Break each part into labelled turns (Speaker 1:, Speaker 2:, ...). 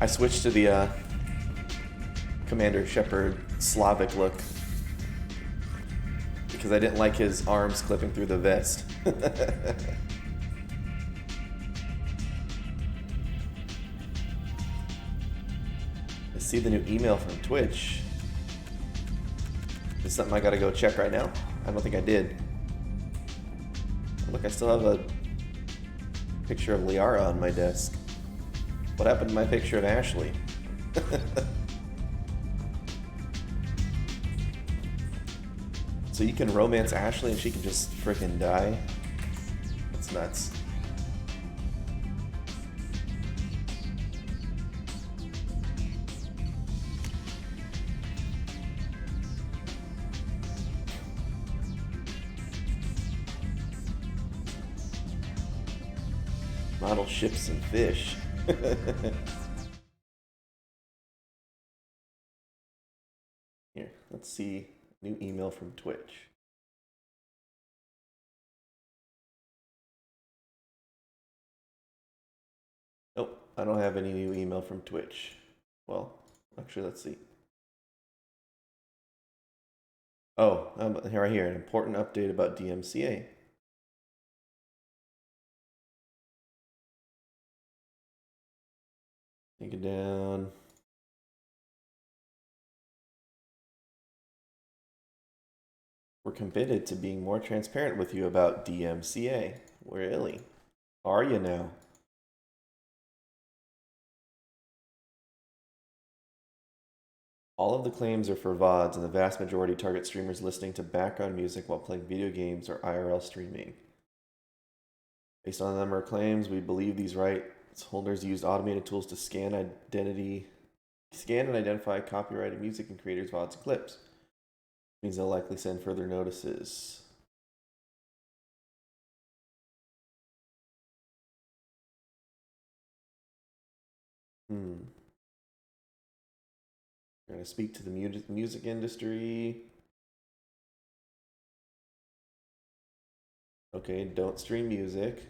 Speaker 1: I switched to the Commander Shepard Slavic look because I didn't like his arms clipping through the vest. I see the new email from Twitch. Is something I gotta go check right now? I don't think I did. Look, I still have a picture of Liara on my desk. What happened to my picture of Ashley? So you can romance Ashley and she can just frickin' die? That's nuts. Model ships and fish. Here, let's see. New email from Twitch. Nope, I don't have any new email from Twitch. Well, actually, let's see. Oh, right here, an important update about DMCA. Take it down. We're committed to being more transparent with you about DMCA. Really? Are you now? All of the claims are for VODs, and the vast majority target streamers listening to background music while playing video games or IRL streaming. Based on the number of claims, we believe these rights holders used automated tools to scan and identify copyrighted music and creators' VODs and clips. Means they'll likely send further notices. We're going to speak to the music industry. Okay, don't stream music.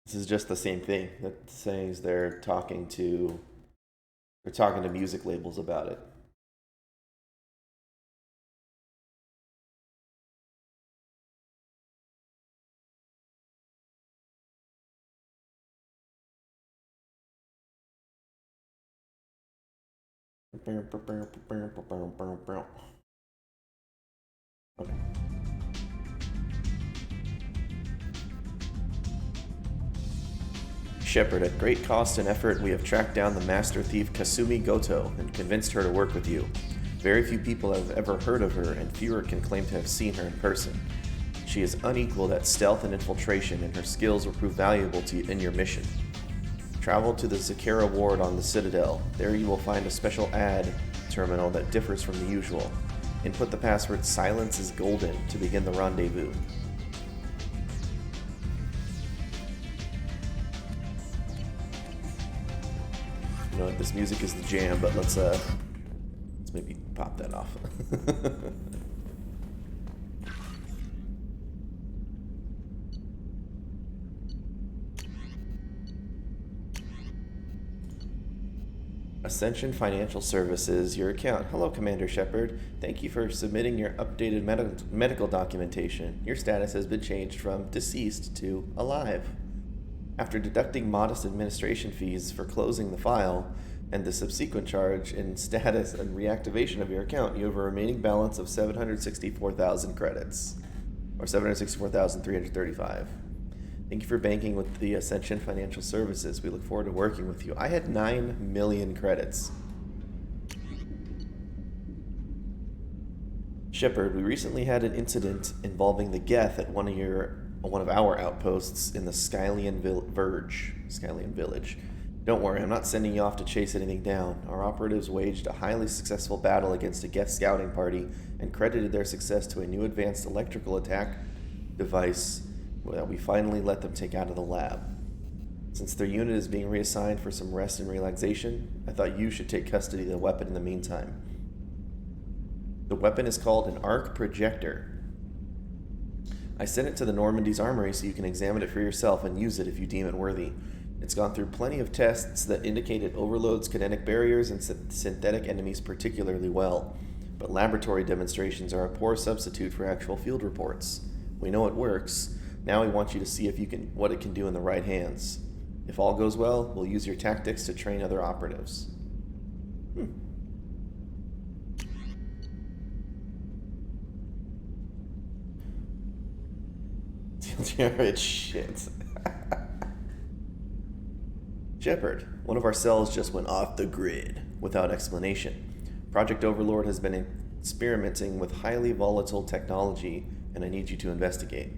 Speaker 1: This is just the same thing. That saying they're talking to music labels about it. Okay. Shepard, at great cost and effort, we have tracked down the master thief Kasumi Goto and convinced her to work with you. Very few people have ever heard of her, and fewer can claim to have seen her in person. She is unequaled at stealth and infiltration, and her skills will prove valuable to you in your mission. Travel to the Zakera ward on the Citadel. There you will find a special ad terminal that differs from the usual. Input the password "Silence is Golden" to begin the rendezvous. You know, this music is the jam, but let's maybe pop that off. Ascension Financial Services, your account. Hello, Commander Shepard. Thank you for submitting your updated medical documentation. Your status has been changed from deceased to alive. After deducting modest administration fees for closing the file and the subsequent charge in status and reactivation of your account, you have a remaining balance of 764,000 credits, or 764,335. Thank you for banking with the Ascension Financial Services. We look forward to working with you. I had 9 million credits. Shepard, we recently had an incident involving the Geth at one of our outposts in the Skylian Village. Don't worry, I'm not sending you off to chase anything down. Our operatives waged a highly successful battle against a Geth scouting party and credited their success to a new advanced electrical attack device that we finally let them take out of the lab. Since their unit is being reassigned for some rest and relaxation, I thought you should take custody of the weapon in the meantime. The weapon is called an arc projector. I sent it to the Normandy's armory so you can examine it for yourself and use it if you deem it worthy. It's gone through plenty of tests that indicate it overloads kinetic barriers and synthetic enemies particularly well, but laboratory demonstrations are a poor substitute for actual field reports. We know it works. Now we want you to see what it can do in the right hands. If all goes well, we'll use your tactics to train other operatives. Jared, shit. Shepard, one of our cells just went off the grid without explanation. Project Overlord has been experimenting with highly volatile technology, and I need you to investigate.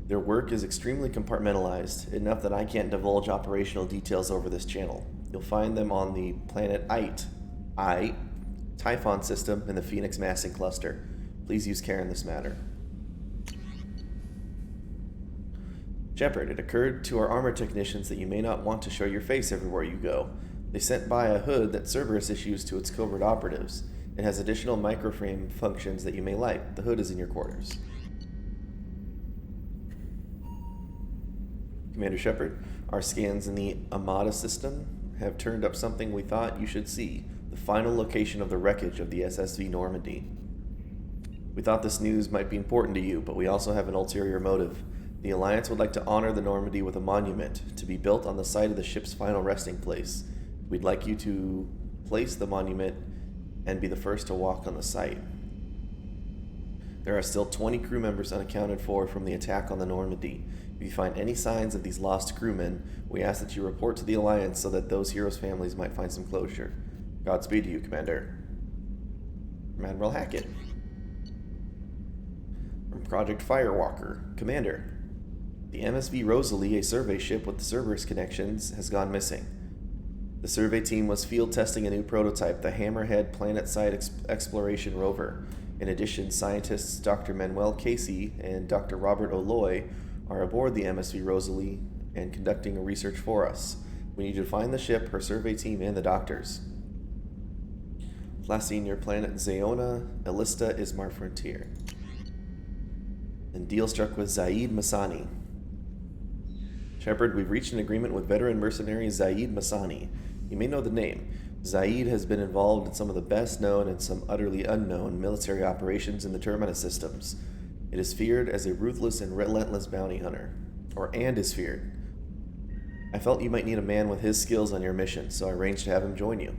Speaker 1: Their work is extremely compartmentalized, enough that I can't divulge operational details over this channel. You'll find them on the planet Typhon system in the Phoenix Massing Cluster. Please use care in this matter. Shepard, it occurred to our armor technicians that you may not want to show your face everywhere you go. They sent by a hood that Cerberus issues to its covert operatives. It has additional microframe functions that you may like. The hood is in your quarters. Commander Shepard, our scans in the Amada system have turned up something we thought you should see, the final location of the wreckage of the SSV Normandy. We thought this news might be important to you, but we also have an ulterior motive. The Alliance would like to honor the Normandy with a monument to be built on the site of the ship's final resting place. We'd like you to place the monument and be the first to walk on the site. There are still 20 crew members unaccounted for from the attack on the Normandy. If you find any signs of these lost crewmen, we ask that you report to the Alliance so that those heroes' families might find some closure. Godspeed to you, Commander. From Admiral Hackett. From Project Firewalker. Commander, the MSV Rosalie, a survey ship with the Cerberus connections, has gone missing. The survey team was field testing a new prototype, the Hammerhead Planet-Side Exploration Rover. In addition, scientists Dr. Manuel Casey and Dr. Robert O'Loy are aboard the MSV Rosalie and conducting a research for us. We need you to find the ship, her survey team, and the doctors. Last seen near planet Zeona, Elista is my frontier. And deal struck with Zaid Masani. Shepard, we've reached an agreement with veteran mercenary Zaid Masani. You may know the name. Zaid has been involved in some of the best known and some utterly unknown military operations in the Terminus systems. It is feared as a ruthless and relentless bounty hunter. And is feared. I felt you might need a man with his skills on your mission, so I arranged to have him join you.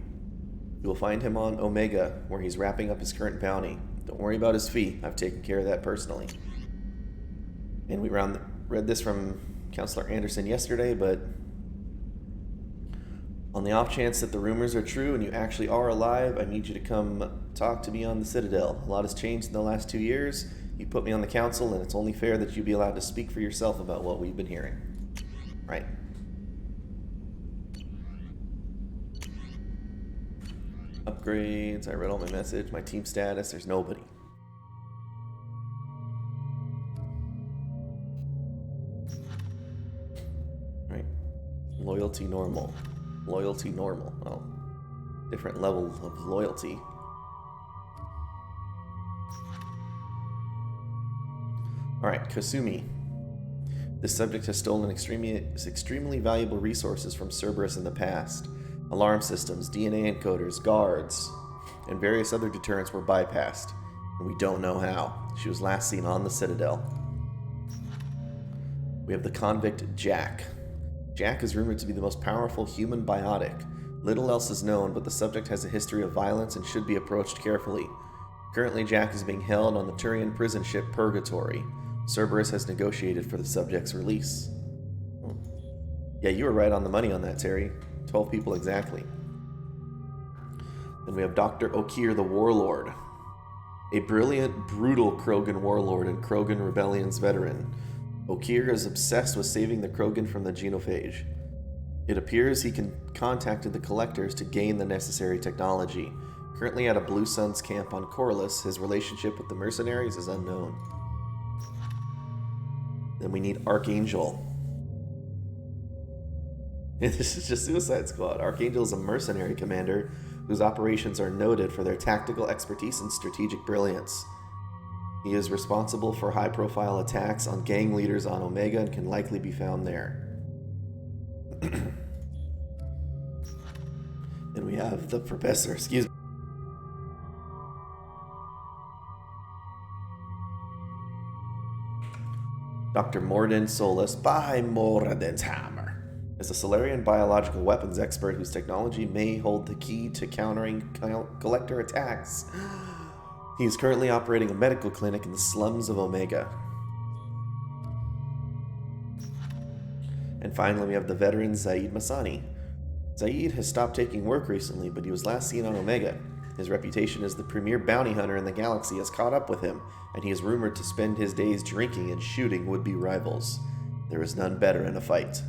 Speaker 1: You will find him on Omega, where he's wrapping up his current bounty. Don't worry about his fee. I've taken care of that personally. And we read this from Counselor Anderson yesterday, but on the off chance that the rumors are true and you actually are alive, I need you to come talk to me on the Citadel. A lot has changed in the last 2 years. You put me on the council, and it's only fair that you be allowed to speak for yourself about what we've been hearing. Right. Upgrades. I read all my message. My team status. There's nobody. Right. Loyalty normal. Loyalty normal. Oh. Different level of loyalty. Alright, Kasumi. This subject has stolen extremely valuable resources from Cerberus in the past. Alarm systems, DNA encoders, guards, and various other deterrents were bypassed, and we don't know how. She was last seen on the Citadel. We have the convict Jack. Jack is rumored to be the most powerful human biotic. Little else is known, but the subject has a history of violence and should be approached carefully. Currently, Jack is being held on the Turian prison ship Purgatory. Cerberus has negotiated for the subject's release. Yeah, you were right on the money on that, Terry. 12 people exactly. Then we have Dr. Okier the Warlord. A brilliant, brutal Krogan warlord and Krogan Rebellion's veteran. Okier is obsessed with saving the Krogan from the genophage. It appears he contacted the Collectors to gain the necessary technology. Currently at a Blue Suns camp on Corliss, his relationship with the Mercenaries is unknown. Then we need Archangel. This is just Suicide Squad. Archangel is a mercenary commander whose operations are noted for their tactical expertise and strategic brilliance. He is responsible for high-profile attacks on gang leaders on Omega and can likely be found there. And we have the professor, excuse me. Dr. Morden Solus by Moradin's Hammer is a Solarian biological weapons expert whose technology may hold the key to countering collector attacks. He is currently operating a medical clinic in the slums of Omega. And finally, we have the veteran Zaid Masani. Zaid has stopped taking work recently, but he was last seen on Omega. His reputation as the premier bounty hunter in the galaxy has caught up with him, and he is rumored to spend his days drinking and shooting would-be rivals. There is none better in a fight.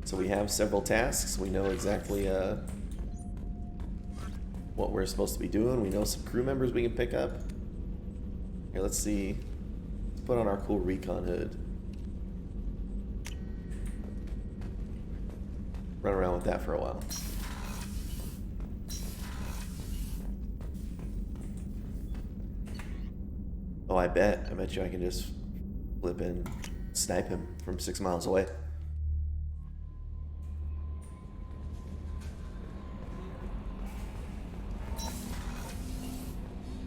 Speaker 1: So we have several tasks. We know exactly what we're supposed to be doing. We know some crew members we can pick up. Here, let's see. Let's put on our cool recon hood. Run around with that for a while. Oh, I bet you I can just flip and snipe him from 6 miles away.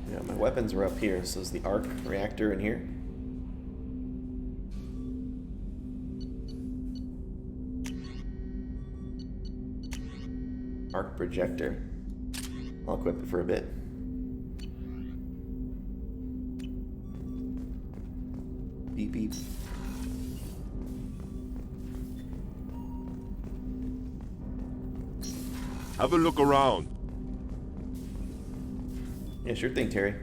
Speaker 1: Yeah, my weapons were up here. So is the arc reactor in here? Arc projector. I'll equip it for a bit. Beep beep.
Speaker 2: Have a look around.
Speaker 1: Yeah, sure thing, Terry.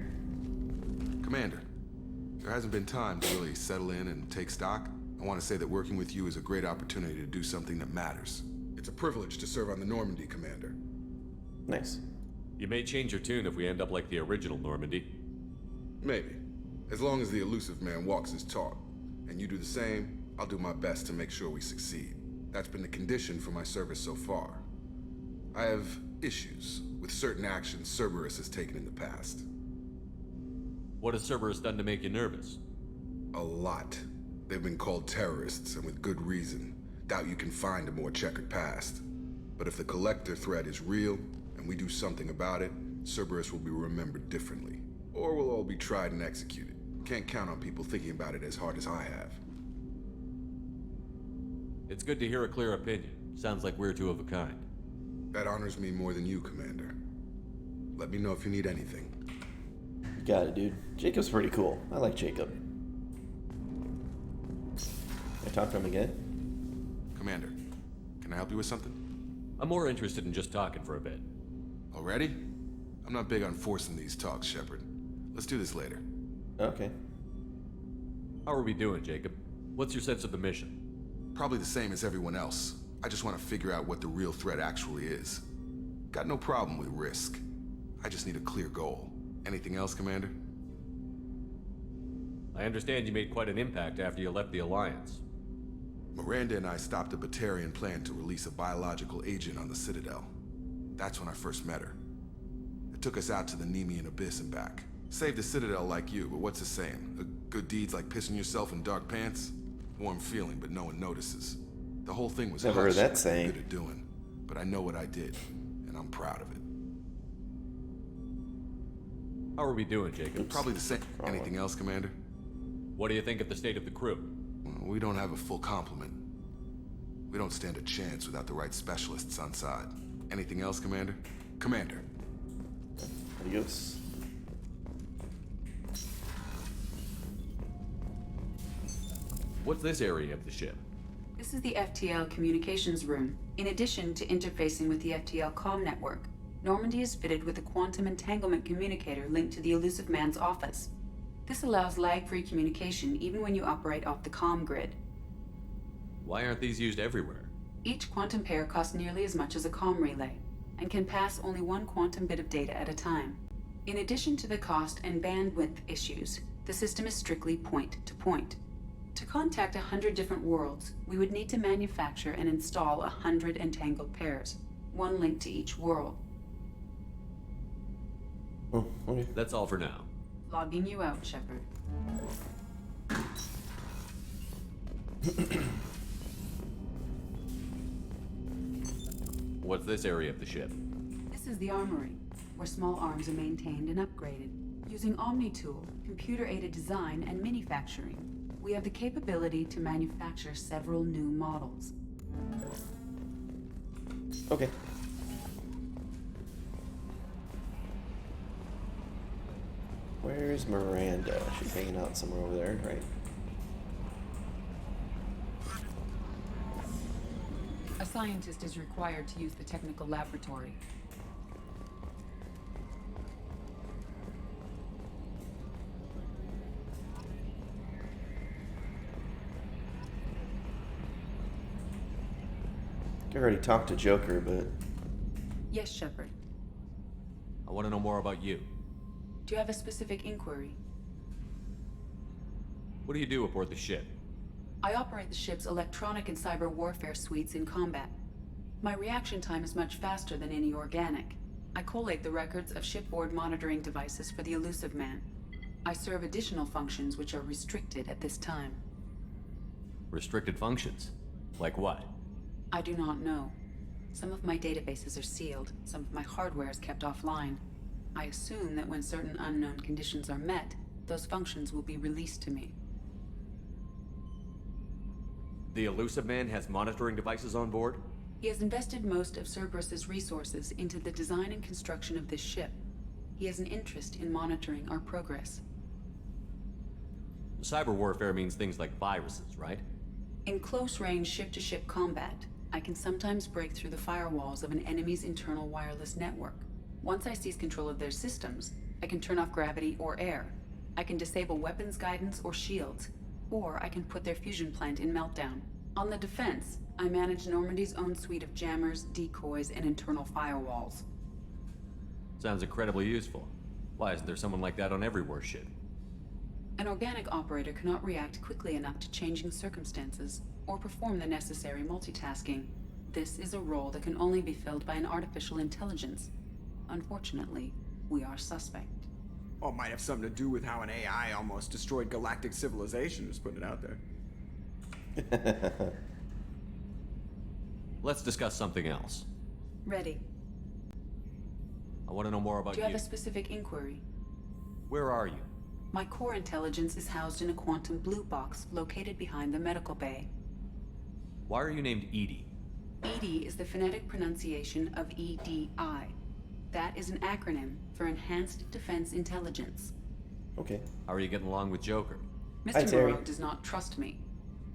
Speaker 3: Commander, there hasn't been time to really settle in and take stock. I want to say that working with you is a great opportunity to do something that matters. It's a privilege to serve on the Normandy, Commander.
Speaker 1: Nice.
Speaker 4: You may change your tune if we end up like the original Normandy.
Speaker 3: Maybe. As long as the elusive man walks his talk, and you do the same, I'll do my best to make sure we succeed. That's been the condition for my service so far. I have issues with certain actions Cerberus has taken in the past.
Speaker 4: What has Cerberus done to make you nervous?
Speaker 3: A lot. They've been called terrorists, and with good reason. Doubt you can find a more checkered past. But if the Collector threat is real, and we do something about it, Cerberus will be remembered differently. Or we'll all be tried and executed. Can't count on people thinking about it as hard as I have.
Speaker 4: It's good to hear a clear opinion. Sounds like we're two of a kind.
Speaker 3: That honors me more than you, Commander. Let me know if you need anything.
Speaker 1: You got it, dude. Jacob's pretty cool. I like Jacob. Can I talk to him again?
Speaker 3: Commander, can I help you with something?
Speaker 4: I'm more interested in just talking for a bit.
Speaker 3: Already? I'm not big on forcing these talks, Shepard. Let's do this later.
Speaker 1: Okay.
Speaker 4: How are we doing, Jacob? What's your sense of the mission?
Speaker 3: Probably the same as everyone else. I just want to figure out what the real threat actually is. Got no problem with risk. I just need a clear goal. Anything else, Commander?
Speaker 4: I understand you made quite an impact after you left the Alliance.
Speaker 3: Miranda and I stopped a Batarian plan to release a biological agent on the Citadel. That's when I first met her. It took us out to the Nemean Abyss and back. Saved the Citadel like you, but what's the saying? Good deeds like pissing yourself in dark pants? Warm feeling, but no one notices. The whole thing was
Speaker 1: Never heard that
Speaker 3: I'm
Speaker 1: saying.
Speaker 3: good at doing, but I know what I did, and I'm proud of it.
Speaker 4: How are we doing, Jacob?
Speaker 3: Probably the same. Anything else, Commander?
Speaker 4: What do you think of the state of the crew?
Speaker 3: We don't have a full complement. We don't stand a chance without the right specialists on side. Anything else, Commander? Commander.
Speaker 1: Adios.
Speaker 4: What's this area of the ship?
Speaker 5: This is the FTL communications room. In addition to interfacing with the FTL comm network, Normandy is fitted with a quantum entanglement communicator linked to the elusive man's office. This allows lag-free communication even when you operate off the comm grid.
Speaker 4: Why aren't these used everywhere?
Speaker 5: Each quantum pair costs nearly as much as a comm relay, and can pass only one quantum bit of data at a time. In addition to the cost and bandwidth issues, the system is strictly point-to-point. To contact 100 different worlds, we would need to manufacture and install 100 entangled pairs, one link to each world.
Speaker 1: Oh, okay.
Speaker 4: That's all for now.
Speaker 5: Logging you out, Shepard.
Speaker 4: What's this area of the ship?
Speaker 5: This is the armory, where small arms are maintained and upgraded. Using Omni-Tool, computer-aided design, and manufacturing, we have the capability to manufacture several new models.
Speaker 1: Okay. Where's Miranda? She's hanging out somewhere over there, right?
Speaker 5: A scientist is required to use the technical laboratory.
Speaker 1: I already talked to Joker, but
Speaker 5: Yes, Shepard.
Speaker 4: I want to know more about you.
Speaker 5: Do you have a specific inquiry?
Speaker 4: What do you do aboard the ship?
Speaker 5: I operate the ship's electronic and cyber warfare suites in combat. My reaction time is much faster than any organic. I collate the records of shipboard monitoring devices for the Elusive Man. I serve additional functions which are restricted at this time.
Speaker 4: Restricted functions? Like what?
Speaker 5: I do not know. Some of my databases are sealed, some of my hardware is kept offline. I assume that when certain unknown conditions are met, those functions will be released to me.
Speaker 4: The Elusive Man has monitoring devices on board?
Speaker 5: He has invested most of Cerberus's resources into the design and construction of this ship. He has an interest in monitoring our progress.
Speaker 4: Cyber warfare means things like viruses, right?
Speaker 5: In close-range ship-to-ship combat, I can sometimes break through the firewalls of an enemy's internal wireless network. Once I seize control of their systems, I can turn off gravity or air. I can disable weapons guidance or shields, or I can put their fusion plant in meltdown. On the defense, I manage Normandy's own suite of jammers, decoys, and internal firewalls.
Speaker 4: Sounds incredibly useful. Why isn't there someone like that on every warship?
Speaker 5: An organic operator cannot react quickly enough to changing circumstances or perform the necessary multitasking. This is a role that can only be filled by an artificial intelligence. Unfortunately, we are suspect.
Speaker 6: Well, it might have something to do with how an AI almost destroyed galactic civilization, just putting it out there.
Speaker 4: Let's discuss something else.
Speaker 5: Ready.
Speaker 4: I want to know more about
Speaker 5: Do you
Speaker 4: you.
Speaker 5: have a specific inquiry?
Speaker 4: Where are you?
Speaker 5: My core intelligence is housed in a quantum blue box located behind the medical bay.
Speaker 4: Why are you named Edie?
Speaker 5: EDI is the phonetic pronunciation of EDI. That is an acronym for Enhanced Defense Intelligence.
Speaker 1: okay.
Speaker 4: How are you getting along with Joker?
Speaker 1: Hi,
Speaker 5: Mr.
Speaker 1: Terry.
Speaker 5: Moreau does not trust me.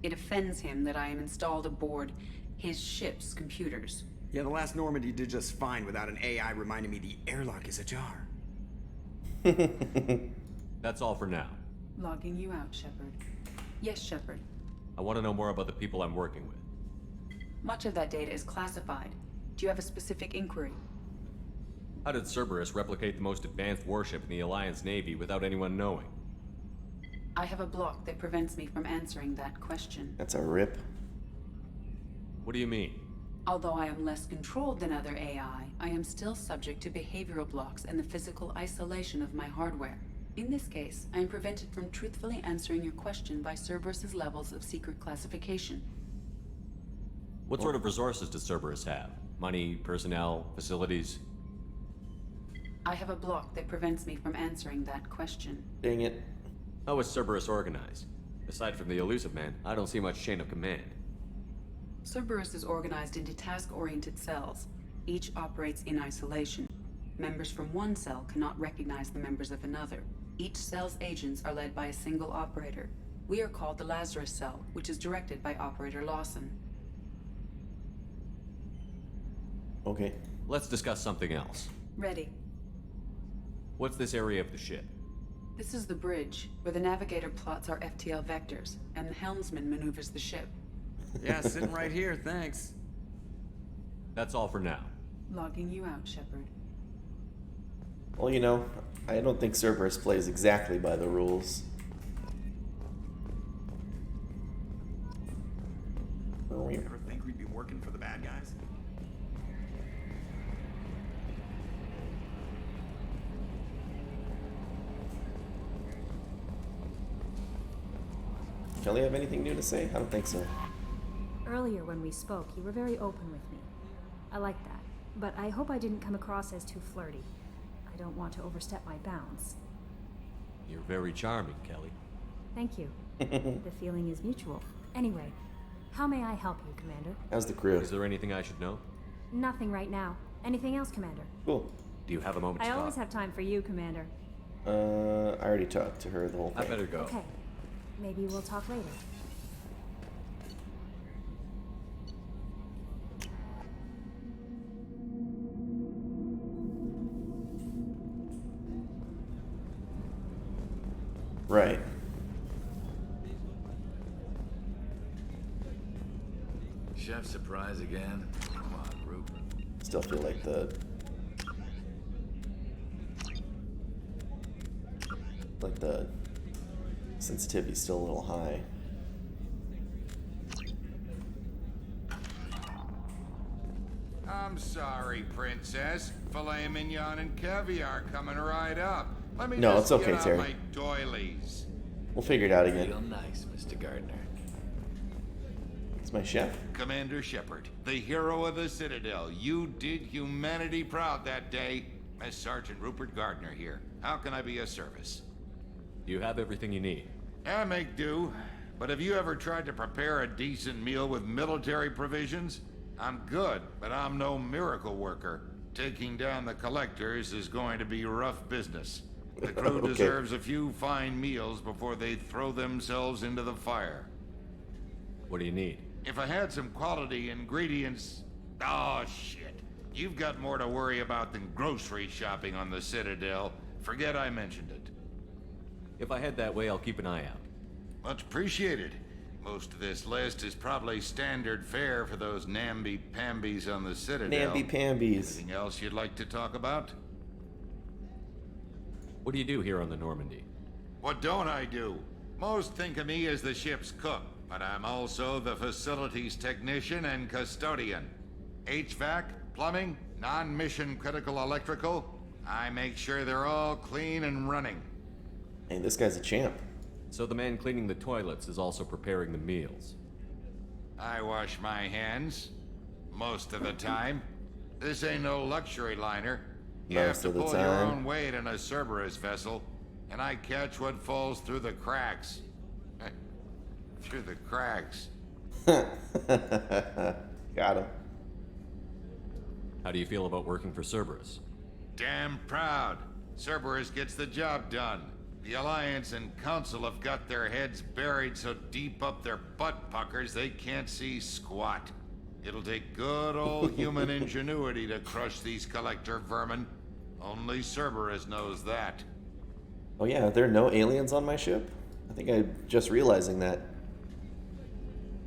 Speaker 5: It offends him that I am installed aboard his ship's computers.
Speaker 6: Yeah, the last Normandy did just fine without an AI reminding me the airlock is ajar.
Speaker 4: That's all for now.
Speaker 5: Logging you out, Shepard. Yes, Shepard.
Speaker 4: I want to know more about the people I'm working with.
Speaker 5: Much of that data is classified. Do you have a specific inquiry?
Speaker 4: How did Cerberus replicate the most advanced warship in the Alliance Navy without anyone knowing?
Speaker 5: I have a block that prevents me from answering that question.
Speaker 1: That's a rip.
Speaker 4: What do you mean?
Speaker 5: Although I am less controlled than other AI, I am still subject to behavioral blocks and the physical isolation of my hardware. In this case, I am prevented from truthfully answering your question by Cerberus's levels of secret classification.
Speaker 4: What sort of resources does Cerberus have? Money, personnel, facilities?
Speaker 5: I have a block that prevents me from answering that question.
Speaker 1: Dang it.
Speaker 4: How is Cerberus organized? Aside from the Elusive Man, I don't see much chain of command.
Speaker 5: Cerberus is organized into task-oriented cells. Each operates in isolation. Members from one cell cannot recognize the members of another. Each cell's agents are led by a single operator. We are called the Lazarus Cell, which is directed by Operator Lawson.
Speaker 1: Okay.
Speaker 4: Let's discuss something else.
Speaker 5: Ready.
Speaker 4: What's this area of the ship?
Speaker 5: This is the bridge, where the navigator plots our FTL vectors, and the helmsman maneuvers the ship.
Speaker 6: Yeah, sitting right here, thanks.
Speaker 4: That's all for now.
Speaker 5: Logging you out, Shepard.
Speaker 1: Well, you know, I don't think Cerberus plays exactly by the rules. Kelly have anything new to say? I don't think so.
Speaker 7: Earlier when we spoke, you were very open with me. I like that, but I hope I didn't come across as too flirty. I don't want to overstep my bounds.
Speaker 4: You're very charming, Kelly.
Speaker 7: Thank you. The feeling is mutual. Anyway, how may I help you, Commander?
Speaker 1: How's the crew?
Speaker 4: Is there anything I should know?
Speaker 7: Nothing right now. Anything else, Commander?
Speaker 1: Cool.
Speaker 4: Do you have a moment
Speaker 7: I
Speaker 4: to
Speaker 7: always
Speaker 4: talk?
Speaker 7: have time for you, Commander.
Speaker 1: I already talked to her the whole thing.
Speaker 4: I better go.
Speaker 7: Okay. Maybe we'll talk later.
Speaker 1: Right.
Speaker 8: Chef surprise again? Come on, Rupert.
Speaker 1: Still feel like the sensitivity's still a little high.
Speaker 9: I'm sorry, Princess. Filet mignon and caviar coming right up. Let me
Speaker 1: No,
Speaker 9: just
Speaker 1: it's okay,
Speaker 9: get out
Speaker 1: Terry.
Speaker 9: my doilies.
Speaker 1: We'll figure it out again.
Speaker 8: Real nice, Mr. Gardner.
Speaker 1: It's my chef.
Speaker 9: Commander Shepard, the hero of the Citadel. You did humanity proud that day. As Sergeant Rupert Gardner here. How can I be of service?
Speaker 4: Do you have everything you need?
Speaker 9: I make do. But have you ever tried to prepare a decent meal with military provisions? I'm good, but I'm no miracle worker. Taking down the collectors is going to be rough business. The crew
Speaker 1: Okay.
Speaker 9: deserves a few fine meals before they throw themselves into the fire.
Speaker 4: What do you need?
Speaker 9: If I had some quality ingredients... Oh, shit. You've got more to worry about than grocery shopping on the Citadel. Forget I mentioned it.
Speaker 4: If I head that way, I'll keep an eye out.
Speaker 9: Much appreciated. Most of this list is probably standard fare for those namby-pambies on the Citadel.
Speaker 1: Namby-pambies.
Speaker 9: Anything else you'd like to talk about?
Speaker 4: What do you do here on the Normandy?
Speaker 9: What don't I do? Most think of me as the ship's cook, but I'm also the facilities technician and custodian. HVAC, plumbing, non-mission critical electrical. I make sure they're all clean and running.
Speaker 1: Hey, this guy's a champ.
Speaker 4: So the man cleaning the toilets is also preparing the meals.
Speaker 9: I wash my hands. Most of the time. This ain't no luxury liner. You have
Speaker 1: Most
Speaker 9: to
Speaker 1: of the
Speaker 9: pull your
Speaker 1: time.
Speaker 9: own weight in a Cerberus vessel, and I catch what falls through the cracks. Through the cracks.
Speaker 1: Got him.
Speaker 4: How do you feel about working for Cerberus?
Speaker 9: Damn proud. Cerberus gets the job done. The Alliance and Council have got their heads buried so deep up their butt puckers they can't see squat. It'll take good old human ingenuity to crush these collector vermin. Only Cerberus knows that.
Speaker 1: Oh yeah, there are no aliens on my ship? I think I'm just realizing that.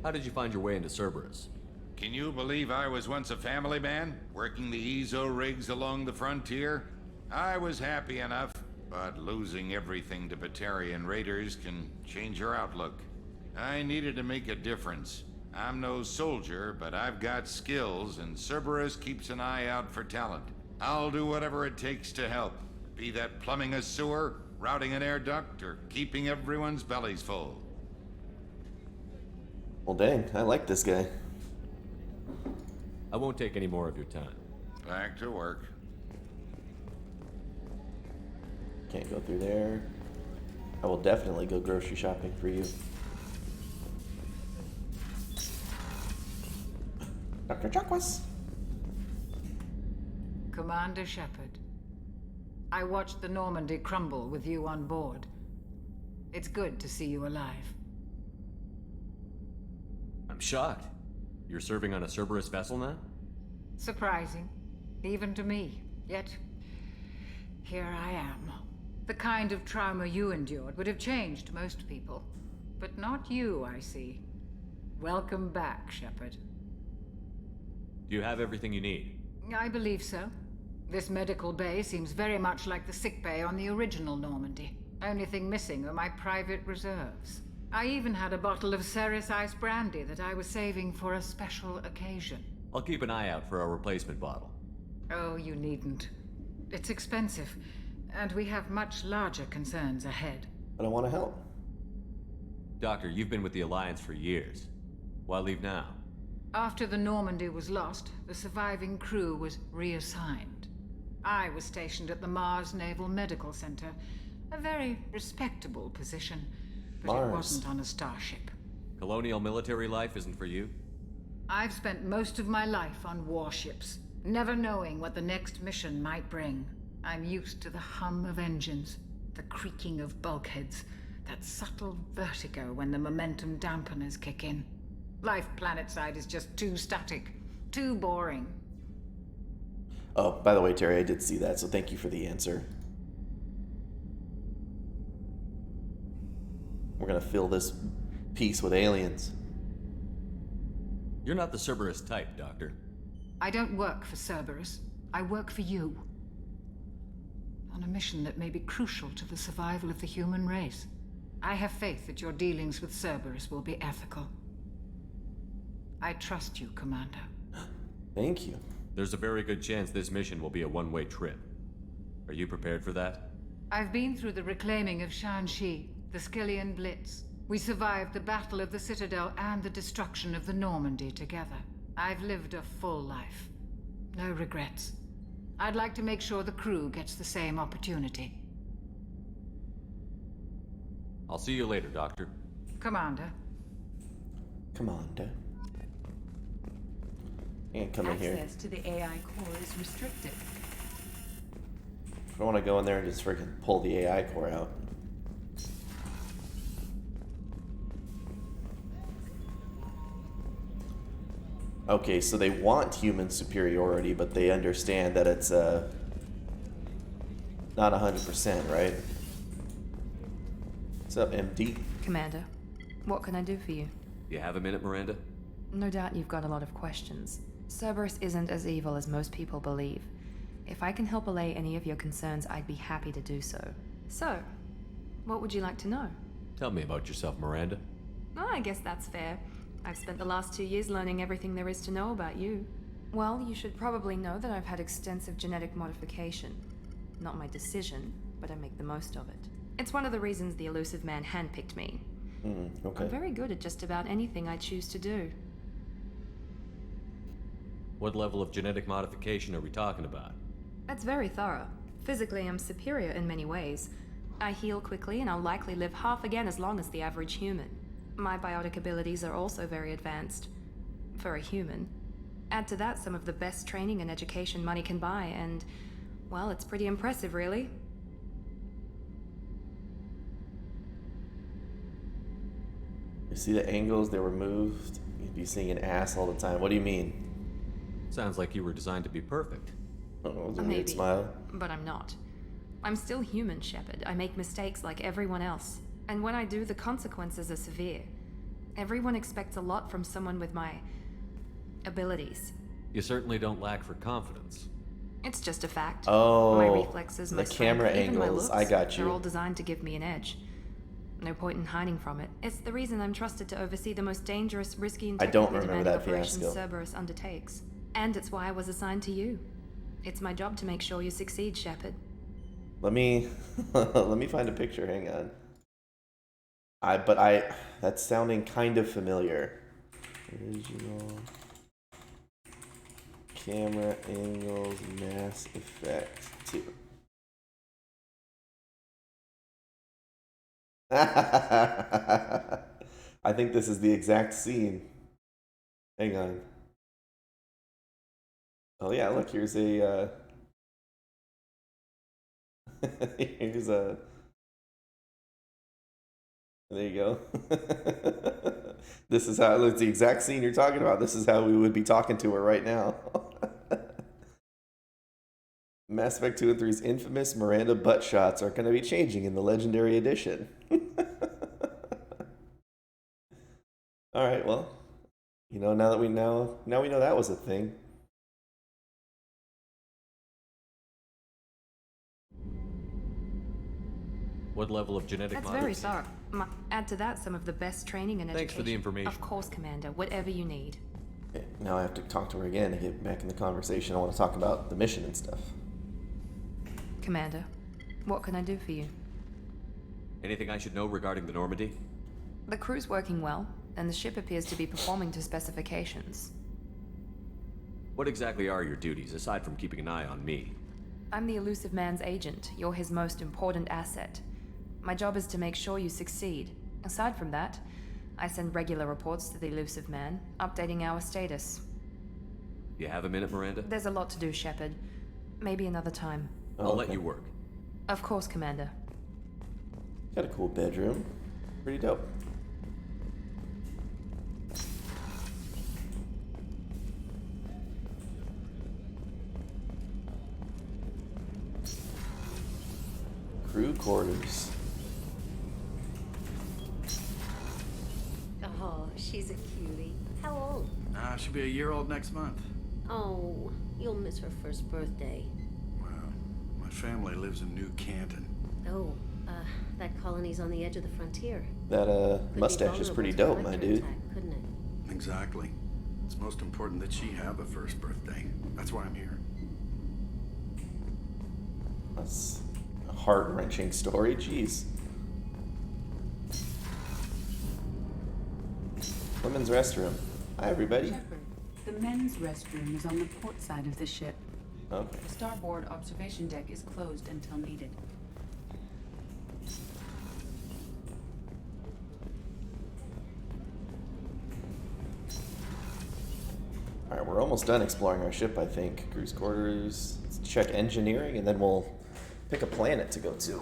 Speaker 4: How did you find your way into Cerberus?
Speaker 9: Can you believe I was once a family man, working the EZO rigs along the frontier? I was happy enough, but losing everything to Batarian raiders can change your outlook. I needed to make a difference. I'm no soldier, but I've got skills, and Cerberus keeps an eye out for talent. I'll do whatever it takes to help, be that plumbing a sewer, routing an air duct, or keeping everyone's bellies full.
Speaker 1: Well dang, I like this guy.
Speaker 4: I won't take any more of your time.
Speaker 9: Back to work.
Speaker 1: Can't go through there. I will definitely go grocery shopping for you. Dr. Jacques.
Speaker 10: Commander Shepard, I watched the Normandy crumble with you on board. It's good to see you alive.
Speaker 4: I'm shocked. You're serving on a Cerberus vessel now?
Speaker 10: Surprising, even to me. Yet, here I am. The kind of trauma you endured would have changed most people. But not you, I see. Welcome back, Shepard.
Speaker 4: Do you have everything you need?
Speaker 10: I believe so. This medical bay seems very much like the sick bay on the original Normandy. Only thing missing are my private reserves. I even had a bottle of Ceres Ice brandy that I was saving for a special occasion.
Speaker 4: I'll keep an eye out for a replacement bottle.
Speaker 10: Oh, you needn't. It's expensive, and we have much larger concerns ahead.
Speaker 1: But I want to help.
Speaker 4: Doctor, you've been with the Alliance for years. Why leave now?
Speaker 10: After the Normandy was lost, the surviving crew was reassigned. I was stationed at the Mars Naval Medical Center, a very respectable position, but
Speaker 1: Mars.
Speaker 10: it wasn't on a starship.
Speaker 4: Colonial military life isn't for you?
Speaker 10: I've spent most of my life on warships, never knowing what the next mission might bring. I'm used to the hum of engines, the creaking of bulkheads, that subtle vertigo when the momentum dampeners kick in. Life planetside is just too static, too boring.
Speaker 1: Oh, by the way, Terry, I did see that, so thank you for the answer. We're gonna fill this piece with aliens.
Speaker 4: You're not the Cerberus type, Doctor.
Speaker 10: I don't work for Cerberus. I work for you. On a mission that may be crucial to the survival of the human race. I have faith that your dealings with Cerberus will be ethical. I trust you, Commander.
Speaker 1: Thank you.
Speaker 4: There's a very good chance this mission will be a one-way trip. Are you prepared for that?
Speaker 10: I've been through the reclaiming of Shanxi, the Skillian Blitz. We survived the Battle of the Citadel and the destruction of the Normandy together. I've lived a full life. No regrets. I'd like to make sure the crew gets the same opportunity.
Speaker 4: I'll see you later, Doctor.
Speaker 10: Commander.
Speaker 1: Commander. And come in here.
Speaker 5: Access to the AI core is restricted.
Speaker 1: I don't want to go in there and just freaking pull the AI core out. Okay, so they want human superiority, but they understand that it's not 100%, right? What's up, MD?
Speaker 11: Commander, what can I do for you?
Speaker 4: You have a minute, Miranda?
Speaker 11: No doubt you've got a lot of questions. Cerberus isn't as evil as most people believe. If I can help allay any of your concerns, I'd be happy to do so. So, what would you like to know?
Speaker 4: Tell me about yourself, Miranda.
Speaker 11: Oh, I guess that's fair. I've spent the last 2 years learning everything there is to know about you. Well, you should probably know that I've had extensive genetic modification. Not my decision, but I make the most of it. It's one of the reasons the elusive man handpicked me.
Speaker 1: Okay.
Speaker 11: I'm very good at just about anything I choose to do.
Speaker 4: What level of genetic modification are we talking about?
Speaker 11: That's very thorough. Physically, I'm superior in many ways. I heal quickly, and I'll likely live half again as long as the average human. My biotic abilities are also very advanced. For a human. Add to that some of the best training and education money can buy, and, well, it's pretty impressive, really.
Speaker 1: You see the angles they were moved? You'd be seeing an ass all the time. What do you mean?
Speaker 4: Sounds like you were designed to be perfect.
Speaker 1: Oh, it was a
Speaker 11: Maybe,
Speaker 1: weird smile.
Speaker 11: but I'm not. I'm still human, Shepard. I make mistakes like everyone else. And when I do, the consequences are severe. Everyone expects a lot from someone with my abilities.
Speaker 4: You certainly don't lack for confidence.
Speaker 11: It's just a fact.
Speaker 1: Oh,
Speaker 11: my reflexes, my
Speaker 1: the camera
Speaker 11: strength, even my
Speaker 1: angles.
Speaker 11: looks,
Speaker 1: I got you.
Speaker 11: They're all designed to give me an edge. No point in hiding from it. It's the reason I'm trusted to oversee the most dangerous, risky, and
Speaker 1: I don't
Speaker 11: technically
Speaker 1: remember
Speaker 11: demanding
Speaker 1: that
Speaker 11: operations
Speaker 1: fiasco.
Speaker 11: Cerberus undertakes. And it's why I was assigned to you. It's my job to make sure you succeed, Shepard.
Speaker 1: Let me find a picture. Hang on. That's sounding kind of familiar. Original camera angles, Mass Effect 2. I think this is the exact scene. Hang on. Oh yeah, look, here's a here's a there you go. This is how it's the exact scene you're talking about. This is how we would be talking to her right now. Mass Effect 2 and 3's infamous Miranda butt shots are going to be changing in the Legendary Edition. All right, well, you know, now we know that was a thing.
Speaker 4: What level of genetic
Speaker 11: That's very
Speaker 4: modification?
Speaker 11: thorough. Add to that some of the best training and education.
Speaker 4: Thanks for the information.
Speaker 11: Of course, Commander. Whatever you need.
Speaker 1: Okay, now I have to talk to her again to get back in the conversation. I want to talk about the mission and stuff.
Speaker 11: Commander, what can I do for you?
Speaker 4: Anything I should know regarding the Normandy?
Speaker 11: The crew's working well, and the ship appears to be performing to specifications.
Speaker 4: What exactly are your duties, aside from keeping an eye on me?
Speaker 11: I'm the elusive man's agent. You're his most important asset. My job is to make sure you succeed. Aside from that, I send regular reports to the elusive man, updating our status.
Speaker 4: You have a minute, Miranda?
Speaker 11: There's a lot to do, Shepard. Maybe another time.
Speaker 4: I'll let you work.
Speaker 11: Of course, Commander.
Speaker 1: Got a cool bedroom. Pretty dope. Crew quarters.
Speaker 12: Oh, she's a cutie. How old?
Speaker 13: She'll be a year old next month.
Speaker 12: Oh, you'll miss her first birthday.
Speaker 13: Well, my family lives in New Canton.
Speaker 12: Oh, that colony's on the edge of the frontier.
Speaker 1: That
Speaker 12: Could
Speaker 1: mustache
Speaker 12: be
Speaker 1: is pretty
Speaker 12: vulnerable
Speaker 1: dope,
Speaker 12: to
Speaker 1: my
Speaker 12: Lecter
Speaker 1: dude.
Speaker 12: attack, couldn't it?
Speaker 13: Exactly. It's most important that she have a first birthday. That's why I'm here.
Speaker 1: That's a heart-wrenching story. Jeez. Women's restroom. Hi, everybody.
Speaker 5: Shepard, the men's restroom is on the port side of the ship.
Speaker 1: Okay.
Speaker 5: The starboard observation deck is closed until needed.
Speaker 1: Alright, we're almost done exploring our ship, I think. Cruise quarters. Let's check engineering, and then we'll pick a planet to go to.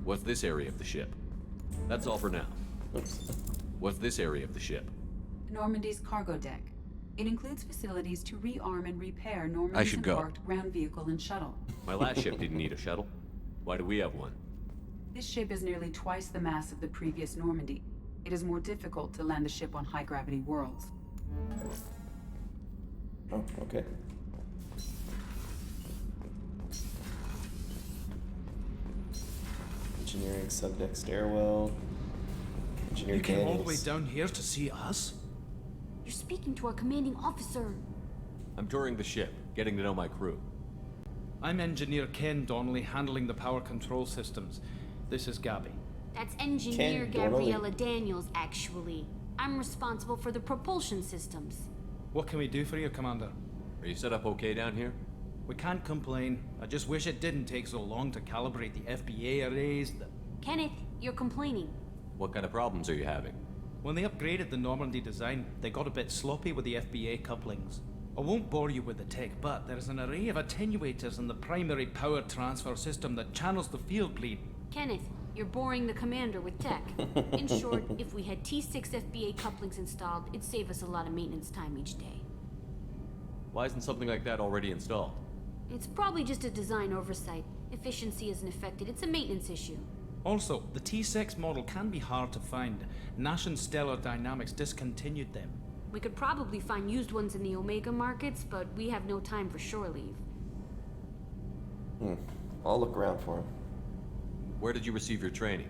Speaker 4: What's this area of the ship? That's all for now.
Speaker 1: Oops.
Speaker 4: What's this area of the ship?
Speaker 5: Normandy's cargo deck. It includes facilities to rearm and repair
Speaker 4: I
Speaker 5: Normandy's
Speaker 4: should go.
Speaker 5: embarked ground vehicle and shuttle.
Speaker 4: My last ship didn't need a shuttle. Why do we have one?
Speaker 5: This ship is nearly twice the mass of the previous Normandy. It is more difficult to land the ship on high-gravity worlds.
Speaker 1: Oh, okay. Engineering subdeck stairwell. Engineer
Speaker 14: You came all the way
Speaker 1: Daniels.
Speaker 14: down here to see us?
Speaker 15: You're speaking to our commanding officer.
Speaker 4: I'm touring the ship, getting to know my crew.
Speaker 14: I'm Engineer Ken Donnelly, handling the power control systems. This is Gabby.
Speaker 15: That's Engineer
Speaker 1: Ken Donnelly.
Speaker 15: Gabriella Daniels, actually. I'm responsible for the propulsion systems.
Speaker 14: What can we do for you, Commander?
Speaker 4: Are you set up okay down here?
Speaker 14: We can't complain. I just wish it didn't take so long to calibrate the FBA arrays.
Speaker 15: Kenneth, you're complaining.
Speaker 4: What kind of problems are you having?
Speaker 14: When they upgraded the Normandy design, they got a bit sloppy with the FBA couplings. I won't bore you with the tech, but there's an array of attenuators in the primary power transfer system that channels the field bleed.
Speaker 15: Kenneth, you're boring the commander with tech. In short, if we had T6 FBA couplings installed, it'd save us a lot of maintenance time each day.
Speaker 4: Why isn't something like that already installed?
Speaker 15: It's probably just a design oversight. Efficiency isn't affected, it's a maintenance issue.
Speaker 14: Also, the T6 model can be hard to find. Nash and Stellar Dynamics discontinued them.
Speaker 15: We could probably find used ones in the Omega markets, but we have no time for shore leave.
Speaker 1: I'll look around for him.
Speaker 4: Where did you receive your training?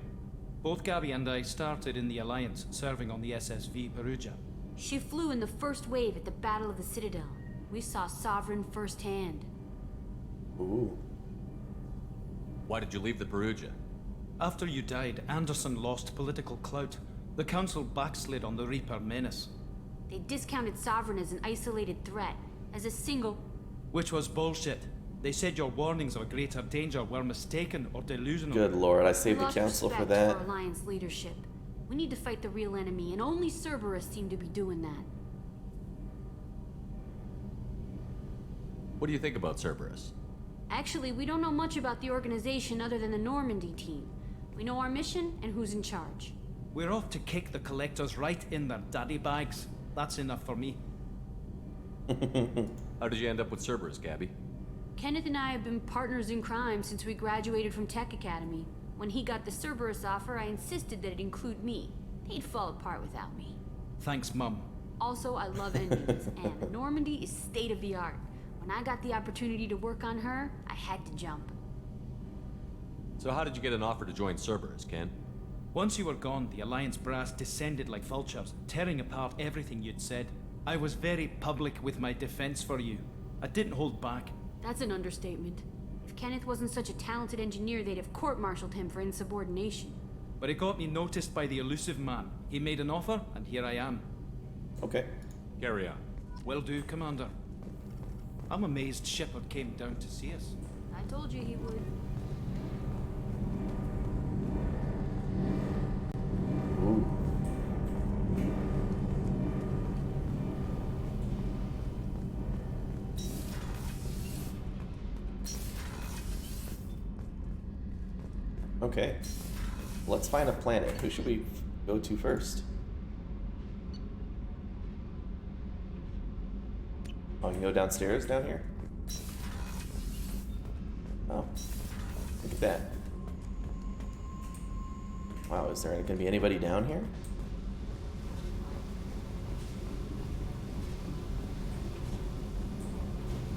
Speaker 14: Both Gabby and I started in the Alliance, serving on the SSV Perugia.
Speaker 15: She flew in the first wave at the Battle of the Citadel. We saw Sovereign firsthand.
Speaker 1: Ooh.
Speaker 4: Why did you leave the Perugia?
Speaker 14: After you died, Anderson lost political clout. The Council backslid on the Reaper menace.
Speaker 15: They discounted Sovereign as an isolated threat, as a single...
Speaker 14: Which was bullshit. They said your warnings of a greater danger were mistaken or delusional.
Speaker 1: Good lord, I saved the
Speaker 15: lost
Speaker 1: council for
Speaker 15: respect
Speaker 1: that.
Speaker 15: For Alliance leadership. We need to fight the real enemy, and only Cerberus seem to be doing that.
Speaker 4: What do you think about Cerberus?
Speaker 15: Actually, we don't know much about the organization other than the Normandy team. We know our mission and who's in charge.
Speaker 14: We're off to kick the collectors right in their daddy bags. That's enough for me.
Speaker 4: How did you end up with Cerberus, Gabby?
Speaker 15: Kenneth and I have been partners in crime since we graduated from Tech Academy. When he got the Cerberus offer, I insisted that it include me. He'd fall apart without me.
Speaker 14: Thanks, Mum.
Speaker 15: Also, I love engines, and the Normandy is state-of-the-art. When I got the opportunity to work on her, I had to jump.
Speaker 4: So how did you get an offer to join Cerberus, Ken?
Speaker 14: Once you were gone, the Alliance brass descended like vultures, tearing apart everything you'd said. I was very public with my defense for you. I didn't hold back.
Speaker 15: That's an understatement. If Kenneth wasn't such a talented engineer, they'd have court-martialed him for insubordination.
Speaker 14: But it got me noticed by the elusive man. He made an offer, and here I am.
Speaker 1: Okay.
Speaker 4: Carry on.
Speaker 14: Will do, Commander. I'm amazed Shepard came down to see us.
Speaker 15: I told you he would.
Speaker 1: Ooh. Okay. Let's find a planet. Who should we go to first? Oh, you can go downstairs down here? Oh. Look at that. Wow, is there going to be anybody down here?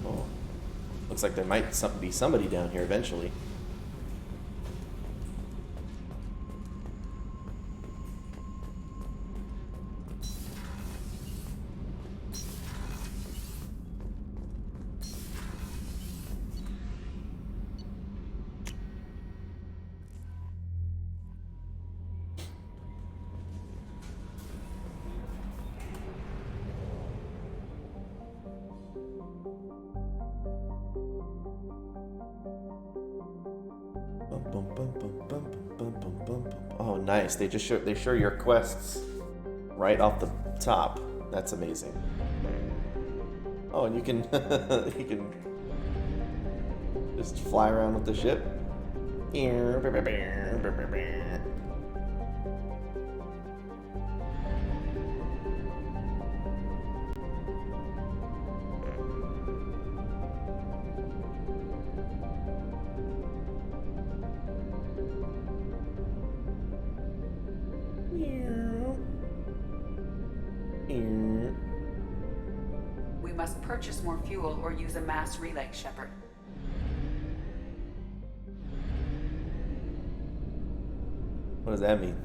Speaker 1: Oh. Looks like there might be somebody down here eventually. Oh, nice. They show your quests right off the top. That's amazing. Oh, and you can you can just fly around with the ship.
Speaker 5: We must purchase more fuel or use a mass relay, Shepard.
Speaker 1: What does that mean?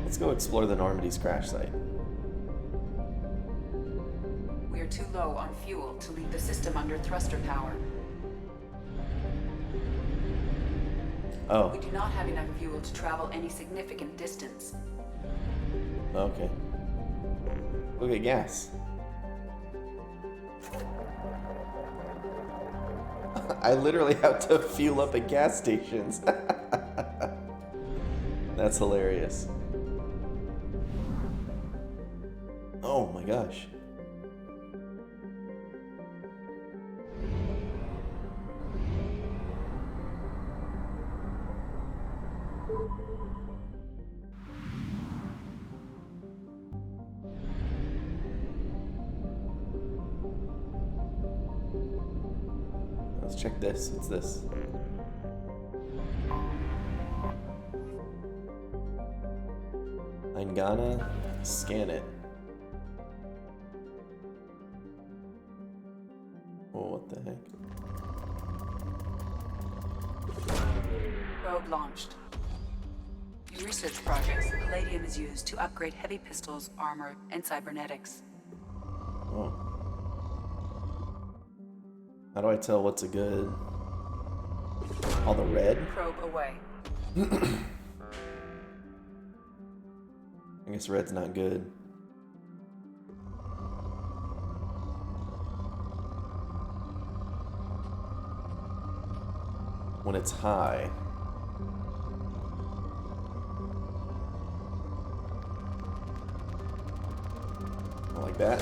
Speaker 1: Let's go explore the Normandy's crash site.
Speaker 5: We are too low on fuel to leave the system under thruster power.
Speaker 1: Oh.
Speaker 5: We do not have enough fuel to travel any significant distance.
Speaker 1: Okay. Look at gas. I literally have to fuel up at gas stations. That's hilarious. Oh my gosh. Let's check this. What's this? I'm gonna scan it. Oh, what the heck?
Speaker 5: Probe launched. In research projects, palladium is used to upgrade heavy pistols, armor, and cybernetics.
Speaker 1: Oh. How do I tell what's a good? All the red?
Speaker 5: Probe away.
Speaker 1: I guess red's not good. When it's high. Like that.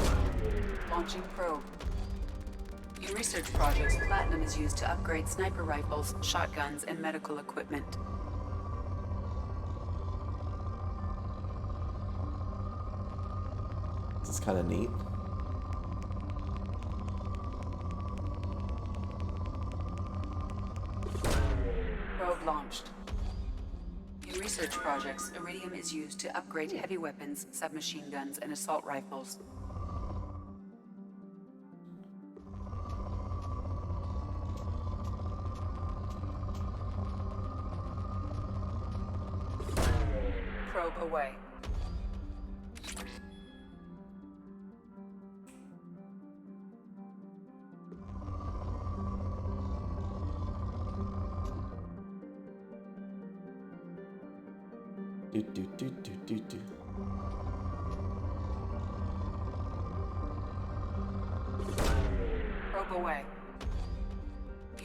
Speaker 5: Launching probe. In research projects, platinum is used to upgrade sniper rifles, shotguns, and medical equipment.
Speaker 1: This is kind of neat.
Speaker 5: Probe launched. In research projects, iridium is used to upgrade heavy weapons, submachine guns, and assault rifles. Probe away.
Speaker 1: Do.
Speaker 5: Probe away.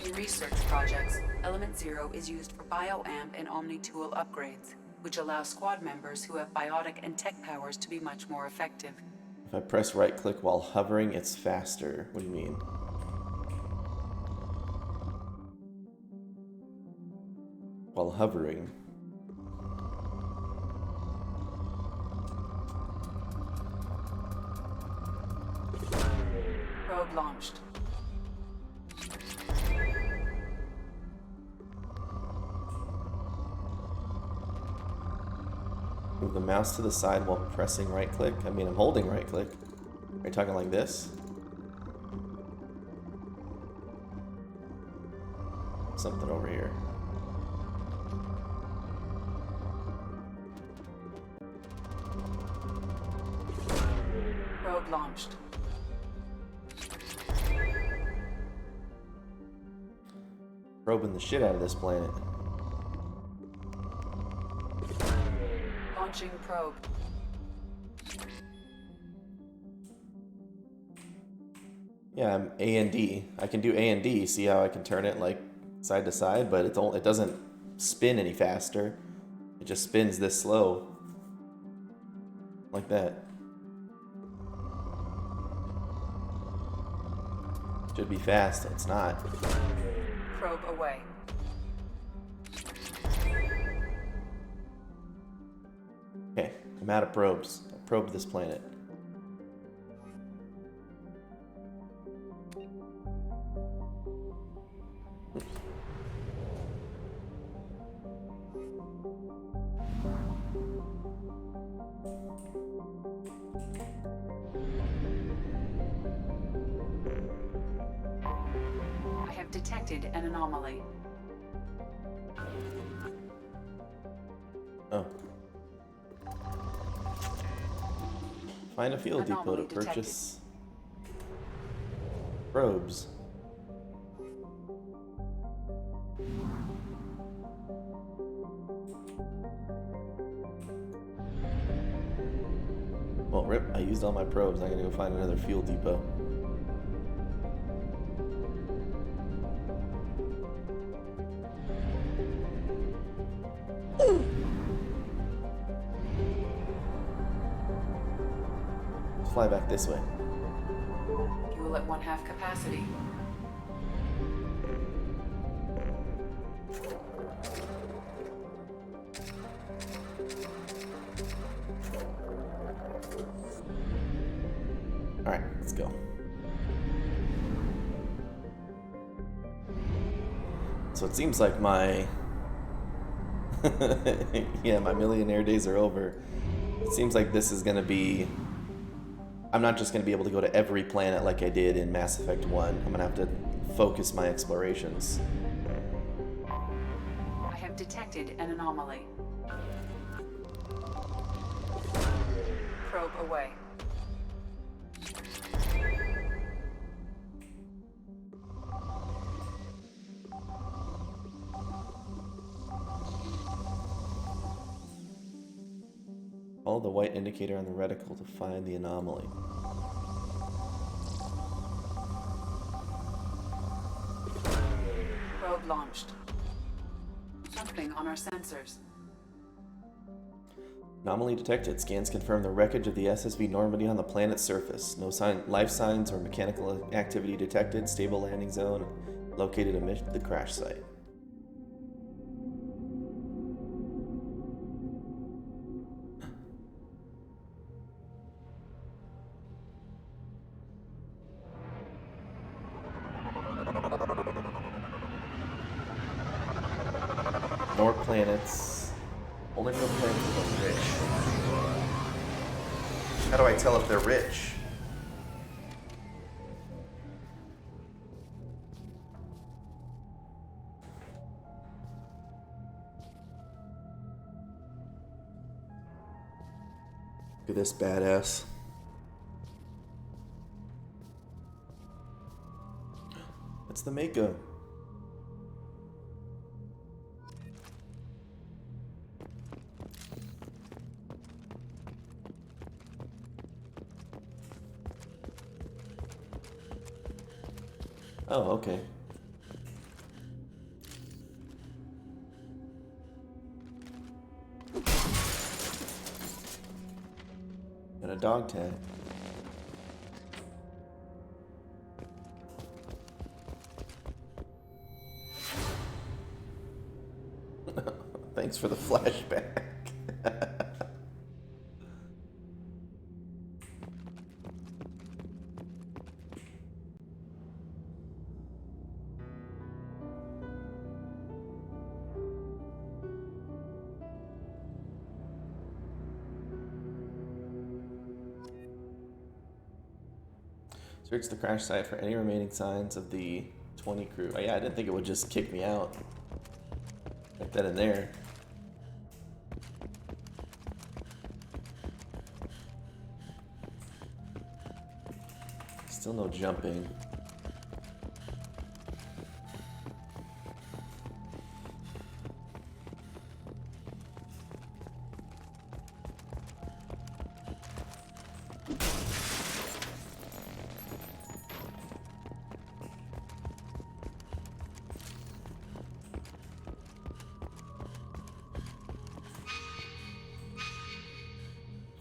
Speaker 5: In research projects, Element Zero is used for bioamp and Omni-tool upgrades, which allow squad members who have biotic and tech powers to be much more effective.
Speaker 1: If I press right click while hovering, it's faster. What do you mean? While hovering.
Speaker 5: Probe launched.
Speaker 1: Move the mouse to the side while pressing right click. I mean, I'm holding right click. Are you talking like this? Something over here.
Speaker 5: Probe launched.
Speaker 1: Probing the shit out of this planet.
Speaker 5: Launching probe.
Speaker 1: Yeah, I'm A and D. I can do A and D. See how I can turn it like side to side, but it doesn't spin any faster. It just spins this slow, like that. Should be fast. It's not.
Speaker 5: Probe away.
Speaker 1: Okay, I'm out of probes. I probed this planet.
Speaker 5: I have detected an anomaly.
Speaker 1: Oh. Find a field depot to
Speaker 5: Anomaly detected.
Speaker 1: purchase probes. Well, rip, I used all my probes. I gotta go find another fuel depot. Fly back this way.
Speaker 5: Fuel at 1/2 capacity.
Speaker 1: Alright, let's go. So it seems like my yeah, my millionaire days are over. It seems like this is gonna be, I'm not just gonna be able to go to every planet like I did in Mass Effect 1. I'm gonna have to focus my explorations.
Speaker 5: I have detected an anomaly. Probe away.
Speaker 1: Follow the white indicator on the reticle to find the anomaly.
Speaker 5: Probe launched. Something on our sensors.
Speaker 1: Anomaly detected. Scans confirm the wreckage of the SSV Normandy on the planet's surface. No life signs or mechanical activity detected. Stable landing zone located amid the crash site. More planets. Only real planets that are rich. How do I tell if they're rich? Look at this badass. That's the Mako. Oh, okay. And a dog tag. Thanks for the flashback. Search the crash site for any remaining signs of the 20 crew. Oh yeah, I didn't think it would just kick me out. Like that in there. Still no jumping.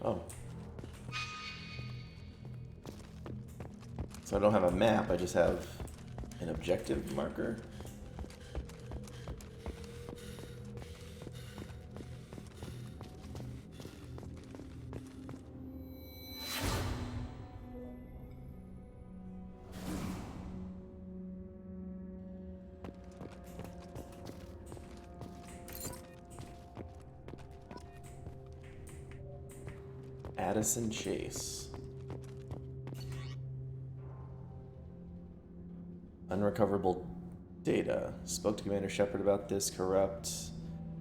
Speaker 1: Oh. So I don't have a map, I just have an objective marker. Addison Chase. Unrecoverable data. Spoke to Commander Shepard about this. Corrupt.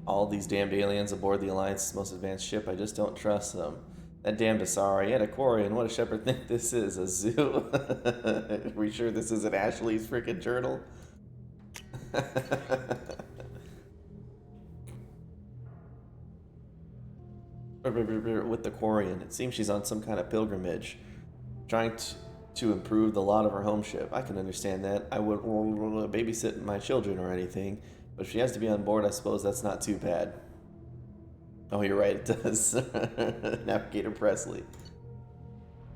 Speaker 1: All these damned aliens aboard the Alliance's most advanced ship. I just don't trust them. That damned Asari. Yet a quarry. And what does Shepard think this is? A zoo? Are we sure this isn't Ashley's freaking journal? With the Quarian. It seems she's on some kind of pilgrimage, trying to improve the lot of her home ship. I can understand that. I wouldn't babysit my children or anything, but if she has to be on board, I suppose that's not too bad. Oh, you're right, it does. Navigator Presley.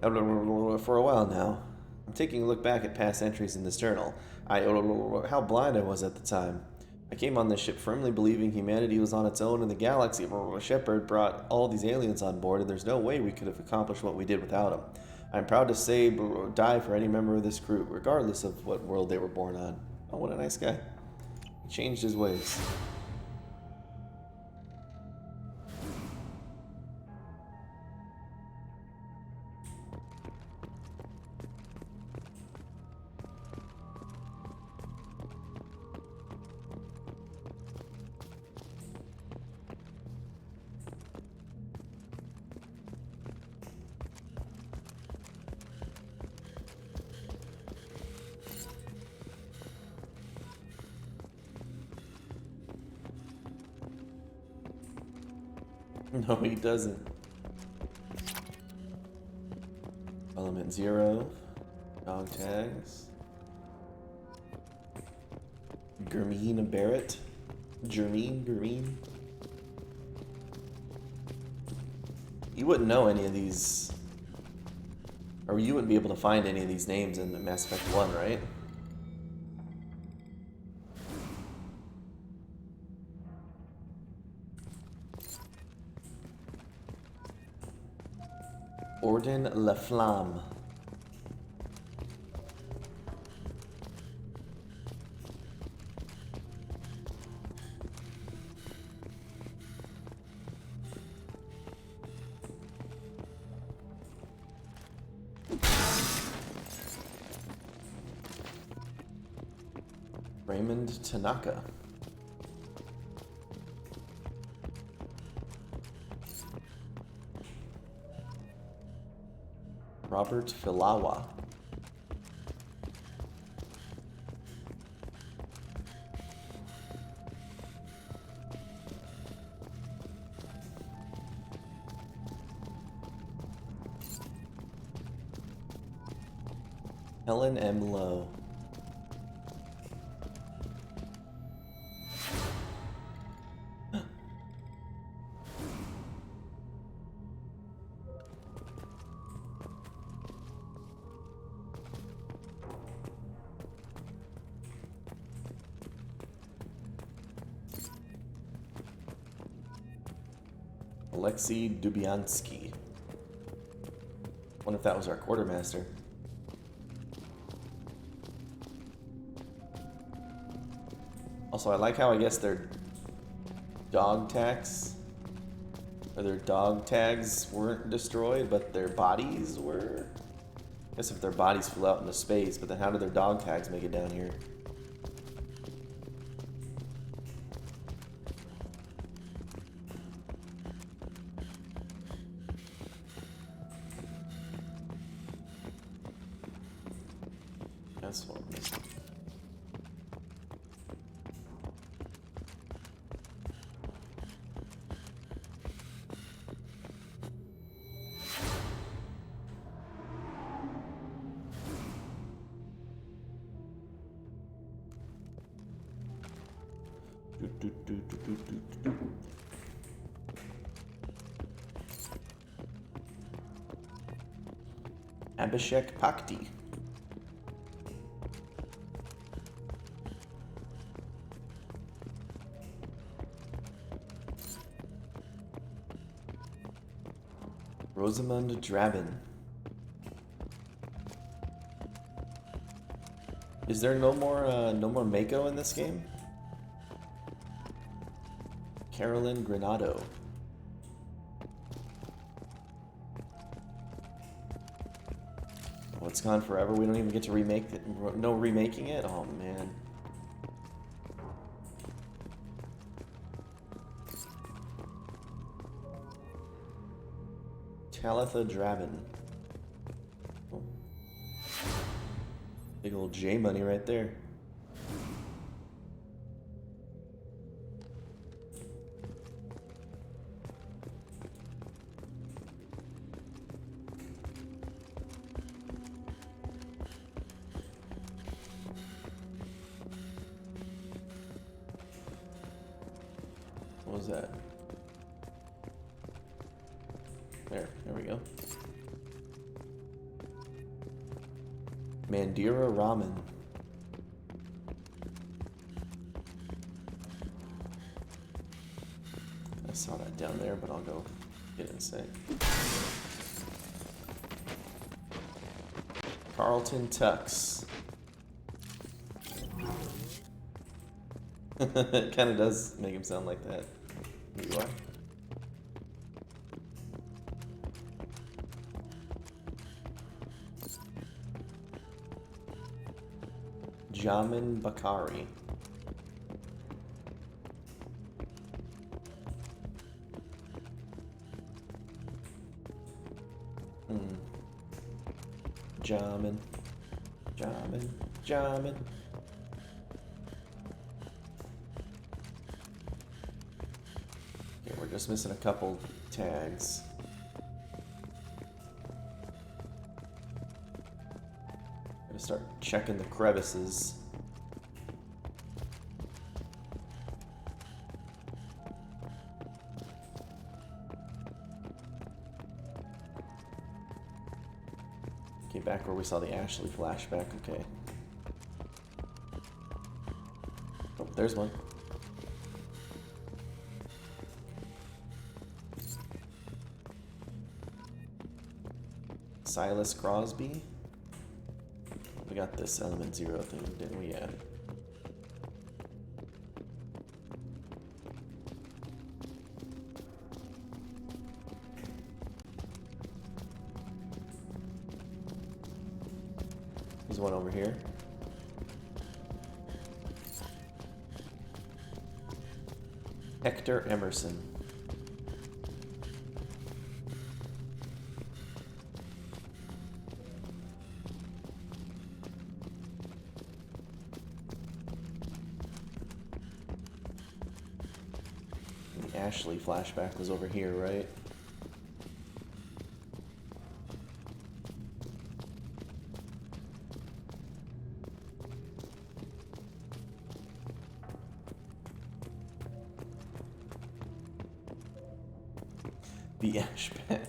Speaker 1: For a while now, I'm taking a look back at past entries in this journal. How blind I was at the time. I came on this ship firmly believing humanity was on its own in the galaxy. Shepard brought all these aliens on board, and there's no way we could have accomplished what we did without him. I'm proud to say, die for any member of this crew, regardless of what world they were born on. Oh, what a nice guy. He changed his ways. No, he doesn't. Element 0. Dog tags. Germine Barrett. Germine. You wouldn't know any of these, or you wouldn't be able to find any of these names in the Mass Effect 1, right? Orden La Flamme. Raymond Tanaka. Robert Filawa. Helen M. Lowe. Alexei Dubyansky. Wonder if that was our quartermaster. Also, I like how I guess their dog tags weren't destroyed, but their bodies were. I guess if their bodies flew out into space, but then how did their dog tags make it down here? That's what I'm missing. Abhishek Pakti. Rosamund Drabin. Is there no more Mako in this game? Carolyn Granado. Oh, it's gone forever. We don't even get to remake it. No remaking it? Oh, man. Talitha Drabin. Oh. Big old J money right there. What was that? There we go. Mandira Ramen. I saw that down there, but I'll go get it in a sec. Carlton Tux. It kind of does make him sound like that. Here you are. Jamin Bakari. Jamin. Okay, we're just missing a couple tags. Gotta start checking the crevices. Okay, back where we saw the Ashley flashback, okay. Oh, there's one. Silas Crosby. We got this element 0 thing, didn't we? Yeah. There's one over here. Hector Emerson. Ashley flashback was over here, right? The ash pit.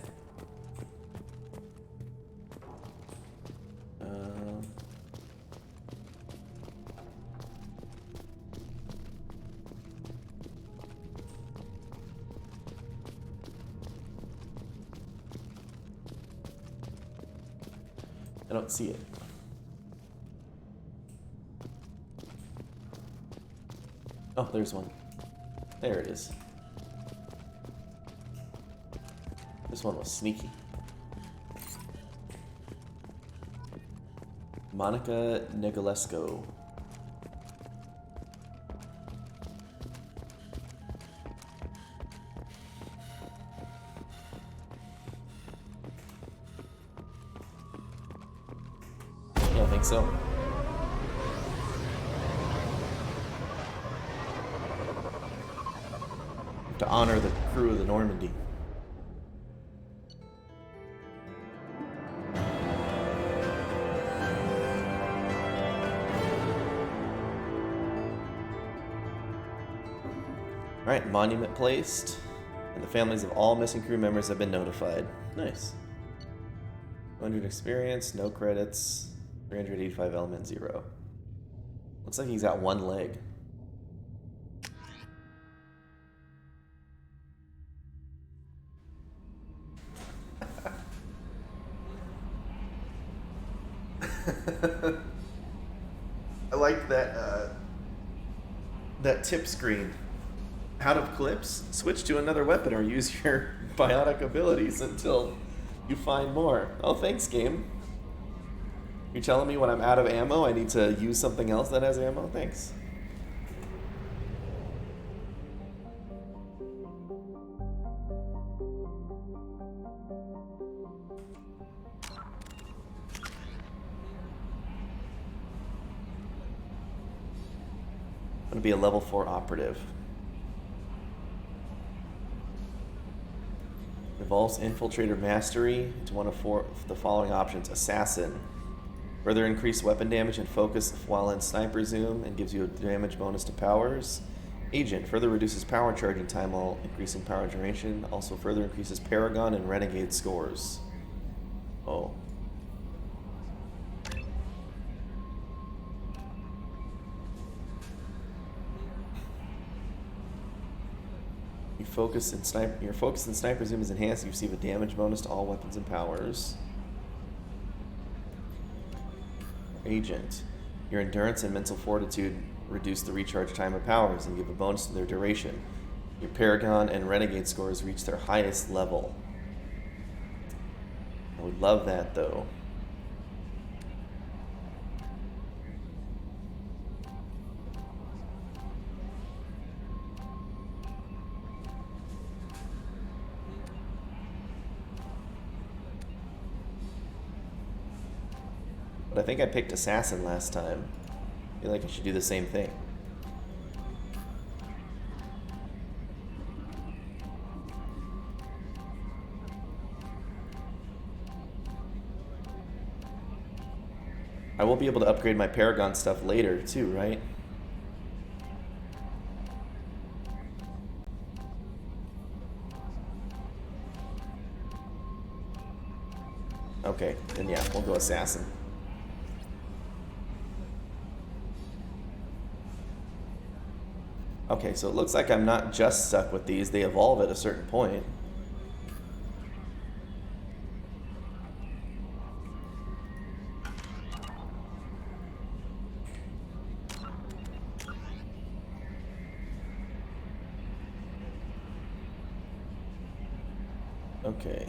Speaker 1: I don't see it. Oh, there's one. There it is. This one was sneaky. Monica Negulesco. Yeah, I think so. To honor the crew of the Normandy. Alright, monument placed, and the families of all missing crew members have been notified. Nice. 200 experience, no credits, 385 element, 0. Looks like he's got one leg. I like that that tip screen. Out of clips, switch to another weapon or use your biotic abilities until you find more. Oh, thanks, game. You're telling me when I'm out of ammo, I need to use something else that has ammo? Thanks. I'm gonna be a level 4 operative. Evolves Infiltrator Mastery into one of the following options. Assassin. Further increase weapon damage and focus while in sniper zoom and gives you a damage bonus to powers. Agent. Further reduces power charging time while increasing power duration. Also further increases Paragon and Renegade scores. Oh. Your focus in sniper zoom is enhanced. You receive a damage bonus to all weapons and powers. Agent. Your endurance and mental fortitude reduce the recharge time of powers and give a bonus to their duration. Your Paragon and Renegade scores reach their highest level. I would love that though. But I think I picked Assassin last time. I feel like I should do the same thing. I will be able to upgrade my Paragon stuff later too, right? Okay, then yeah, we'll go Assassin. Okay, so it looks like I'm not just stuck with these. They evolve at a certain point. Okay.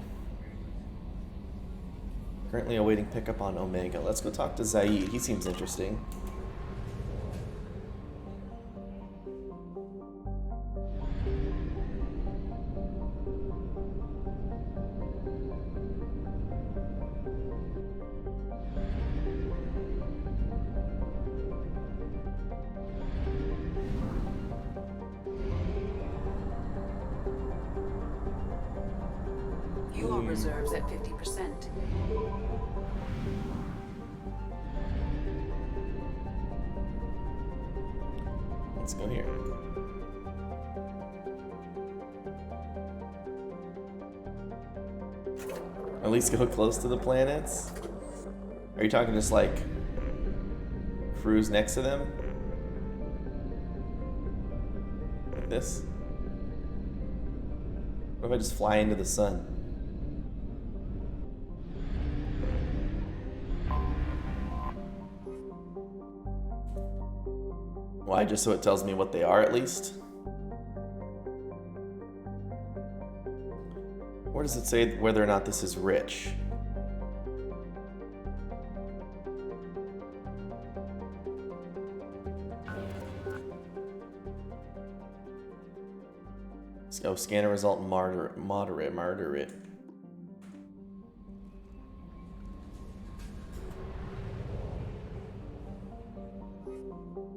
Speaker 1: Currently awaiting pickup on Omega. Let's go talk to Zaid. He seems interesting.
Speaker 5: fuel reserves at 50%.
Speaker 1: Let's go here. At least go close to the planets? Are you talking just like cruise next to them? Like this? What if I just fly into the sun? Why? Just so it tells me what they are at least? Where does it say whether or not this is rich? Oh, scanner result moderate.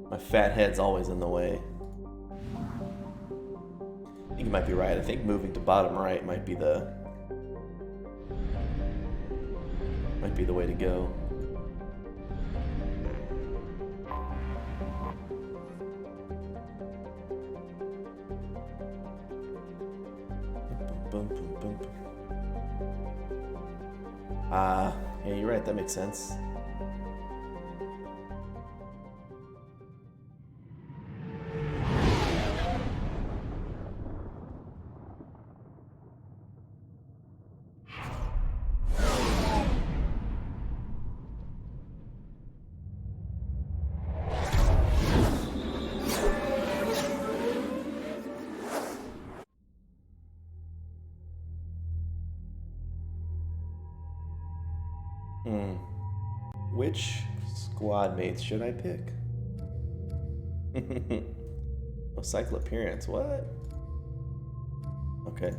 Speaker 1: My fat head's always in the way. I think you might be right. I think moving to bottom right might be the way to go. Boom, boom, boom. Yeah, you're right. That makes sense. Which squad mates should I pick? Oh, cycle appearance. What? Okay.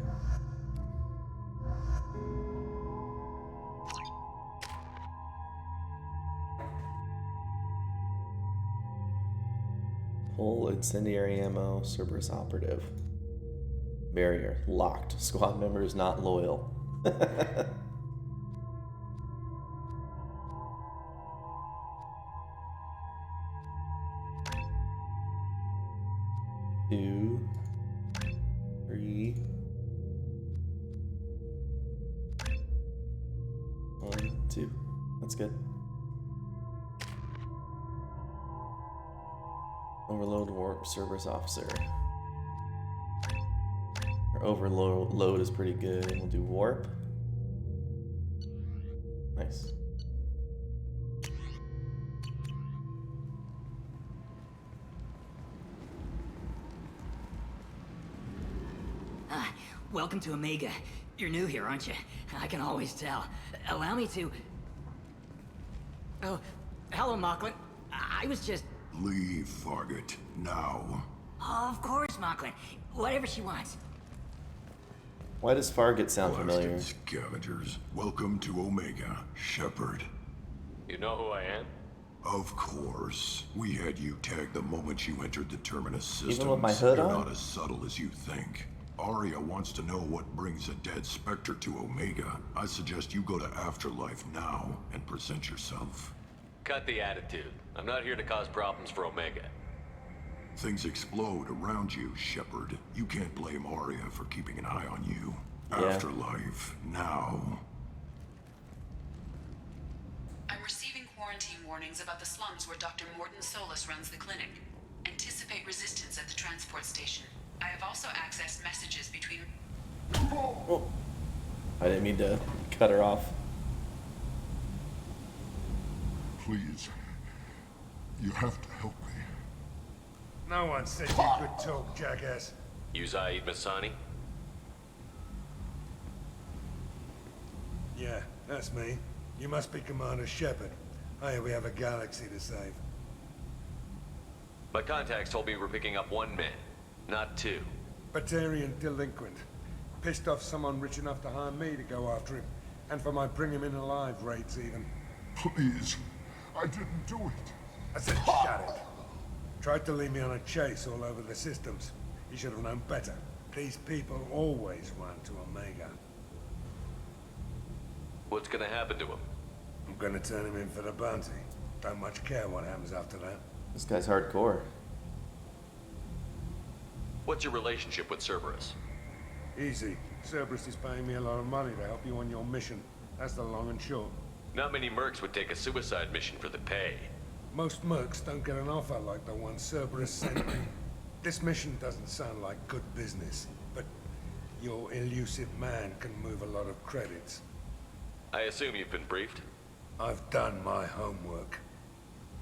Speaker 1: Pull incendiary ammo, Cerberus operative. Barrier locked. Squad members not loyal. 2, 3, 1, 2. That's good. Overload warp Cerberus officer. Or overload is pretty good. We'll do warp. Nice.
Speaker 16: Welcome to Omega. You're new here, aren't you? I can always tell. Allow me to... Oh, hello, Mocklin. I was just...
Speaker 17: Leave, Fargate, now.
Speaker 16: Oh, of course, Mocklin. Whatever she wants.
Speaker 1: Why does Fargate sound familiar?
Speaker 17: Blasted scavengers. Welcome to Omega, Shepard.
Speaker 4: You know who I am?
Speaker 17: Of course. We had you tagged the moment you entered the Terminus systems.
Speaker 1: Even with my hood
Speaker 17: You're
Speaker 1: on?
Speaker 17: not as subtle as you think. Aria wants to know what brings a dead Spectre to Omega. I suggest you go to Afterlife now and present yourself.
Speaker 4: Cut the attitude. I'm not here to cause problems for Omega.
Speaker 17: Things explode around you, Shepard. You can't blame Aria for keeping an eye on you.
Speaker 1: Yeah.
Speaker 17: Afterlife now.
Speaker 5: I'm receiving quarantine warnings about the slums where Dr. Morton Solus runs the clinic. Anticipate resistance at the transport station. I have also accessed messages between...
Speaker 1: Oh. I didn't mean to cut her off.
Speaker 17: Please. You have to help me.
Speaker 18: No one said you could talk, jackass.
Speaker 4: You Zaid Masani?
Speaker 18: Yeah, that's me. You must be Commander Shepard. Hey, we have a galaxy to save.
Speaker 4: My contacts told me we're picking up 1 man, not 2.
Speaker 18: Batarian delinquent. Pissed off someone rich enough to hire me to go after him. And for my bring him in alive rates even.
Speaker 17: Please. I didn't do it.
Speaker 18: I said shut it. Tried to lead me on a chase all over the systems. He should have known better. These people always run to Omega.
Speaker 19: What's gonna happen to him?
Speaker 18: I'm gonna turn him in for the bounty. Don't much care what happens after that.
Speaker 1: This guy's hardcore.
Speaker 19: What's your relationship with Cerberus?
Speaker 18: Easy. Cerberus is paying me a lot of money to help you on your mission. That's the long and short.
Speaker 19: Not many mercs would take a suicide mission for the pay.
Speaker 18: Most mercs don't get an offer like the one Cerberus sent me. This mission doesn't sound like good business, but your elusive man can move a lot of credits.
Speaker 19: I assume you've been briefed?
Speaker 18: I've done my homework.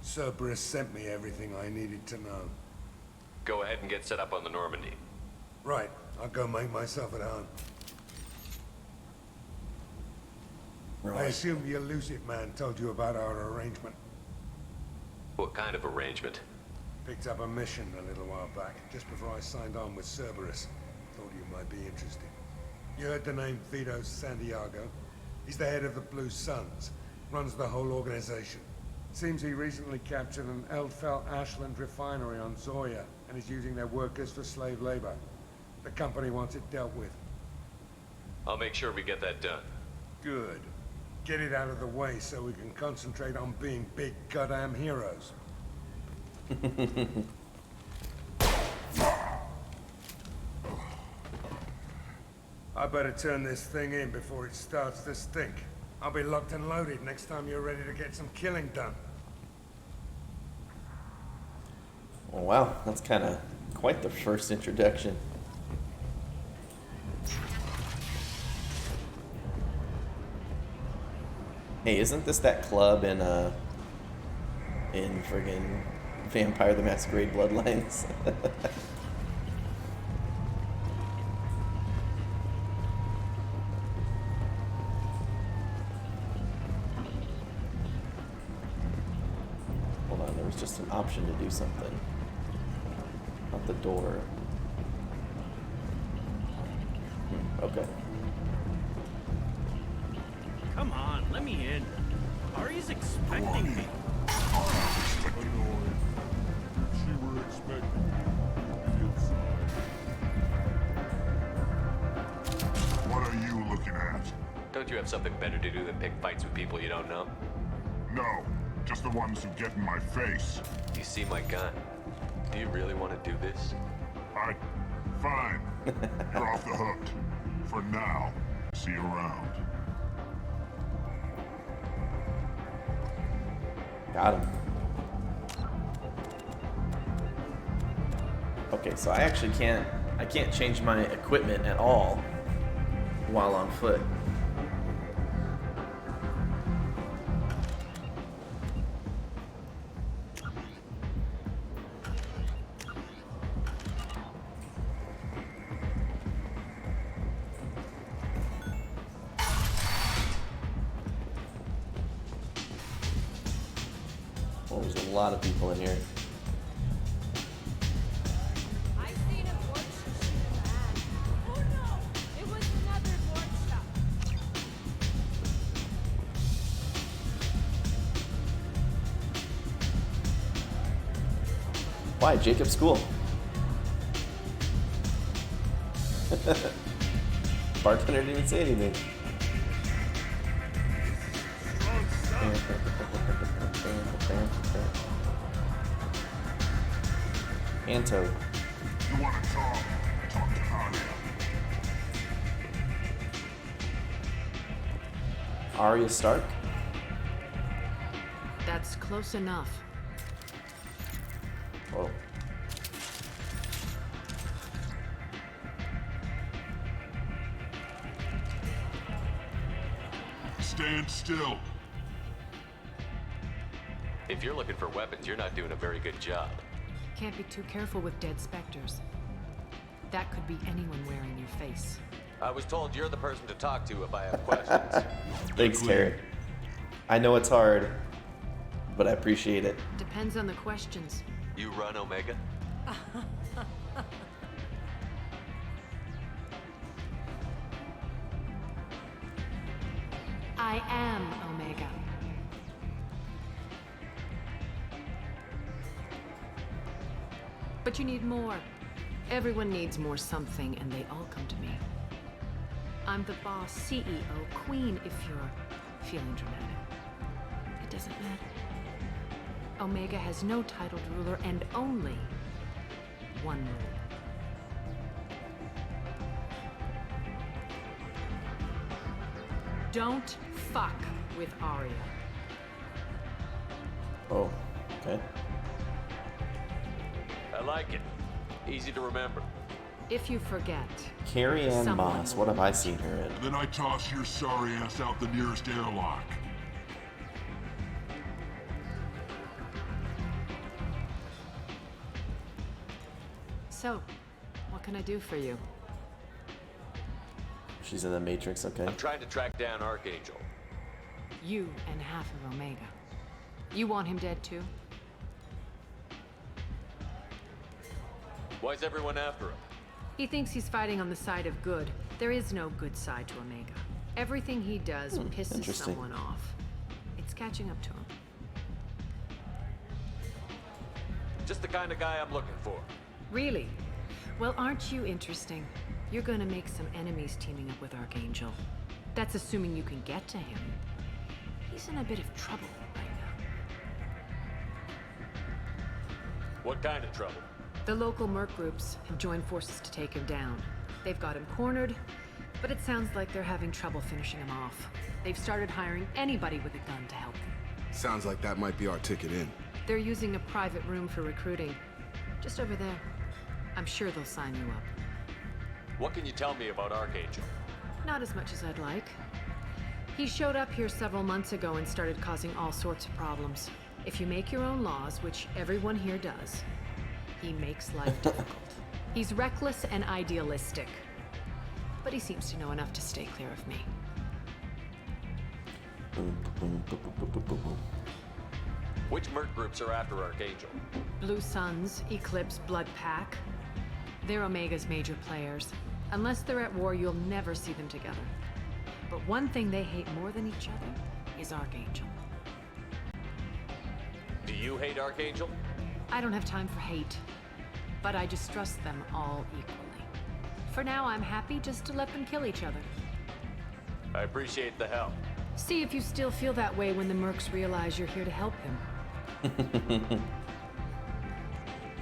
Speaker 18: Cerberus sent me everything I needed to know.
Speaker 19: Go ahead and get set up on the Normandy.
Speaker 18: Right, I'll go make myself at home.
Speaker 1: Right.
Speaker 18: I assume the elusive man told you about our arrangement.
Speaker 19: What kind of arrangement?
Speaker 18: Picked up a mission a little while back, just before I signed on with Cerberus. Thought you might be interested. You heard the name Vito Santiago? He's the head of the Blue Suns, runs the whole organization. Seems he recently captured an Eldfell Ashland refinery on Zoya and is using their workers for slave labor. The company wants it dealt with.
Speaker 19: I'll make sure we get that done.
Speaker 18: Good. Get it out of the way so we can concentrate on being big goddamn heroes. I better turn this thing in before it starts to stink. I'll be locked and loaded next time you're ready to get some killing done.
Speaker 1: Oh, wow, that's kind of quite the first introduction. Hey, isn't this that club in friggin' Vampire the Masquerade Bloodlines? Hold on, there was just an option to do something. Not the door. Okay.
Speaker 14: Come on, let me in. Ari's expecting me.
Speaker 2: She were expecting
Speaker 17: What are you looking at?
Speaker 19: Don't you have something better to do than pick fights with people you don't know?
Speaker 17: No, just the ones who get in my face.
Speaker 19: You see my gun. Do you really want to do this?
Speaker 17: Fine. You're off the hook. For now. See you around.
Speaker 1: Got him. Okay, so I actually can't change my equipment at all while on foot. Well, there's a lot of people in here. Why? Jacob's school. Bartender didn't even say anything. Anto.
Speaker 17: You want to talk? Talk to Arya.
Speaker 1: Arya Stark?
Speaker 20: That's close enough.
Speaker 1: Whoa.
Speaker 17: Stand still.
Speaker 19: If you're looking for weapons, you're not doing a very good job.
Speaker 20: Can't be too careful with dead specters. That could be anyone wearing your face.
Speaker 19: I was told you're the person to talk to if I have questions.
Speaker 1: Thanks, Terry. I know it's hard, but I appreciate it.
Speaker 20: Depends on the questions.
Speaker 19: You run Omega?
Speaker 20: I am Omega. But you need more. Everyone needs more something, and they all come to me. I'm the boss, CEO, queen, if you're feeling dramatic. It doesn't matter. Omega has no titled ruler and only one rule. Don't fuck with Arya.
Speaker 1: Oh, okay.
Speaker 19: I like it. Easy to remember.
Speaker 20: If you forget,
Speaker 1: Carrie Ann
Speaker 20: someone
Speaker 1: Moss,
Speaker 20: will
Speaker 1: what have I seen her in?
Speaker 17: And then I toss your sorry ass out the nearest airlock.
Speaker 20: So, what can I do for you?
Speaker 1: She's in the Matrix, okay.
Speaker 19: I'm trying to track down Archangel.
Speaker 20: You and half of Omega. You want him dead too?
Speaker 19: Why's everyone after him?
Speaker 20: He thinks he's fighting on the side of good. There is no good side to Omega. Everything he does pisses
Speaker 1: interesting.
Speaker 20: someone off. It's catching up to him.
Speaker 19: Just the kind of guy I'm looking for.
Speaker 20: Really? Well, aren't you interesting? You're gonna make some enemies teaming up with Archangel. That's assuming you can get to him. He's in a bit of trouble right now.
Speaker 19: What kind of trouble?
Speaker 20: The local merc groups have joined forces to take him down. They've got him cornered, but it sounds like they're having trouble finishing him off. They've started hiring anybody with a gun to help them.
Speaker 3: Sounds like that might be our ticket in.
Speaker 20: They're using a private room for recruiting. Just over there. I'm sure they'll sign you up.
Speaker 19: What can you tell me about Archangel?
Speaker 20: Not as much as I'd like. He showed up here several months ago and started causing all sorts of problems. If you make your own laws, which everyone here does, he makes life difficult. He's reckless and idealistic. But he seems to know enough to stay clear of me.
Speaker 19: Which merc groups are after Archangel?
Speaker 20: Blue Suns, Eclipse, Blood Pack. They're Omega's major players. Unless they're at war, you'll never see them together. But one thing they hate more than each other is Archangel.
Speaker 19: Do you hate Archangel?
Speaker 20: I don't have time for hate, but I distrust them all equally. For now, I'm happy just to let them kill each other.
Speaker 19: I appreciate the help.
Speaker 20: See if you still feel that way when the mercs realize you're here to help him.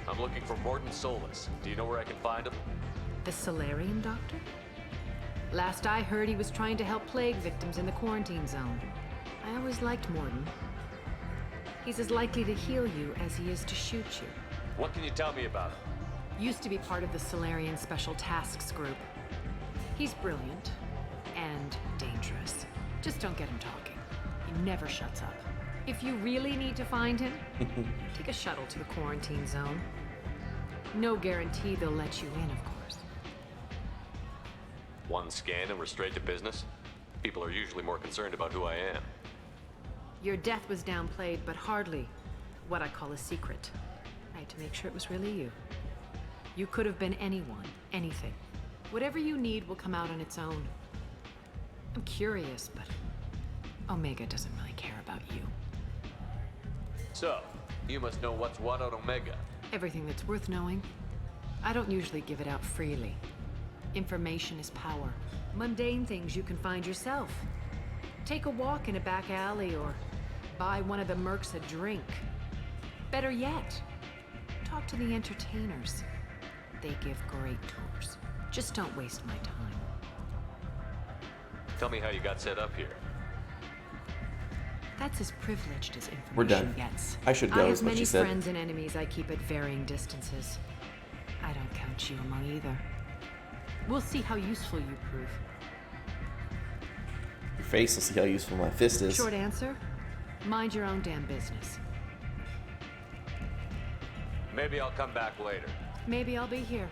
Speaker 19: I'm looking for Morton Solus. Do you know where I can find him?
Speaker 20: The Solarian doctor? Last I heard, he was trying to help plague victims in the quarantine zone. I always liked Morton. He's as likely to heal you as he is to shoot you.
Speaker 19: What can you tell me about him?
Speaker 20: Used to be part of the Solarian Special Tasks Group. He's brilliant and dangerous. Just don't get him talking. He never shuts up. If you really need to find him, take a shuttle to the quarantine zone. No guarantee they'll let you in, of course.
Speaker 19: One scan and we're straight to business? People are usually more concerned about who I am.
Speaker 20: Your death was downplayed, but hardly what I call a secret. I had to make sure it was really you. You could have been anyone, anything. Whatever you need will come out on its own. I'm curious, but Omega doesn't really care about you.
Speaker 19: So, you must know what's what on Omega.
Speaker 20: Everything that's worth knowing. I don't usually give it out freely. Information is power. Mundane things you can find yourself. Take a walk in a back alley or buy one of the mercs a drink. Better yet, talk to the entertainers. They give great tours. Just don't waste my time.
Speaker 19: Tell me how you got set up here.
Speaker 20: That's as privileged as information
Speaker 1: We're done.
Speaker 20: gets.
Speaker 1: I should go,
Speaker 20: I
Speaker 1: is
Speaker 20: have
Speaker 1: what
Speaker 20: many
Speaker 1: she said.
Speaker 20: friends and enemies I keep at varying distances. I don't count you among either. We'll see how useful you prove.
Speaker 1: Your face will see how useful my fist is.
Speaker 20: Short answer, mind your own damn business.
Speaker 19: Maybe I'll come back later.
Speaker 20: Maybe I'll be here.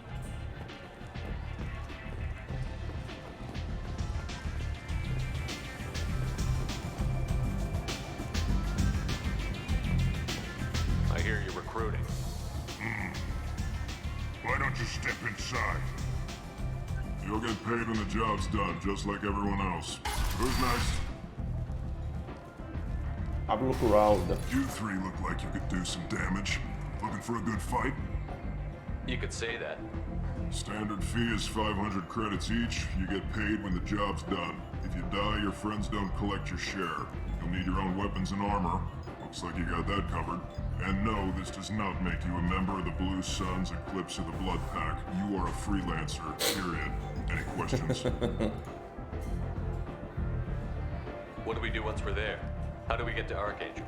Speaker 19: I hear you're recruiting.
Speaker 17: Why don't you step inside? You'll get paid when the job's done, just like everyone else. Who's next?
Speaker 1: I'll look around.
Speaker 17: You three look like you could do some damage. Looking for a good fight?
Speaker 19: You could say that.
Speaker 17: Standard fee is 500 credits each. You get paid when the job's done. If you die, your friends don't collect your share. You'll need your own weapons and armor. Looks like you got that covered. And no, this does not make you a member of the Blue Suns, Eclipse, or the Blood Pack. You are a freelancer, period. Any questions?
Speaker 19: What do we do once we're there? How do we get to Archangel?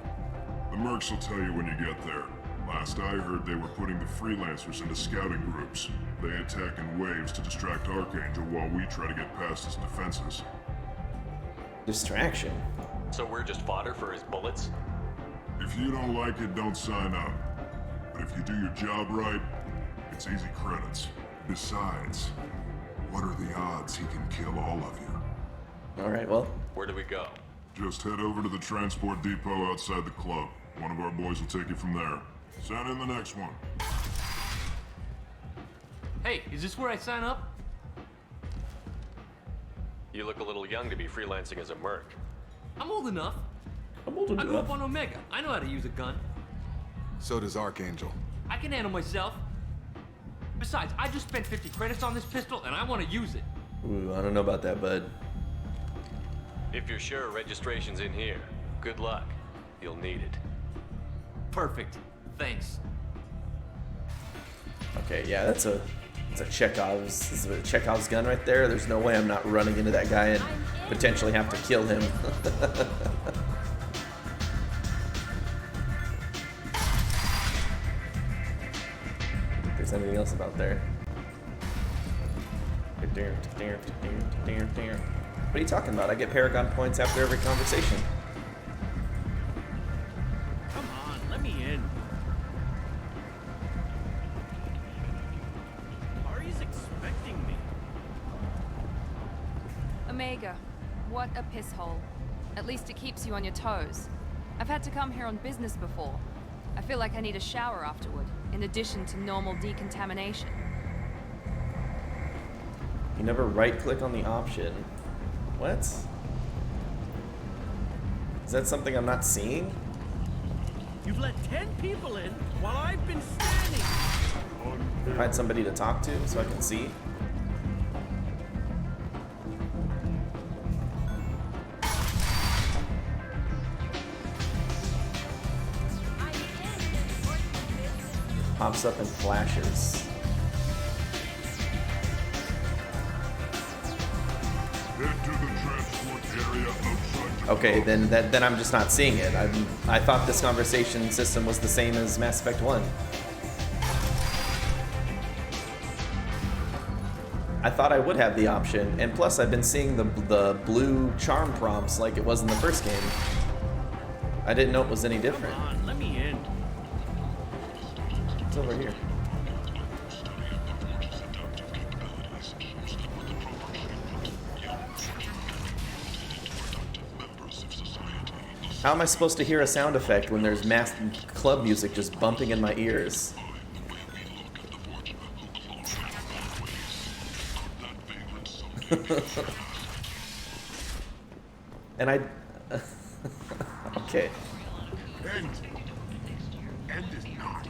Speaker 17: The mercs will tell you when you get there. Last I heard, they were putting the freelancers into scouting groups. They attack in waves to distract Archangel while we try to get past his defenses.
Speaker 1: Distraction?
Speaker 19: So we're just fodder for his bullets?
Speaker 17: If you don't like it, don't sign up. But if you do your job right, it's easy credits. Besides, what are the odds he can kill all of you?
Speaker 1: Alright, well.
Speaker 19: Where do we go?
Speaker 17: Just head over to the transport depot outside the club. One of our boys will take you from there. Send in the next one.
Speaker 21: Hey, is this where I sign up?
Speaker 19: You look a little young to be freelancing as a merc.
Speaker 21: I'm old enough. I grew up on Omega. I know how to use a gun.
Speaker 3: So does Archangel.
Speaker 21: I can handle myself. Besides, I just spent 50 credits on this pistol and I want to use it.
Speaker 1: Ooh, I don't know about that, bud.
Speaker 19: If you're sure registration's in here, good luck. You'll need it.
Speaker 21: Perfect. Thanks.
Speaker 1: Okay, yeah, that's a Chekhov's gun right there. There's no way I'm not running into that guy and potentially have to kill him. If there's anything else about there. What are you talking about? I get Paragon points after every conversation.
Speaker 21: Come on, let me in. Ari's expecting me.
Speaker 11: Omega, what a piss hole. At least it keeps you on your toes. I've had to come here on business before. I feel like I need a shower afterward, in addition to normal decontamination.
Speaker 1: You never right-click on the option. What? Is that something I'm not seeing?
Speaker 21: You've let 10 people in while I've been standing.
Speaker 1: Find somebody to talk to so I can see. Pops up in flashes. Okay, then I'm just not seeing it. I thought this conversation system was the same as Mass Effect 1. I thought I would have the option, and plus I've been seeing the blue charm prompts like it was in the first game. I didn't know it was any different.
Speaker 21: Come on, let me in.
Speaker 1: It's over here. How am I supposed to hear a sound effect when there's mass club music just bumping in my ears? And I... Okay.
Speaker 17: End is not.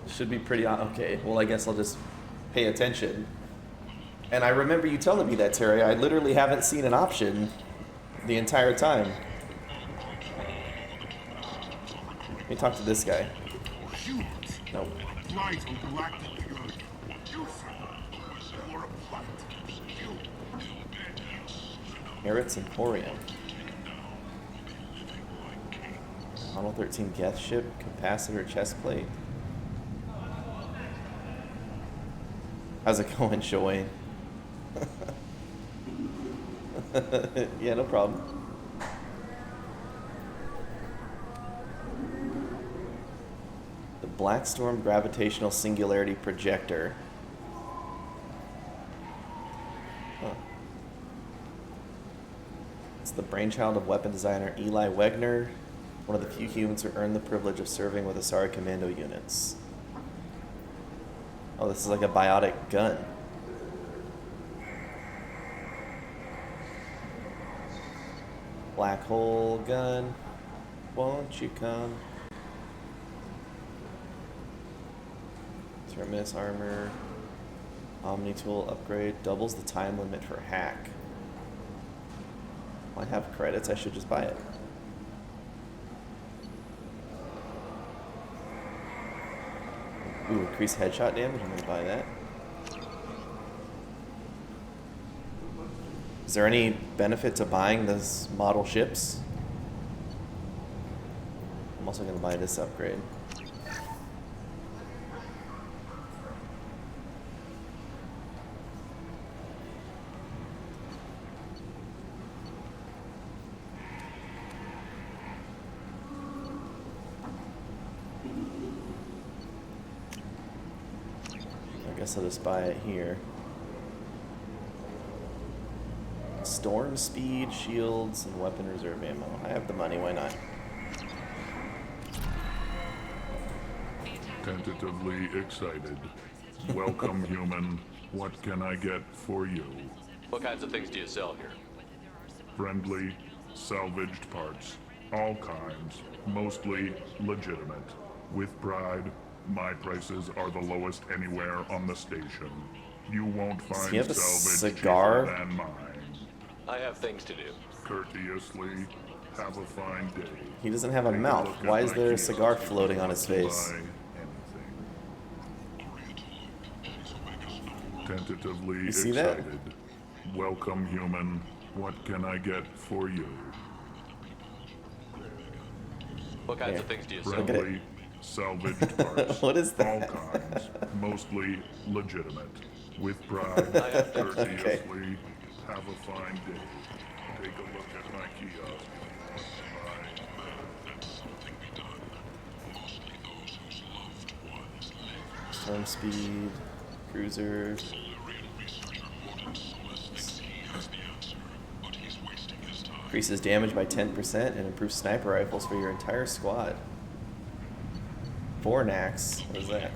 Speaker 1: Should be pretty... Okay, well I guess I'll just pay attention. And I remember you telling me that, Terry. I literally haven't seen an option the entire time. Let me talk to this guy. No. Merritt's Emporium. Model 13 Geth ship, capacitor chest plate. How's it going, Showain? Yeah, no problem. The Blackstorm Gravitational Singularity Projector. Huh. It's the brainchild of weapon designer Eli Wegner, one of the few humans who earned the privilege of serving with Asari Commando units. Oh, this is like a biotic gun. Black hole gun, won't you come? Terminus armor. Omni tool upgrade doubles the time limit for hack. I have credits, I should just buy it. Ooh, increased headshot damage, I'm gonna buy that. Is there any benefit to buying those model ships? I'm also gonna buy this upgrade. I guess I'll just buy it here. Storm speed, shields, and weapon reserve ammo. I have the money, why not?
Speaker 17: Tentatively excited. Welcome, human. What can I get for you?
Speaker 19: What kinds of things do you sell here?
Speaker 17: Friendly, salvaged parts. All kinds. Mostly legitimate. With pride, my prices are the lowest anywhere on the station. You won't find
Speaker 1: he have a
Speaker 17: salvage
Speaker 1: cigar?
Speaker 17: cheaper than mine.
Speaker 19: I have things to do.
Speaker 17: Courteously, have a fine day.
Speaker 1: He doesn't have a mouth. Why is there a cigar floating on his face?
Speaker 17: Tentatively
Speaker 1: You see that?
Speaker 17: excited. Welcome, human. What can I get for you?
Speaker 19: What kinds of things do you sell?
Speaker 17: Friendly, salvaged parts.
Speaker 1: What is that?
Speaker 17: All kinds. Mostly legitimate. With pride,
Speaker 19: I have things to do.
Speaker 17: courteously, have a fine day. Take a look at my kiosk.
Speaker 1: Storm speed, cruiser. Increases damage by 10% and improves sniper rifles for your entire squad. Fornax, what is that?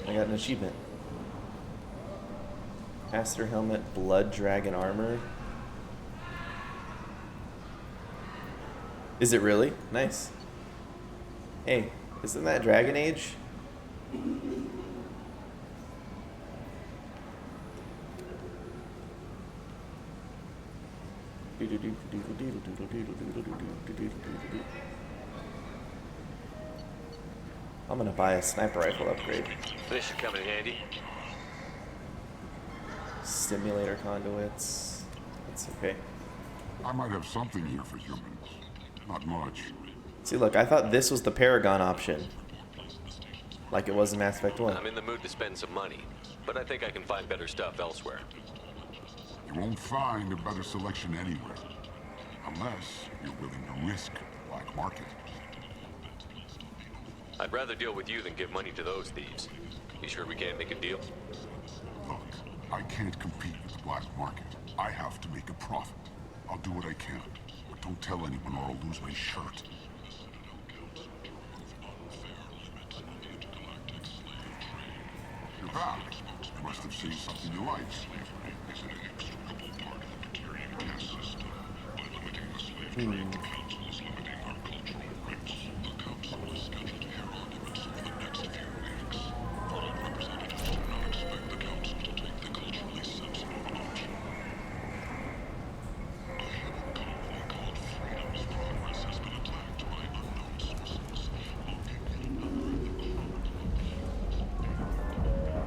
Speaker 1: I got an achievement. Caster helmet, blood dragon armor. Is it really? Nice. Hey, isn't that Dragon Age? I'm gonna buy a sniper rifle upgrade.
Speaker 19: This should come in handy.
Speaker 1: Stimulator conduits. That's okay.
Speaker 17: I might have something here for humans. Not much.
Speaker 1: See, look, I thought this was the Paragon option. Like it was in Mass Effect 1.
Speaker 19: I'm in the mood to spend some money, but I think I can find better stuff elsewhere.
Speaker 17: You won't find a better selection anywhere. Unless you're willing to risk the black market.
Speaker 19: I'd rather deal with you than give money to those thieves. You sure we can't make a deal?
Speaker 17: Look, I can't compete with the black market. I have to make a profit. I'll do what I can, but don't tell anyone or I'll lose my shirt. You're back. You must have seen something you like.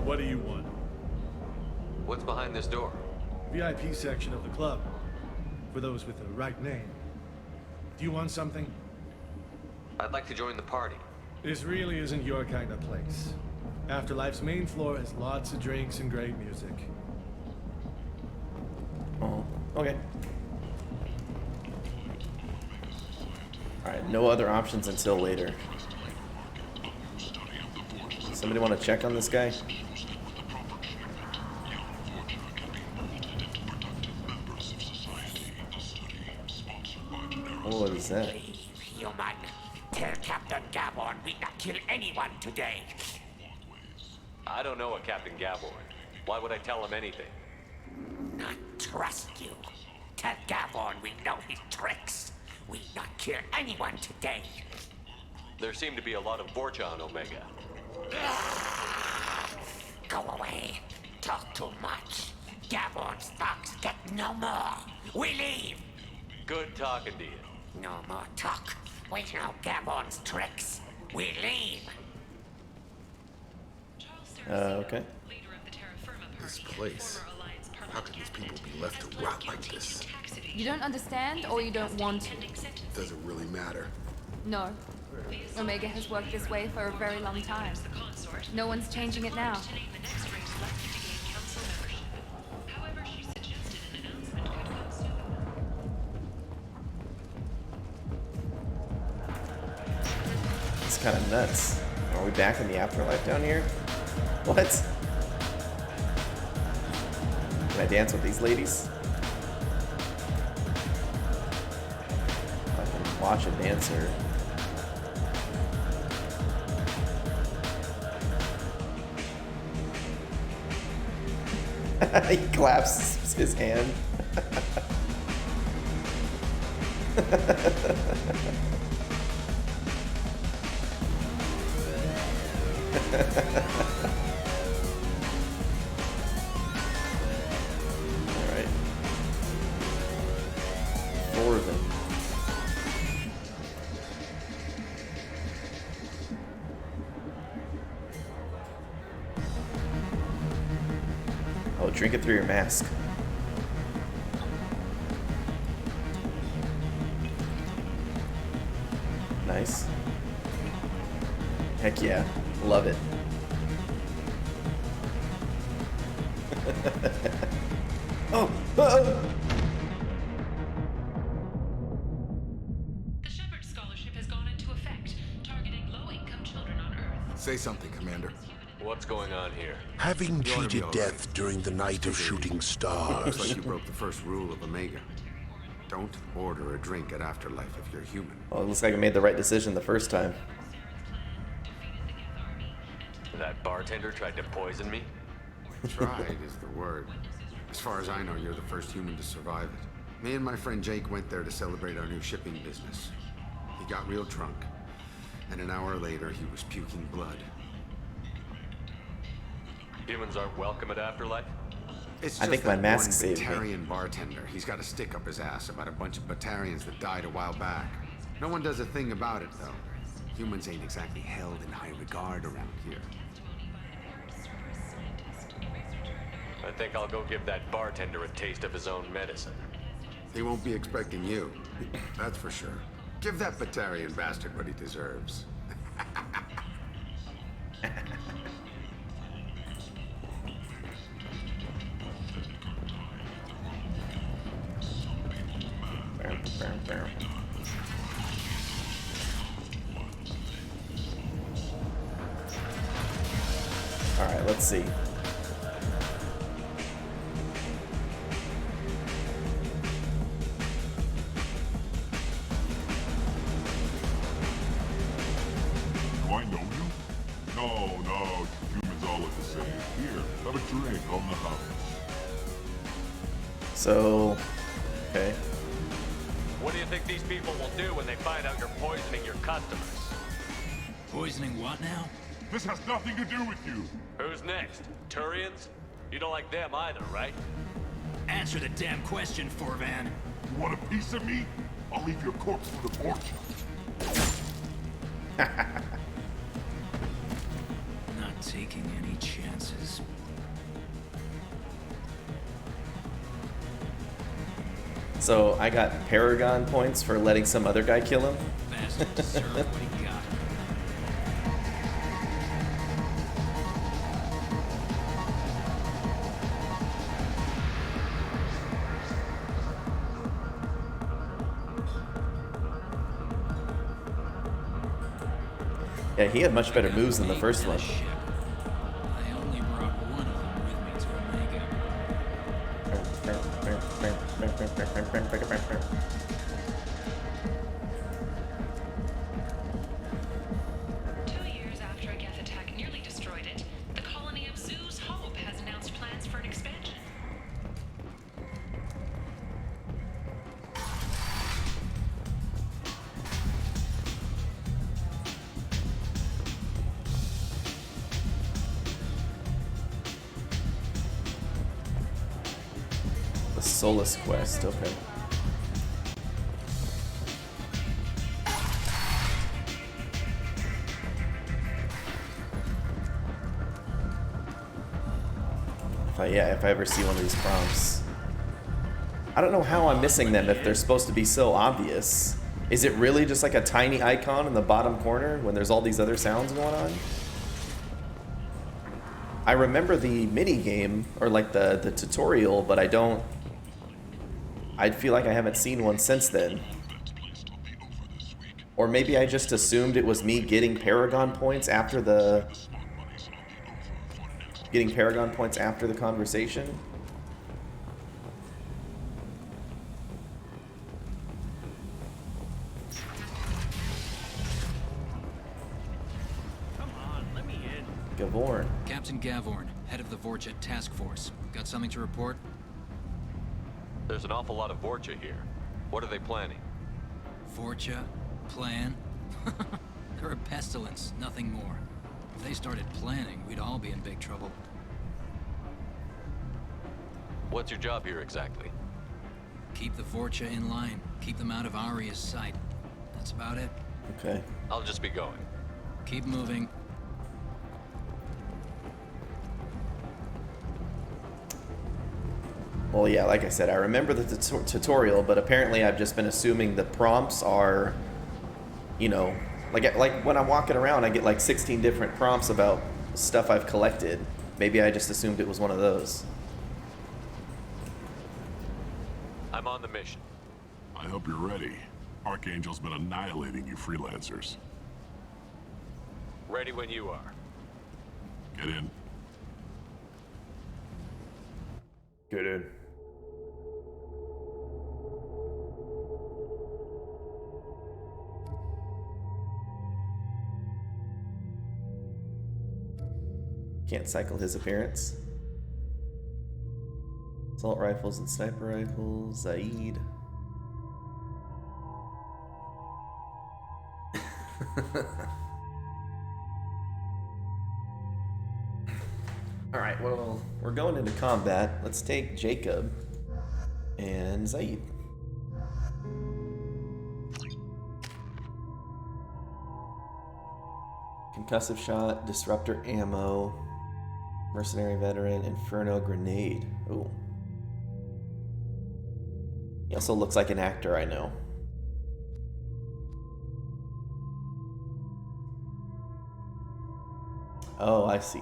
Speaker 6: What do you want?
Speaker 19: What's behind this door?
Speaker 6: VIP section of the club. For those with the right name. Do you want something?
Speaker 19: I'd like to join the party.
Speaker 6: This really isn't your kind of place. Afterlife's main floor has lots of drinks and great music.
Speaker 1: Oh, okay. Alright, no other options until later. Somebody want to check on this guy? Oh, what is that?
Speaker 22: Human, tell Captain Gaborn we not kill anyone today.
Speaker 19: I don't know a Captain Gaborn. Why would I tell him anything?
Speaker 22: Not trust you. Tell Gaborn we know his tricks. We not kill anyone today.
Speaker 19: There seem to be a lot of Vorcha on Omega.
Speaker 22: Go away. Talk too much. Gabon's thugs get no more. We leave.
Speaker 19: Good talking to you.
Speaker 22: No more talk. We know Gabon's tricks. We leave.
Speaker 1: Okay.
Speaker 3: This place. How can these people be left to rot like this?
Speaker 11: You don't understand, or you don't want to?
Speaker 3: Doesn't really matter.
Speaker 11: No. Omega has worked this way for a very long time. No one's changing it now.
Speaker 1: It's kind of nuts. Are we back in the afterlife down here? What? Can I dance with these ladies? I can watch a dancer. He claps his hand. Alright. 4 of them. Oh, drink it through your mask. Nice. Heck yeah. Love it. Oh!
Speaker 7: The Shepard Scholarship has gone into effect, targeting low-income children on Earth.
Speaker 3: Say something, Commander.
Speaker 19: What's going on here?
Speaker 8: Having
Speaker 3: You ought to be
Speaker 8: cheated
Speaker 3: all
Speaker 8: death
Speaker 3: right.
Speaker 8: during the night of shooting
Speaker 13: Looks
Speaker 8: stars.
Speaker 13: like you broke the first rule of Omega. Don't order a drink at Afterlife if you're human.
Speaker 1: Well, it looks like I made the right decision the first time.
Speaker 19: That bartender tried to poison me?
Speaker 13: Tried is the word. As far as I know, you're the first human to survive it. Me and my friend Jake went there to celebrate our new shipping business. He got real drunk, and an hour later he was puking blood.
Speaker 19: Humans aren't welcome at Afterlife?
Speaker 13: It's
Speaker 1: I
Speaker 13: just
Speaker 1: think my
Speaker 13: that
Speaker 1: mask
Speaker 13: one
Speaker 1: saved me.
Speaker 13: Batarian bartender. He's got a stick up his ass about a bunch of Batarians that died a while back. No one does a thing about it, though. Humans ain't exactly held in high regard around here.
Speaker 19: I think I'll go give that bartender a taste of his own medicine.
Speaker 13: He won't be expecting you. That's for sure. Give that Batarian bastard what he deserves.
Speaker 1: Alright, let's see.
Speaker 17: Do I know you? No, humans all look the same. Here, have a drink on the house.
Speaker 1: So, okay.
Speaker 19: What do you think these people will do when they find out you're poisoning your customers?
Speaker 16: Poisoning what now?
Speaker 17: This has nothing to do with you.
Speaker 19: Who's next? Turians? You don't like them either, right?
Speaker 16: Answer the damn question, Forvan.
Speaker 17: You want a piece of me? I'll leave your corpse for the fortune.
Speaker 16: Not taking any chances.
Speaker 1: So I got Paragon points for letting some other guy kill him.
Speaker 16: Bastard deserved what he got.
Speaker 1: Yeah, he had much better moves than the first one.
Speaker 16: I only brought one of them with me to Omega.
Speaker 7: 2 years after a Geth attack nearly destroyed it, the colony of Zoo's Hope has announced plans for an expansion.
Speaker 1: Solace quest, okay. If I ever see one of these prompts. I don't know how I'm missing them if they're supposed to be so obvious. Is it really just like a tiny icon in the bottom corner when there's all these other sounds going on? I remember the mini game, or like the tutorial, but I feel like I haven't seen one since then. Or maybe I just assumed it was me getting Paragon points after the conversation. Gavorn.
Speaker 8: Captain Gavorn, head of the Vorcha task force. Got something to report?
Speaker 19: There's an awful lot of Vorcha here. What are they planning?
Speaker 8: Vorcha? Plan? They're a pestilence, nothing more. If they started planning, we'd all be in big trouble.
Speaker 19: What's your job here exactly?
Speaker 8: Keep the Vorcha in line. Keep them out of Aria's sight. That's about it.
Speaker 1: Okay.
Speaker 19: I'll just be going.
Speaker 8: Keep moving.
Speaker 1: Well, yeah, like I said, I remember the tutorial, but apparently I've just been assuming the prompts are, you know, like when I'm walking around, I get like 16 different prompts about stuff I've collected. Maybe I just assumed it was one of those.
Speaker 19: I'm on the mission.
Speaker 17: I hope you're ready. Archangel's been annihilating you freelancers.
Speaker 19: Ready when you are.
Speaker 17: Get in.
Speaker 1: Get in. Can't cycle his appearance. Assault rifles and sniper rifles. Zaid. Alright, well, we're going into combat. Let's take Jacob and Zaid. Concussive shot, disruptor ammo, mercenary veteran, inferno grenade. Ooh. He also looks like an actor I know. Oh, I see.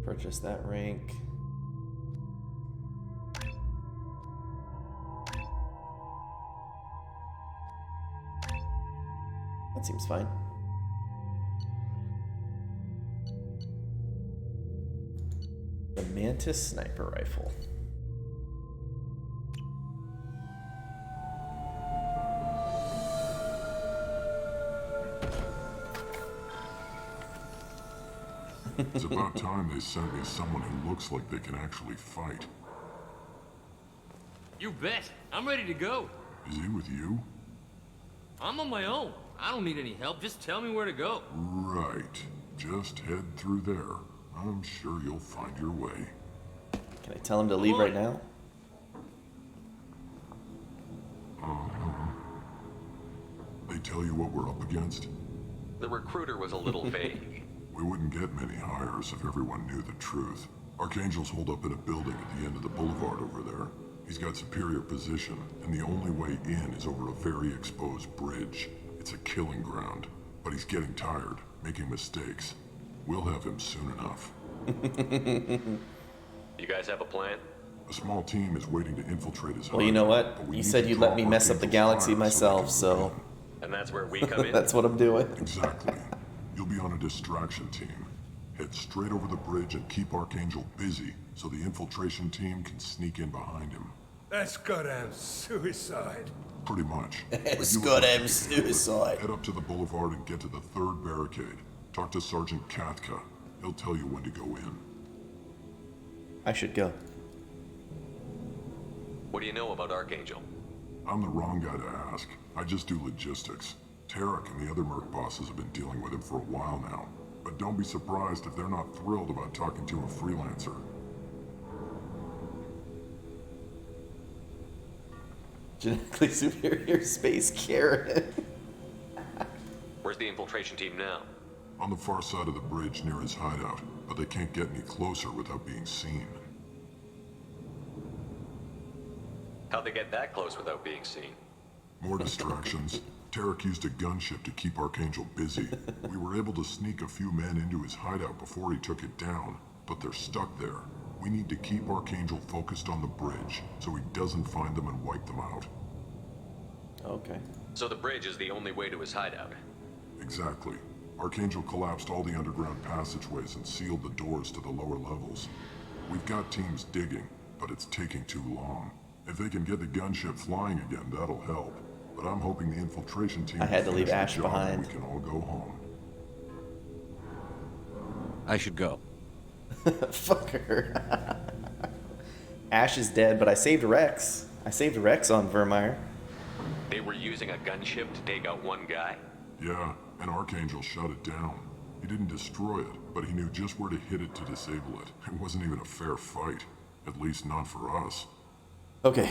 Speaker 1: Purchase that rank. That seems fine. The Mantis sniper rifle.
Speaker 17: It's about time they sent me someone who looks like they can actually fight.
Speaker 21: You bet. I'm ready to go.
Speaker 17: Is he with you?
Speaker 21: I'm on my own. I don't need any help. Just tell me where to go.
Speaker 17: Right. Just head through there. I'm sure you'll find your way.
Speaker 1: Can I tell him to leave right now?
Speaker 17: They tell you what we're up against?
Speaker 19: The recruiter was a little vague.
Speaker 17: We wouldn't get many hires if everyone knew the truth. Archangel's holed up in a building at the end of the boulevard over there. He's got superior position, and the only way in is over a very exposed bridge. It's a killing ground, but he's getting tired, making mistakes. We'll have him soon enough.
Speaker 19: You guys have a plan?
Speaker 17: A small team is waiting to infiltrate his
Speaker 1: Well, you know what? You said you'd let me mess up the galaxy myself, so...
Speaker 19: And that's where we come in?
Speaker 1: That's what I'm doing.
Speaker 17: Exactly. You'll be on a distraction team. Head straight over the bridge and keep Archangel busy so the infiltration team can sneak in behind him.
Speaker 18: That's goddamn suicide.
Speaker 17: Pretty much.
Speaker 1: It's goddamn suicide.
Speaker 17: Head up to the boulevard and get to the third barricade. Talk to Sergeant Katka. He'll tell you when to go in.
Speaker 1: I should go.
Speaker 19: What do you know about Archangel?
Speaker 17: I'm the wrong guy to ask. I just do logistics. Tarek and the other merc bosses have been dealing with him for a while now. But don't be surprised if they're not thrilled about talking to a freelancer.
Speaker 1: Genetically superior space Karen.
Speaker 19: Where's the infiltration team now?
Speaker 17: On the far side of the bridge near his hideout, but they can't get any closer without being seen.
Speaker 19: How'd they get that close without being seen?
Speaker 17: More distractions. Tarek used a gunship to keep Archangel busy. We were able to sneak a few men into his hideout before he took it down, but they're stuck there. We need to keep Archangel focused on the bridge, so he doesn't find them and wipe them out.
Speaker 1: Okay.
Speaker 19: So the bridge is the only way to his hideout?
Speaker 17: Exactly. Archangel collapsed all the underground passageways and sealed the doors to the lower levels. We've got teams digging, but it's taking too long. If they can get the gunship flying again, that'll help. But I'm hoping the infiltration team
Speaker 1: I had to
Speaker 17: will
Speaker 1: leave
Speaker 17: finish the
Speaker 1: Ash
Speaker 17: job
Speaker 1: behind.
Speaker 17: and we can all go home.
Speaker 4: I should go.
Speaker 1: Fuck her. Ash is dead, but I saved Rex. I saved Rex on Vermeer.
Speaker 19: They were using a gunship to take out one guy?
Speaker 17: Yeah, and Archangel shut it down. He didn't destroy it, but he knew just where to hit it to disable it. It wasn't even a fair fight. At least not for us.
Speaker 1: Okay.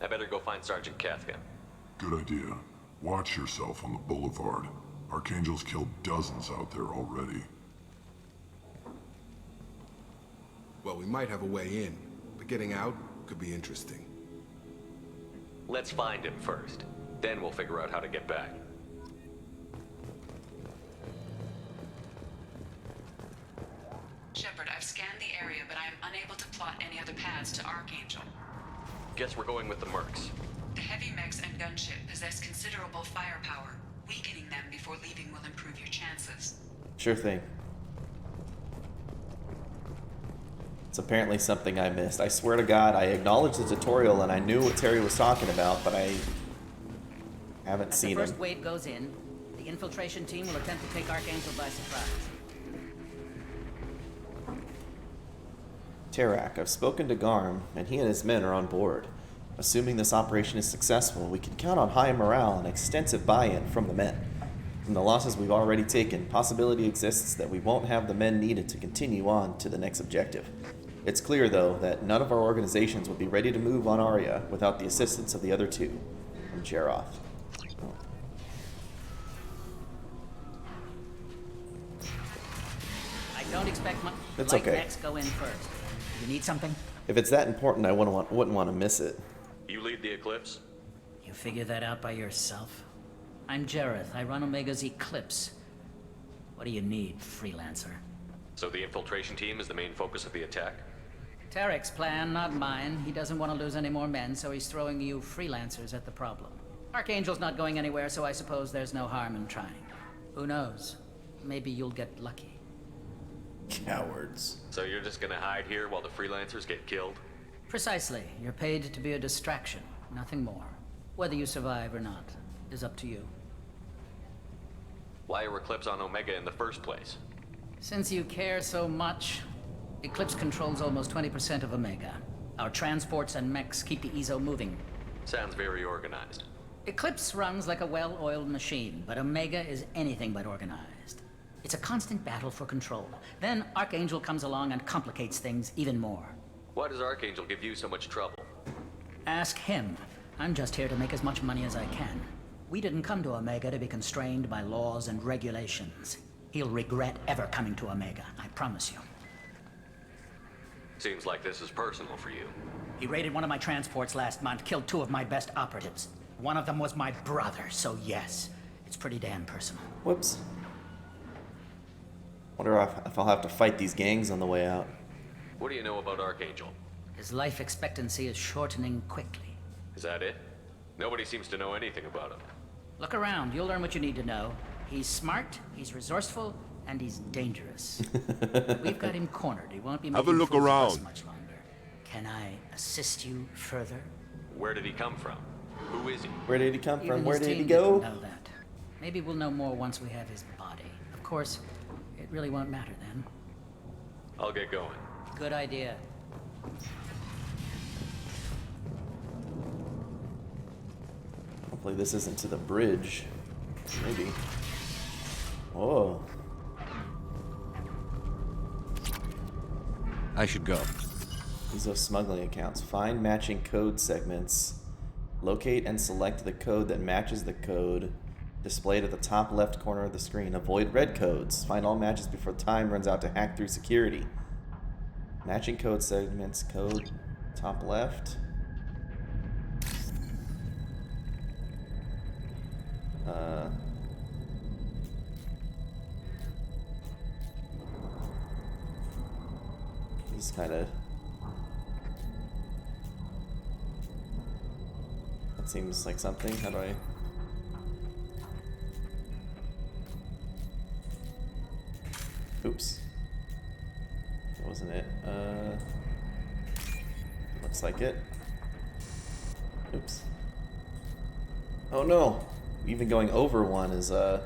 Speaker 19: I better go find Sergeant Kafka.
Speaker 17: Good idea. Watch yourself on the boulevard. Archangel's killed dozens out there already.
Speaker 3: Well, we might have a way in, but getting out could be interesting.
Speaker 19: Let's find him first. Then we'll figure out how to get back.
Speaker 5: Shepard, I've scanned the area, but I am unable to plot any other paths to Archangel.
Speaker 19: Guess we're going with the mercs.
Speaker 5: The heavy mechs and gunship possess considerable firepower. Weakening them before leaving will improve your chances.
Speaker 1: Sure thing. It's apparently something I missed. I swear to God, I acknowledged the tutorial and I knew what Terry was talking about, but I haven't seen
Speaker 16: The first
Speaker 1: him.
Speaker 16: wave goes in. The infiltration team will attempt to take Archangel by surprise.
Speaker 1: Tarak, I've spoken to Garm, and he and his men are on board. Assuming this operation is successful, we can count on high morale and extensive buy-in from the men. From the losses we've already taken, possibility exists that we won't have the men needed to continue on to the next objective. It's clear, though, that none of our organizations would be ready to move on Arya without the assistance of the other two. From Jeroth.
Speaker 16: I don't expect much.
Speaker 1: It's
Speaker 16: Light
Speaker 1: okay.
Speaker 16: mechs go in first. You need something?
Speaker 1: If it's that important, I wouldn't want to miss it.
Speaker 19: You lead the Eclipse?
Speaker 16: You figure that out by yourself? I'm Jareth. I run Omega's Eclipse. What do you need, freelancer?
Speaker 19: So the infiltration team is the main focus of the attack?
Speaker 16: Tarek's plan, not mine. He doesn't want to lose any more men, so he's throwing you freelancers at the problem. Archangel's not going anywhere, so I suppose there's no harm in trying. Who knows? Maybe you'll get lucky.
Speaker 1: Cowards.
Speaker 19: So you're just gonna hide here while the freelancers get killed?
Speaker 16: Precisely. You're paid to be a distraction, nothing more. Whether you survive or not is up to you.
Speaker 19: Why are Eclipse on Omega in the first place?
Speaker 16: Since you care so much, Eclipse controls almost 20% of Omega. Our transports and mechs keep the EZO moving.
Speaker 19: Sounds very organized.
Speaker 16: Eclipse runs like a well-oiled machine, but Omega is anything but organized. It's a constant battle for control. Then Archangel comes along and complicates things even more.
Speaker 19: Why does Archangel give you so much trouble?
Speaker 16: Ask him. I'm just here to make as much money as I can. We didn't come to Omega to be constrained by laws and regulations. He'll regret ever coming to Omega, I promise you.
Speaker 19: Seems like this is personal for you.
Speaker 16: He raided one of my transports last month, killed 2 of my best operatives. One of them was my brother, so yes, it's pretty damn personal.
Speaker 1: Whoops. Wonder if I'll have to fight these gangs on the way out.
Speaker 19: What do you know about Archangel?
Speaker 16: His life expectancy is shortening quickly.
Speaker 19: Is that it? Nobody seems to know anything about him.
Speaker 16: Look around, you'll learn what you need to know. He's smart, he's resourceful, and he's dangerous. We've got him cornered. He won't be
Speaker 2: Have a
Speaker 16: making
Speaker 2: look
Speaker 16: fools of us
Speaker 2: around.
Speaker 16: much longer. Can I assist you further?
Speaker 19: Where did he come from? Who is he?
Speaker 1: Where did he come
Speaker 16: Even
Speaker 1: from? Where
Speaker 16: his
Speaker 1: did he
Speaker 16: team
Speaker 1: go?
Speaker 16: didn't know that. Maybe we'll know more once we have his body. Of course, it really won't matter then.
Speaker 19: I'll get going.
Speaker 16: Good idea.
Speaker 1: Hopefully this isn't to the bridge. Maybe. Oh.
Speaker 4: I should go.
Speaker 1: These are smuggling accounts. Find matching code segments. Locate and select the code that matches the code displayed at the top left corner of the screen. Avoid red codes. Find all matches before time runs out to hack through security. Matching code segments. Code top left. This kind of... That seems like something. How do I... Oops. That wasn't it. Looks like it. Oops. Oh no! Even going over one is, I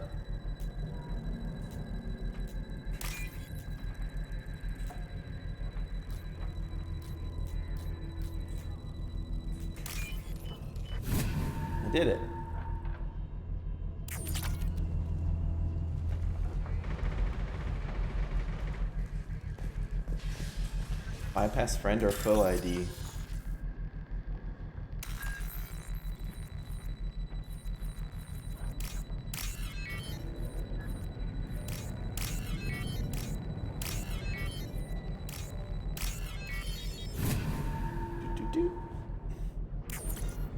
Speaker 1: did it. Bypass friend or foe ID.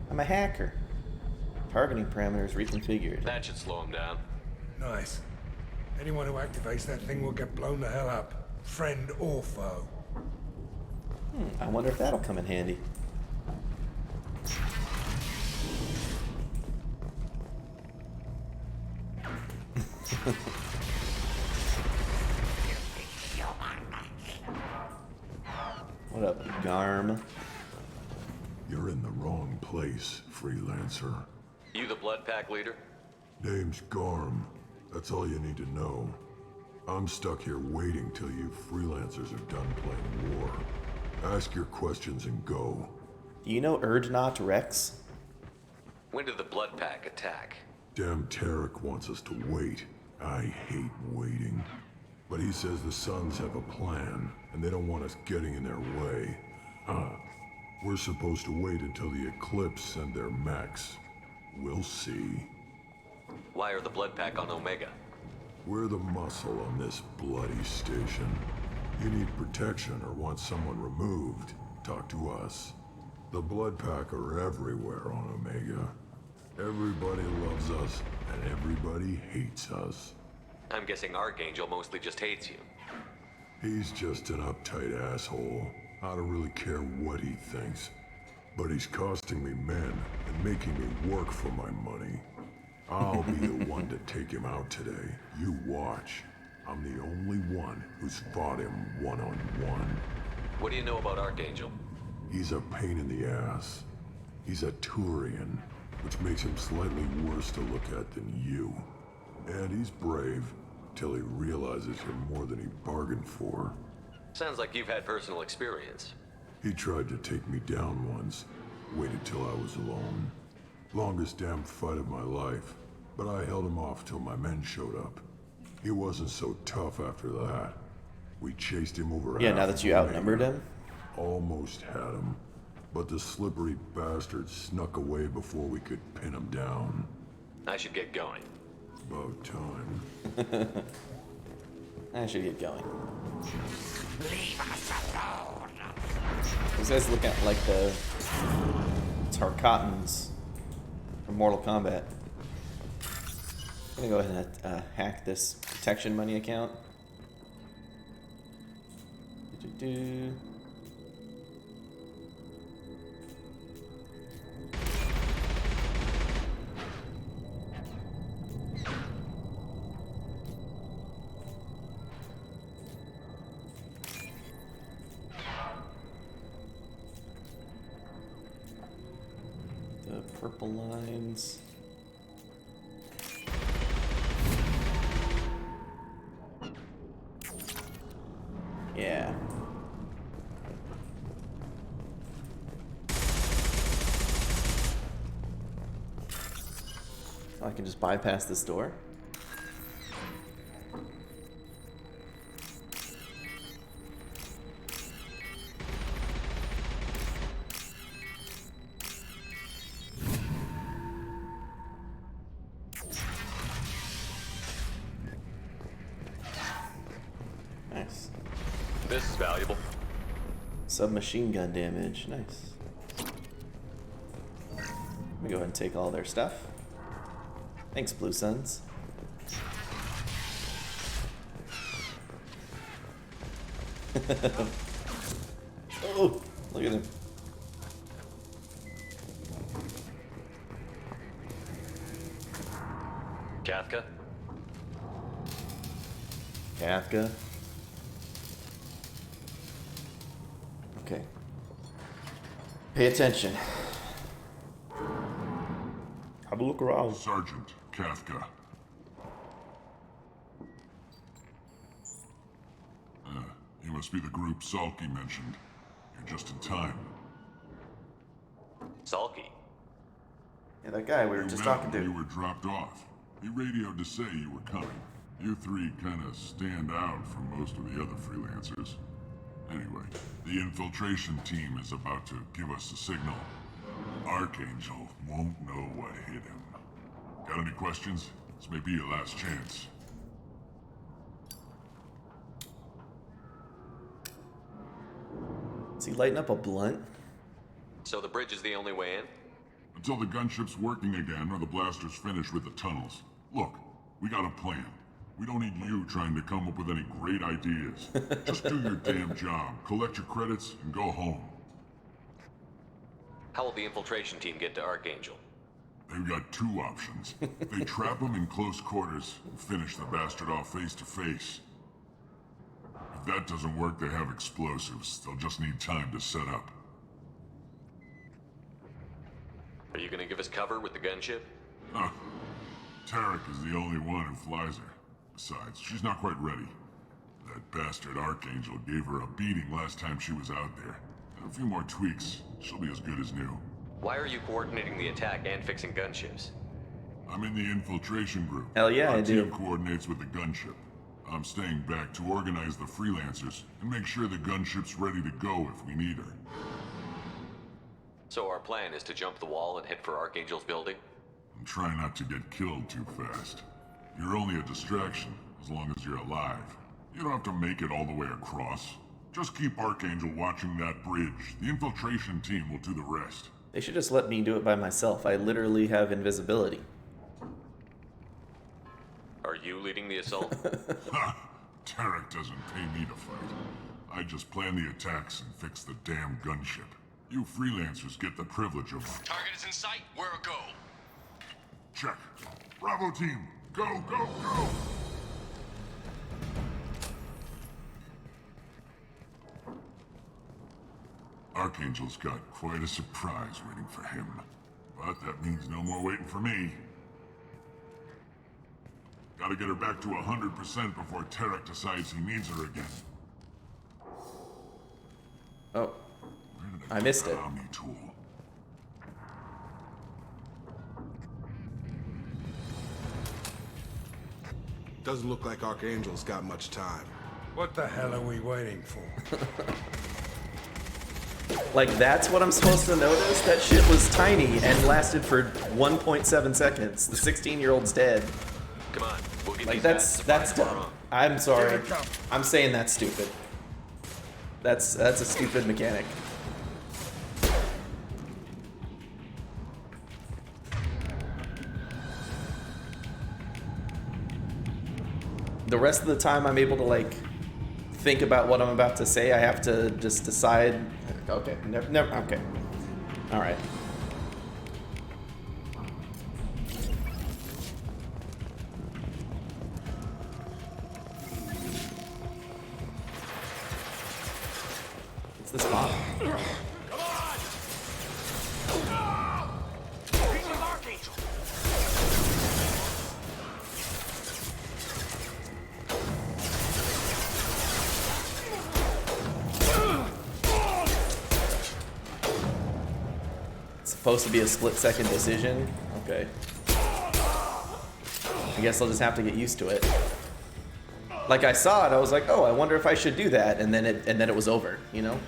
Speaker 1: I'm a hacker. Targeting parameters reconfigured.
Speaker 19: That should slow him down.
Speaker 18: Nice. Anyone who activates that thing will get blown the hell up. Friend or foe.
Speaker 1: I wonder if that'll come in handy. What up, Garm?
Speaker 17: You're in the wrong place, freelancer.
Speaker 19: You the Blood Pack leader?
Speaker 17: Name's Garm. That's all you need to know. I'm stuck here waiting till you freelancers are done playing war. Ask your questions and go.
Speaker 1: Do you know Urdnot Rex?
Speaker 19: When did the Blood Pack attack?
Speaker 17: Damn Tarek wants us to wait. I hate waiting. But he says the Suns have a plan, and they don't want us getting in their way. We're supposed to wait until the Eclipse send their mechs. We'll see.
Speaker 19: Why are the Blood Pack on Omega?
Speaker 17: We're the muscle on this bloody station. You need protection or want someone removed, talk to us. The Blood Pack are everywhere on Omega. Everybody loves us, and everybody hates us.
Speaker 19: I'm guessing Archangel mostly just hates you.
Speaker 17: He's just an uptight asshole. I don't really care what he thinks. But he's costing me men and making me work for my money. I'll be the one to take him out today. You watch. I'm the only one who's fought him one-on-one.
Speaker 19: What do you know about Archangel?
Speaker 17: He's a pain in the ass. He's a Turian, which makes him slightly worse to look at than you. And he's brave, till he realizes you're more than he bargained for.
Speaker 19: Sounds like you've had personal experience.
Speaker 17: He tried to take me down once, waited till I was alone. Longest damn fight of my life, but I held him off till my men showed up. He wasn't so tough after that. We chased him over.
Speaker 1: Yeah, now that you outnumbered him?
Speaker 17: Almost had him, but the slippery bastard snuck away before we could pin him down.
Speaker 19: I should get going.
Speaker 17: About time.
Speaker 1: I should get going.
Speaker 22: Leave us alone.
Speaker 1: Those guys look at like the Tarkatans from Mortal Kombat. I'm gonna go ahead and hack this protection money account. The purple lines. Yeah. I can just bypass this door. Nice.
Speaker 19: This is valuable.
Speaker 1: Submachine gun damage. Nice. Let me go ahead and take all their stuff. Thanks, Blue Suns. Oh, look at him.
Speaker 19: Kafka?
Speaker 1: Kafka. Okay. Pay attention. Have a look around.
Speaker 17: Sergeant Kafka. You must be the group Salky mentioned. You're just in time.
Speaker 19: Salky?
Speaker 1: Yeah, that guy we were just talking to.
Speaker 17: You were dropped off. He radioed to say you were coming. You three kind of stand out from most of the other freelancers. Anyway, the infiltration team is about to give us a signal. Archangel won't know what hit him. Got any questions? This may be your last chance.
Speaker 1: Is he lighting up a blunt?
Speaker 19: So the bridge is the only way in?
Speaker 17: Until the gunship's working again or the blasters finish with the tunnels. Look, we got a plan. We don't need you trying to come up with any great ideas. Just do your damn job, collect your credits, and go home.
Speaker 19: How will the infiltration team get to Archangel?
Speaker 17: They've got two options. They trap him in close quarters and finish the bastard off face to face. If that doesn't work, they have explosives. They'll just need time to set up.
Speaker 19: Are you gonna give us cover with the gunship?
Speaker 17: Huh. Tarek is the only one who flies her. Besides, she's not quite ready. That bastard Archangel gave her a beating last time she was out there. A few more tweaks, she'll be as good as new.
Speaker 19: Why are you coordinating the attack and fixing gunships?
Speaker 17: I'm in the infiltration group.
Speaker 1: Hell yeah,
Speaker 17: Our
Speaker 1: I do.
Speaker 17: team coordinates with the gunship. I'm staying back to organize the freelancers and make sure the gunship's ready to go if we need her.
Speaker 19: So our plan is to jump the wall and head for Archangel's building?
Speaker 17: And try not to get killed too fast. You're only a distraction, as long as you're alive. You don't have to make it all the way across. Just keep Archangel watching that bridge. The infiltration team will do the rest.
Speaker 1: They should just let me do it by myself. I literally have invisibility.
Speaker 19: Are you leading the assault?
Speaker 17: Ha! Tarek doesn't pay me to fight. I just plan the attacks and fix the damn gunship. You freelancers get the privilege of...
Speaker 9: Target is in sight. Where a go?
Speaker 17: Check. Bravo team! Go, go, go! Archangel's got quite a surprise waiting for him. But that means no more waiting for me. Gotta get her back to 100% before Tarek decides he needs her again.
Speaker 1: Oh. I missed it.
Speaker 17: Omni tool.
Speaker 3: Doesn't look like Archangel's got much time.
Speaker 18: What the hell are we waiting for?
Speaker 1: Like, that's what I'm supposed to notice? That shit was tiny and lasted for 1.7 seconds. The 16-year-old's dead.
Speaker 19: Come on, we'll get
Speaker 1: Like,
Speaker 19: these
Speaker 1: that's
Speaker 19: bastards
Speaker 1: dumb. I'm sorry. I'm saying that's stupid. That's a stupid mechanic. The rest of the time I'm able to, like, think about what I'm about to say. I have to just decide. Okay, never, okay. All right. It's the spot.
Speaker 9: Come on! He's with Archangel.
Speaker 1: It's supposed to be a split-second decision. Okay. I guess I'll just have to get used to it. Like I saw it, I was like, oh, I wonder if I should do that, and then it was over, you know?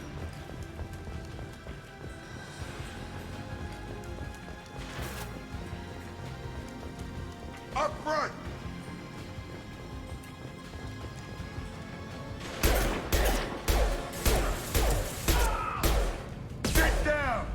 Speaker 18: Up front! Sit down!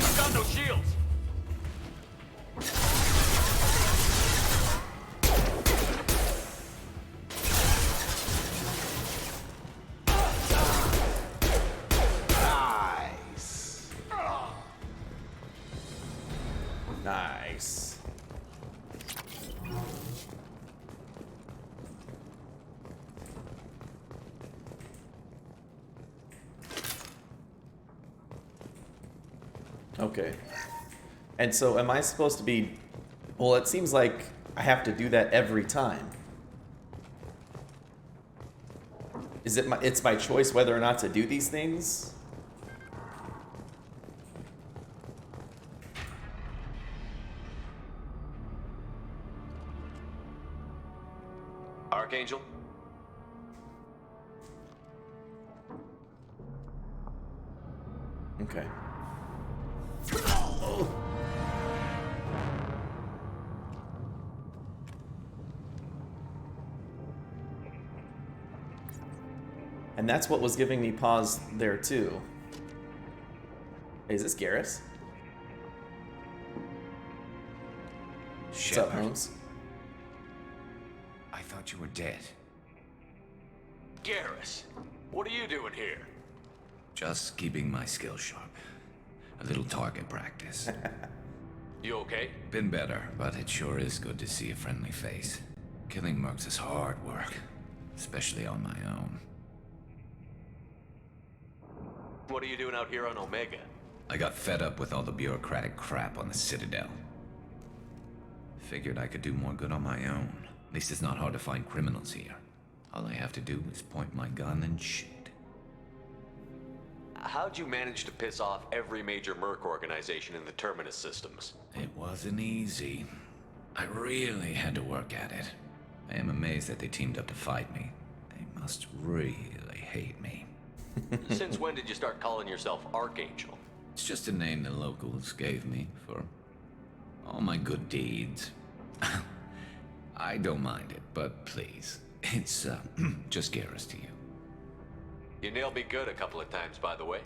Speaker 9: I've got no shields.
Speaker 1: Nice. Nice. Okay. And so am I supposed to be... Well, it seems like I have to do that every time. Is it it's my choice whether or not to do these things?
Speaker 19: Archangel?
Speaker 1: Okay. And that's what was giving me pause there too. Hey, is this Garrus? What's up, Holmes?
Speaker 22: I thought you were dead.
Speaker 19: Garrus, what are you doing here?
Speaker 22: Just keeping my skills sharp. A little target practice.
Speaker 19: You okay?
Speaker 22: Been better, but it sure is good to see a friendly face. Killing mercs is hard work, especially on my own.
Speaker 19: What are you doing out here on Omega?
Speaker 22: I got fed up with all the bureaucratic crap on the Citadel. Figured I could do more good on my own. At least it's not hard to find criminals here. All I have to do is point my gun and shoot.
Speaker 19: How'd you manage to piss off every major merc organization in the Terminus systems?
Speaker 22: It wasn't easy. I really had to work at it. I am amazed that they teamed up to fight me. They must really hate me.
Speaker 19: Since when did you start calling yourself Archangel?
Speaker 22: It's just a name the locals gave me for all my good deeds. I don't mind it, but please, it's just Garrus to you.
Speaker 19: You nailed me good a couple of times, by the way.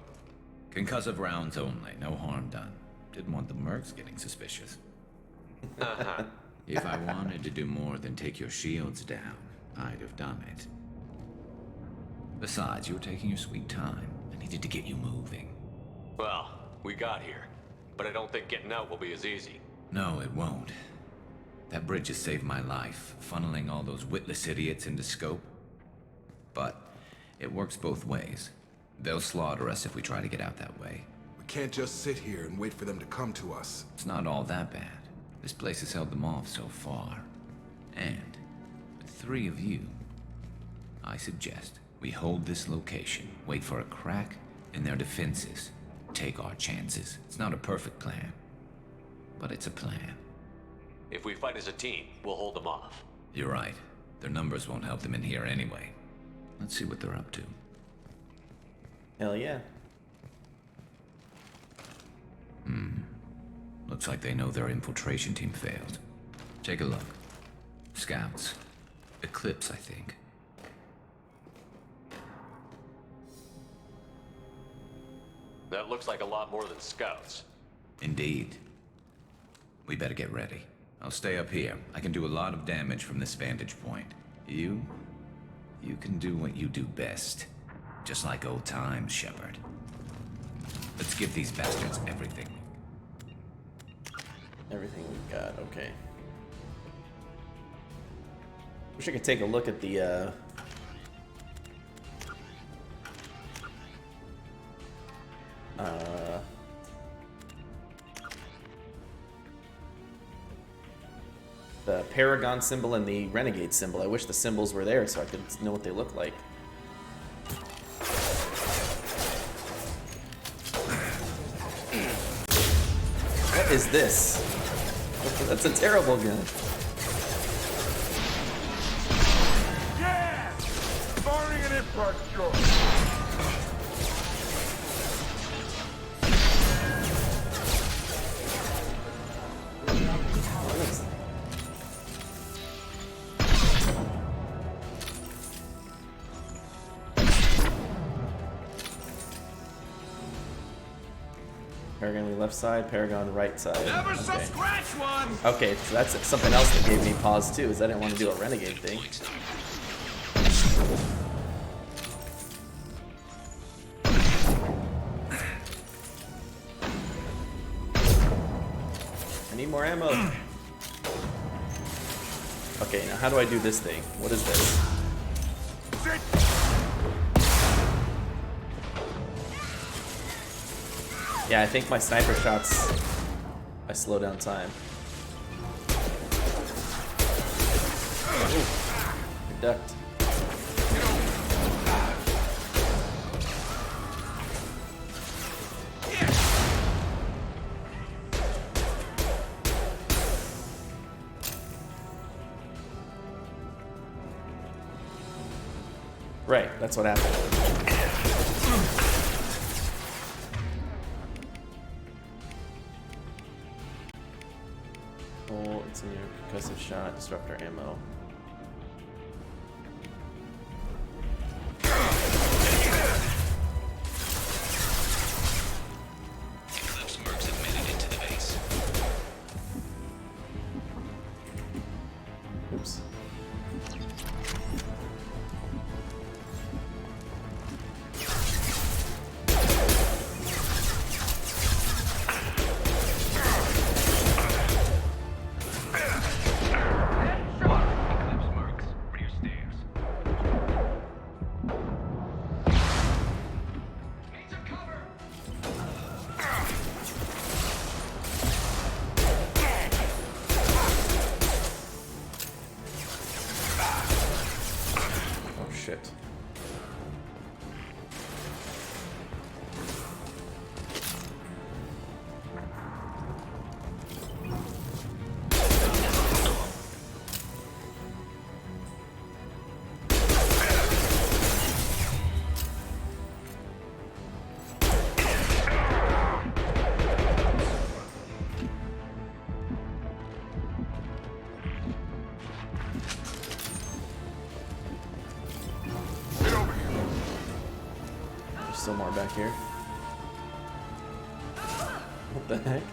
Speaker 22: Concussive rounds only, no harm done. Didn't want the mercs getting suspicious.
Speaker 19: Uh-huh.
Speaker 22: If I wanted to do more than take your shields down, I'd have done it. Besides, you were taking your sweet time. I needed to get you moving.
Speaker 19: Well, we got here, but I don't think getting out will be as easy.
Speaker 22: No, it won't. That bridge has saved my life, funneling all those witless idiots into scope. But it works both ways. They'll slaughter us if we try to get out that way.
Speaker 3: We can't just sit here and wait for them to come to us.
Speaker 22: It's not all that bad. This place has held them off so far. And with 3 of you, I suggest we hold this location, wait for a crack in their defenses, take our chances. It's not a perfect plan, but it's a plan.
Speaker 19: If we fight as a team, we'll hold them off.
Speaker 22: You're right. Their numbers won't help them in here anyway. Let's see what they're up to.
Speaker 1: Hell yeah.
Speaker 22: Looks like they know their infiltration team failed. Take a look. Scouts. Eclipse, I think.
Speaker 19: That looks like a lot more than scouts.
Speaker 22: Indeed. We better get ready. I'll stay up here. I can do a lot of damage from this vantage point. You can do what you do best. Just like old times, Shepard. Let's give these bastards everything.
Speaker 1: Everything we've got, okay. Wish I could take a look at the, the Paragon symbol and the Renegade symbol. I wish the symbols were there so I could know what they look like. What is this? That's a terrible gun.
Speaker 2: Yeah! Firing an impact shot!
Speaker 1: Paragon left side, Paragon right side.
Speaker 9: Never so scratch one!
Speaker 1: Okay, so that's something else that gave me pause too, is I didn't want to do a Renegade thing. I need more ammo. Okay, now how do I do this thing? What is this? Yeah, I think my sniper shots, I slow down time. Ooh, I ducked. Right, that's what happened. Oh, it's in your concussive shot, disruptor ammo.
Speaker 22: Eclipse mercs have made it into the base.
Speaker 1: Oops. Shit. Still more back here. What the heck?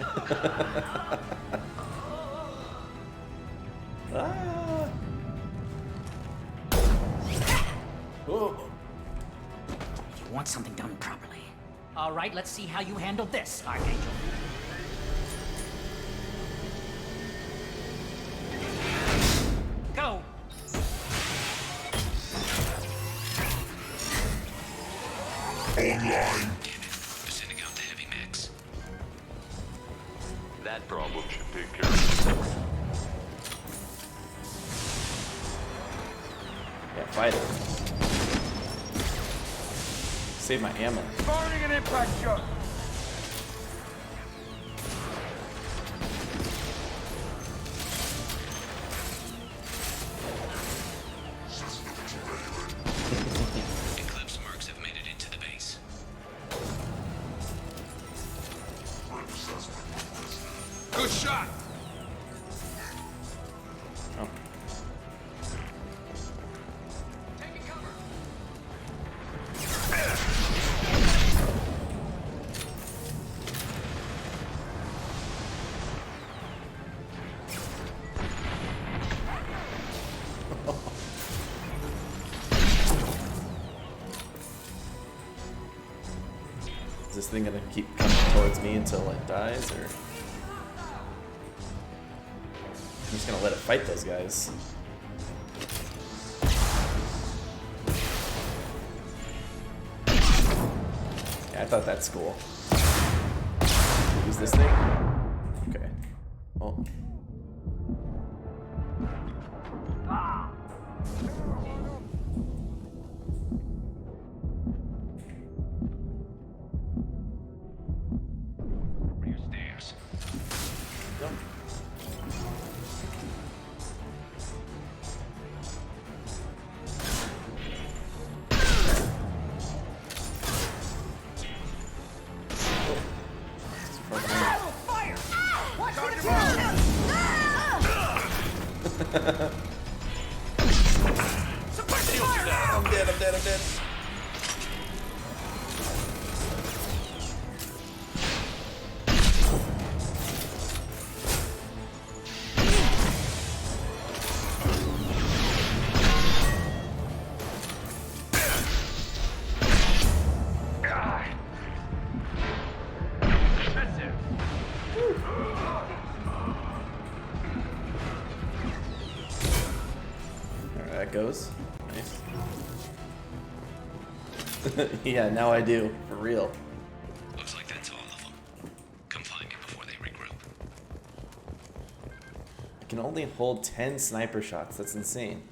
Speaker 1: Ah! Whoa.
Speaker 16: You want something done properly. All right, let's see how you handle this, Archangel. Go!
Speaker 17: Online.
Speaker 22: Sending out the heavy mix.
Speaker 19: That problem should take care of itself.
Speaker 1: Yeah, fight it. Save my ammo.
Speaker 2: Firing an impact shot!
Speaker 22: Eclipse mercs have made it into the base.
Speaker 3: Good shot!
Speaker 1: Oh. Is this thing gonna keep coming towards me until it dies, or? I'm just gonna let it fight those guys. Yeah, I thought that's cool. Use this thing? Okay. Oh.
Speaker 19: yours.
Speaker 9: Fire! Watch for the
Speaker 1: I'm dead, I'm dead, I'm dead. Goes. Nice. Yeah, now I do. For real.
Speaker 22: Looks like that's all of them. Come find me before they regroup.
Speaker 1: I can only hold 10 sniper shots. That's insane.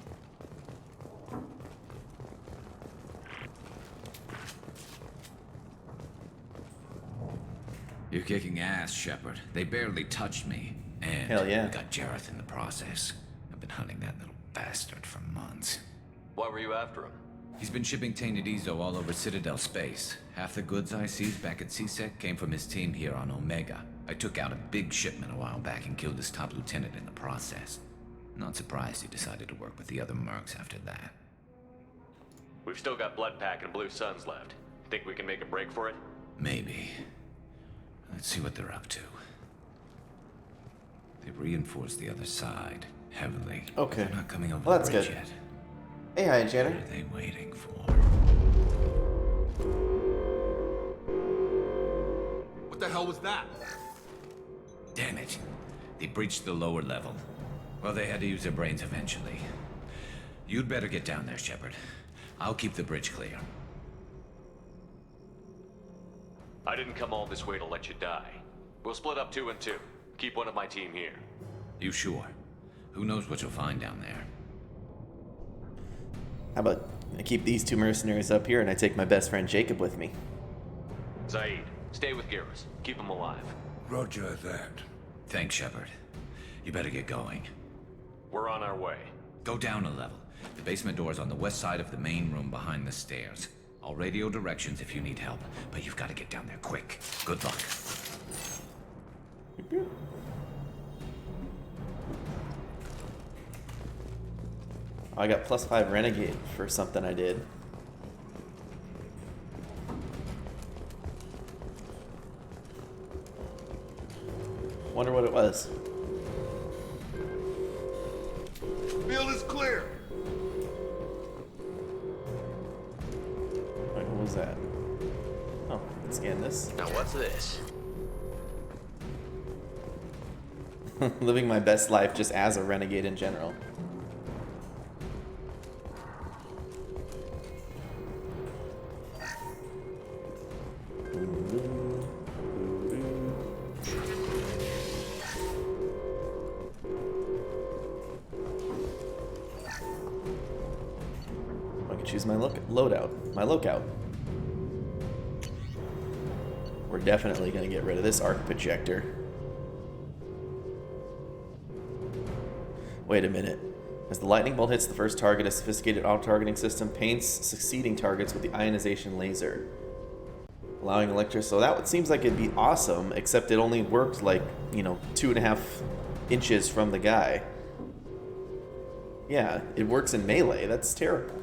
Speaker 22: You're kicking ass, Shepard. They barely touched me. And
Speaker 1: hell yeah.
Speaker 22: we got Jareth in the process. I've been hunting that little bastard for months.
Speaker 19: Why were you after him?
Speaker 22: He's been shipping tainted Ezo all over Citadel space. Half the goods I seized back at CSEC came from his team here on Omega. I took out a big shipment a while back and killed his top lieutenant in the process. Not surprised he decided to work with the other mercs after that.
Speaker 19: We've still got Bloodpack and Blue Suns left. Think we can make a break for it?
Speaker 22: Maybe. Let's see what they're up to. They've reinforced the other side heavily.
Speaker 1: Okay.
Speaker 22: They're not coming over
Speaker 1: Well,
Speaker 22: the
Speaker 1: that's
Speaker 22: bridge
Speaker 1: good.
Speaker 22: yet.
Speaker 1: Hey, hi, Janner.
Speaker 22: What are they waiting for?
Speaker 3: What the hell was that?
Speaker 22: Damn it. They breached the lower level. Well, they had to use their brains eventually. You'd better get down there, Shepard. I'll keep the bridge clear.
Speaker 19: I didn't come all this way to let you die. We'll split up 2 and 2. Keep one of my team here.
Speaker 22: You sure? Who knows what you'll find down there?
Speaker 1: How about I keep these 2 mercenaries up here and I take my best friend Jacob with me?
Speaker 19: Zaid, stay with Garrus. Keep him alive.
Speaker 18: Roger that.
Speaker 22: Thanks, Shepard. You better get going.
Speaker 19: We're on our way.
Speaker 22: Go down a level. The basement door's on the west side of the main room behind the stairs. I'll radio directions if you need help, but you've got to get down there quick. Good luck.
Speaker 1: I got +5 renegade for something I did. Wonder what it was.
Speaker 2: Field is clear.
Speaker 1: Wait, what was that? Oh, let's scan this.
Speaker 19: Now what's this?
Speaker 1: Living my best life just as a renegade in general. I can choose my lookout. We're definitely going to get rid of this arc projector. Wait a minute. As the lightning bolt hits the first target, a sophisticated auto-targeting system paints succeeding targets with the ionization laser, allowing electric. So that seems like it'd be awesome, except it only worked like, 2.5 inches from the guy. Yeah, it works in melee. That's terrible.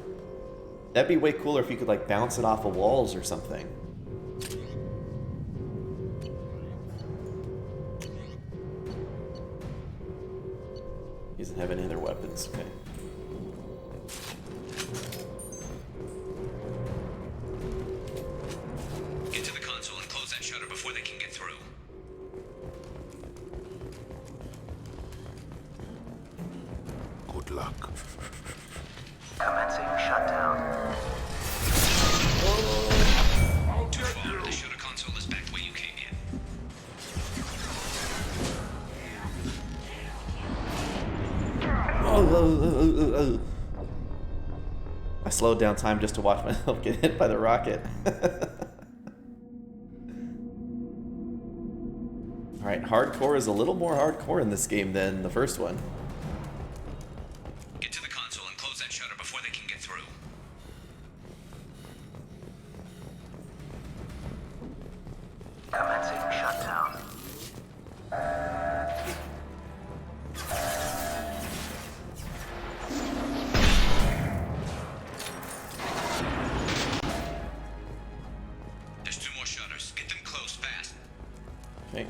Speaker 1: That'd be way cooler if you could like bounce it off of walls or something. He doesn't have any other weapons. Okay.
Speaker 22: Get to the console and close that shutter before they can get through.
Speaker 18: Good luck.
Speaker 10: Commencing shutdown.
Speaker 22: Too far. The shutter console is back the way you came in.
Speaker 1: I slowed down time just to watch myself get hit by the rocket. Alright, hardcore is a little more hardcore in this game than the first one.
Speaker 22: Get to the console and close that shutter before they can get through.
Speaker 10: Commencing shutdown.
Speaker 22: There's 2 more shutters. Get them closed fast.
Speaker 1: Okay.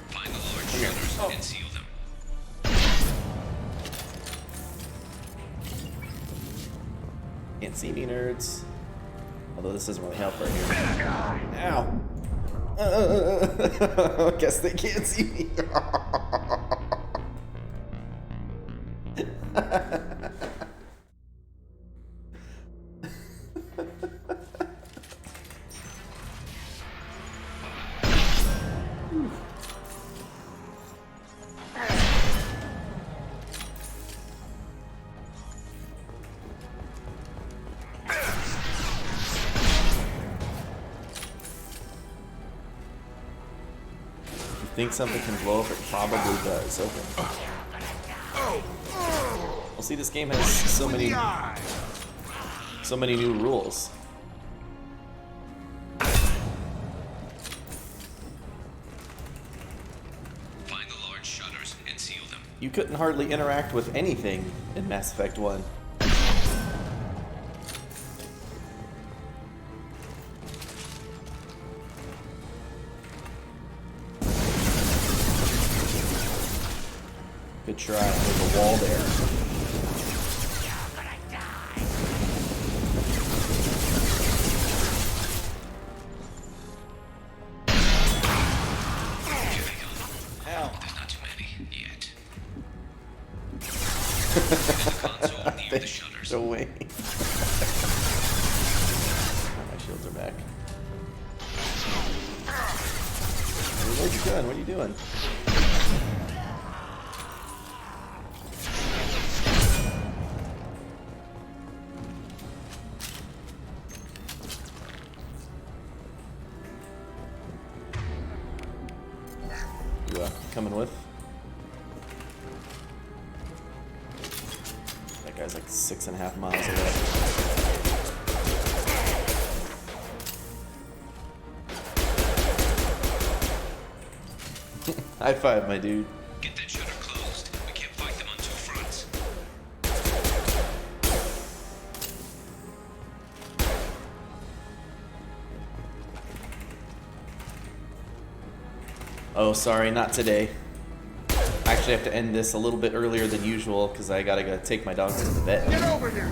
Speaker 22: Find the large shutters and seal them.
Speaker 1: Can't see me, nerds. Although this doesn't really help right here. Ow! Guess they can't see me. Think something can blow up? It probably does. Okay. Well, see, this game has so many new rules.
Speaker 22: Find the large shutters and seal them.
Speaker 1: You couldn't hardly interact with anything in Mass Effect 1. Good try. There's a wall there. Ow.
Speaker 22: There's not too many yet.
Speaker 1: Near the shutters. Away. My shields are back. Where'd you going? What are you doing? Coming with. That guy's like 6.5 miles away. High five, my dude.
Speaker 22: Get that shutter closed. We can't fight them on 2 fronts.
Speaker 1: Oh, sorry, not today. I actually have to end this a little bit earlier than usual because I gotta go take my dogs to the vet.
Speaker 2: Get over here!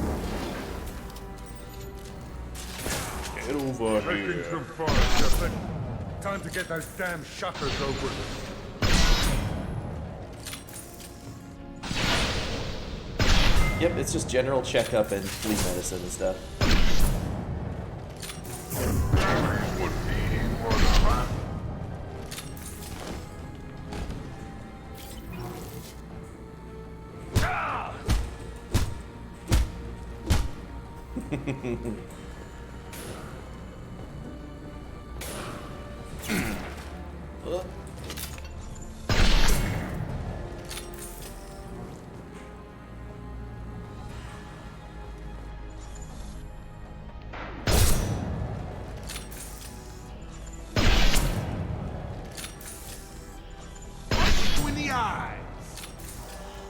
Speaker 1: Get over
Speaker 2: Making
Speaker 1: here.
Speaker 2: some fire, Shepard. Time to get those damn shutters open.
Speaker 1: Yep, it's just general checkup and flea medicine and stuff.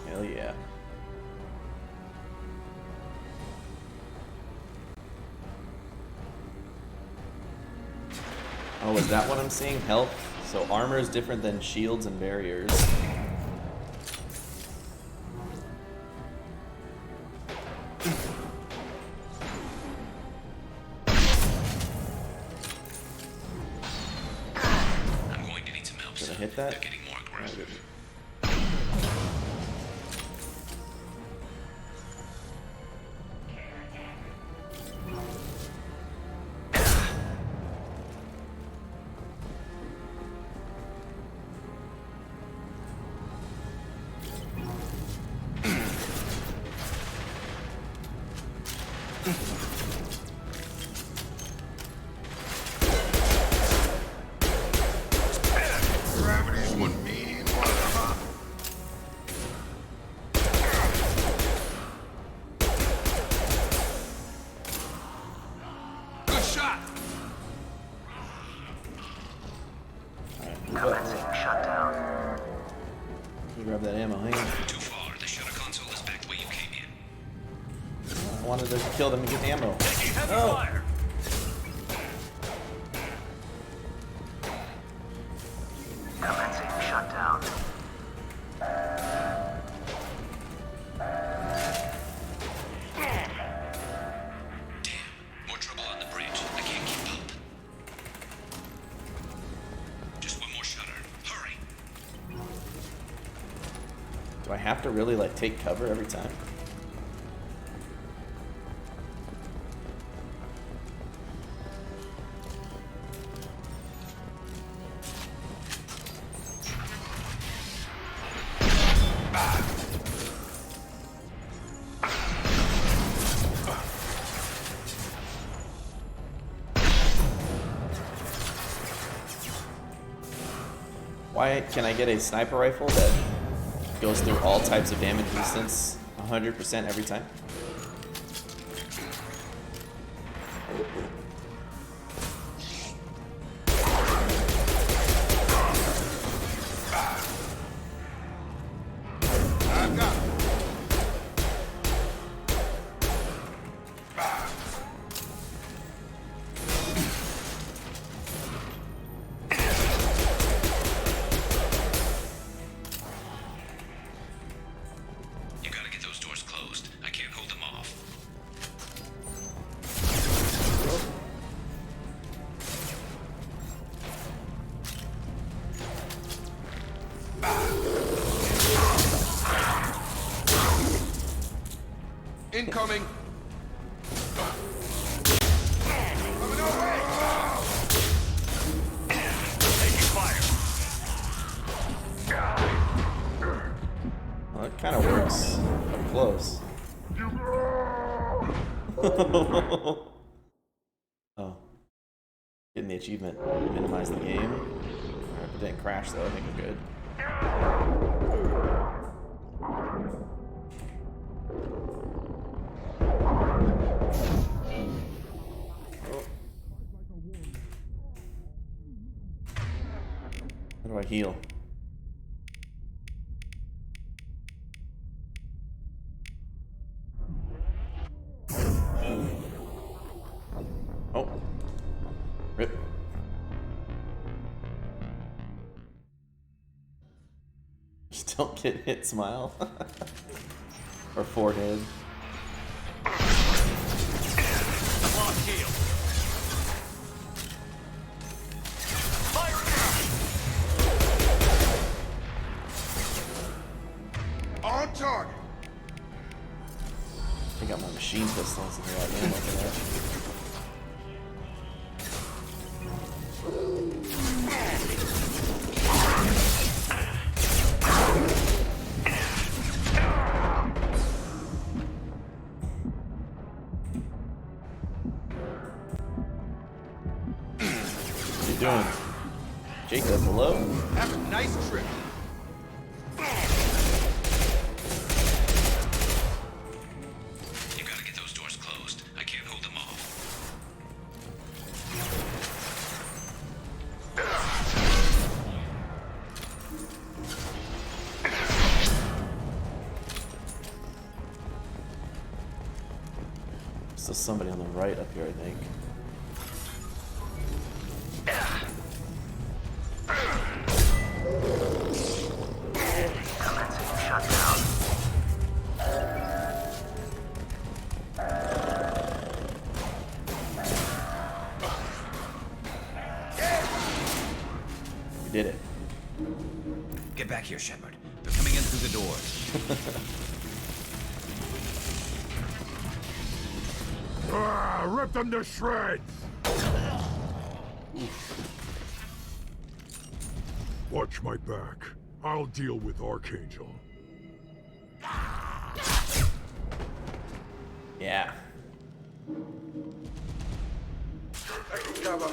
Speaker 1: Hell yeah. Oh, is that what I'm seeing? Health? So armor is different than shields and barriers. hit that?
Speaker 22: Getting more aggressive.
Speaker 17: Gravity's one mean mother.
Speaker 3: Good shot!
Speaker 1: Shutdown. Grab that ammo. Hang on.
Speaker 22: Too far. The shutter console is back the way you came in.
Speaker 1: I wanted to kill them and get ammo.
Speaker 21: Heavy
Speaker 1: Oh.
Speaker 21: fire.
Speaker 10: Commencing shutdown.
Speaker 22: More trouble on the bridge. I can't keep up. Just one more shutter. Hurry.
Speaker 1: Do I have to really like take cover every time? Why can I get a sniper rifle that goes through all types of damage resistance 100% every time?
Speaker 22: You gotta get those doors closed. I can't hold them off.
Speaker 3: Incoming!
Speaker 21: Taking fire.
Speaker 1: Well, that kind of works up close. Oh. Getting the achievement. Minimize the game. Alright, but didn't crash though. I think we're good. How do I heal? Oh. Rip. Just don't get hit, smile. Or forehead.
Speaker 21: Lost heel. Fire
Speaker 3: On target!
Speaker 1: I got my machine pistols in here. I am looking at. What are you doing? Jacob, hello?
Speaker 3: Have a nice trip.
Speaker 22: You gotta get those doors closed. I can't hold them off.
Speaker 1: Still somebody on the right up here, I think.
Speaker 10: Shutdown.
Speaker 1: We did it.
Speaker 22: back here, Shepard. They're coming in through the doors.
Speaker 17: Rip them to shreds! Watch my back. I'll deal with Archangel.
Speaker 1: Yeah.
Speaker 17: Take cover.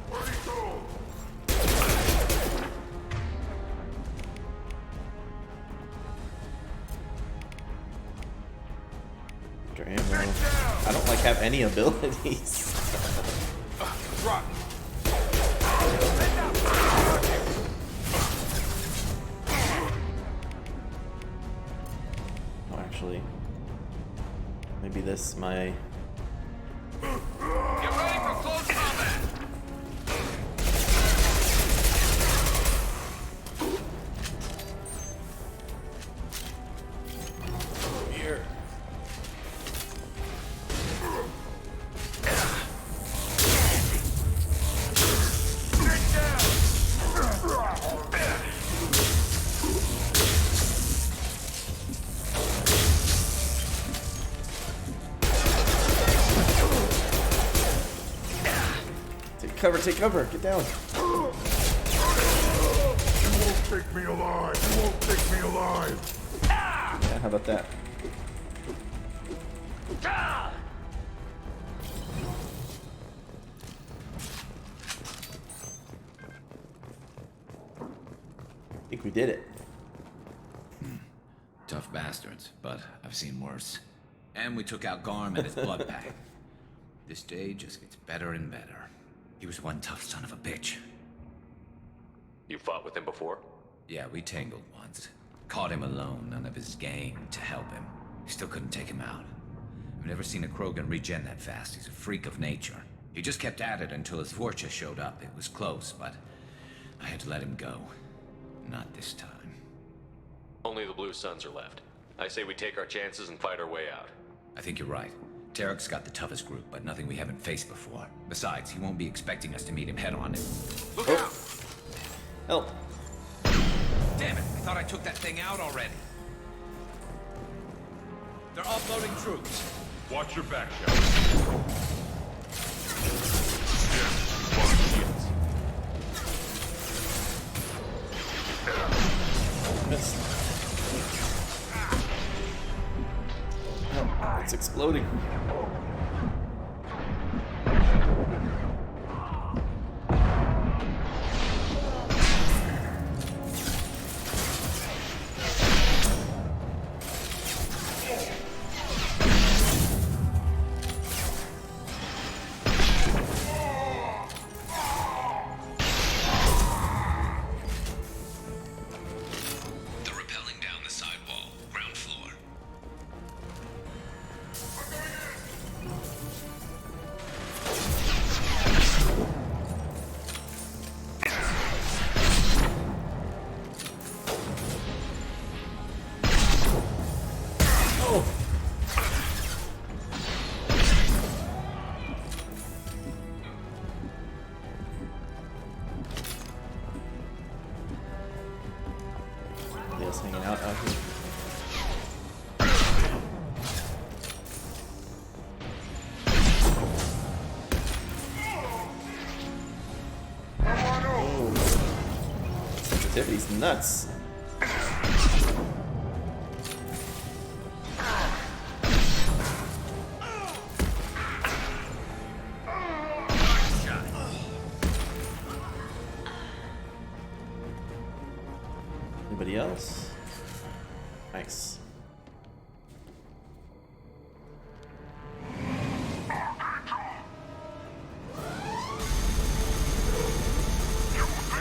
Speaker 17: Where'd he go?
Speaker 1: I don't like have any abilities.
Speaker 17: Drop.
Speaker 1: Oh, actually, maybe this my.
Speaker 21: Get ready for close combat!
Speaker 1: Here. Take cover, get down.
Speaker 17: You won't take me alive. You won't take me alive.
Speaker 1: Yeah, how about that? I think we did it.
Speaker 22: Tough bastards, but I've seen worse. And we took out Garm and his blood pack. This day just gets better and better. He was one tough son of a bitch.
Speaker 19: You fought with him before?
Speaker 22: Yeah, we tangled once. Caught him alone, none of his gang to help him. Still couldn't take him out. I've never seen a Krogan regen that fast. He's a freak of nature. He just kept at it until his Vorcha showed up. It was close, but I had to let him go. Not this time.
Speaker 19: Only the Blue Suns are left. I say we take our chances and fight our way out.
Speaker 22: I think you're right. Tarek's got the toughest group, but nothing we haven't faced before. Besides, he won't be expecting us to meet him head-on.
Speaker 19: Look out!
Speaker 1: Help!
Speaker 22: Damn it! I thought I took that thing out already. They're offloading troops.
Speaker 17: Watch your back, Shepard.
Speaker 1: Missed. Oh, it's exploding. Yes, hanging out here. Oh. Sensitivity's nuts. Anybody else? Nice.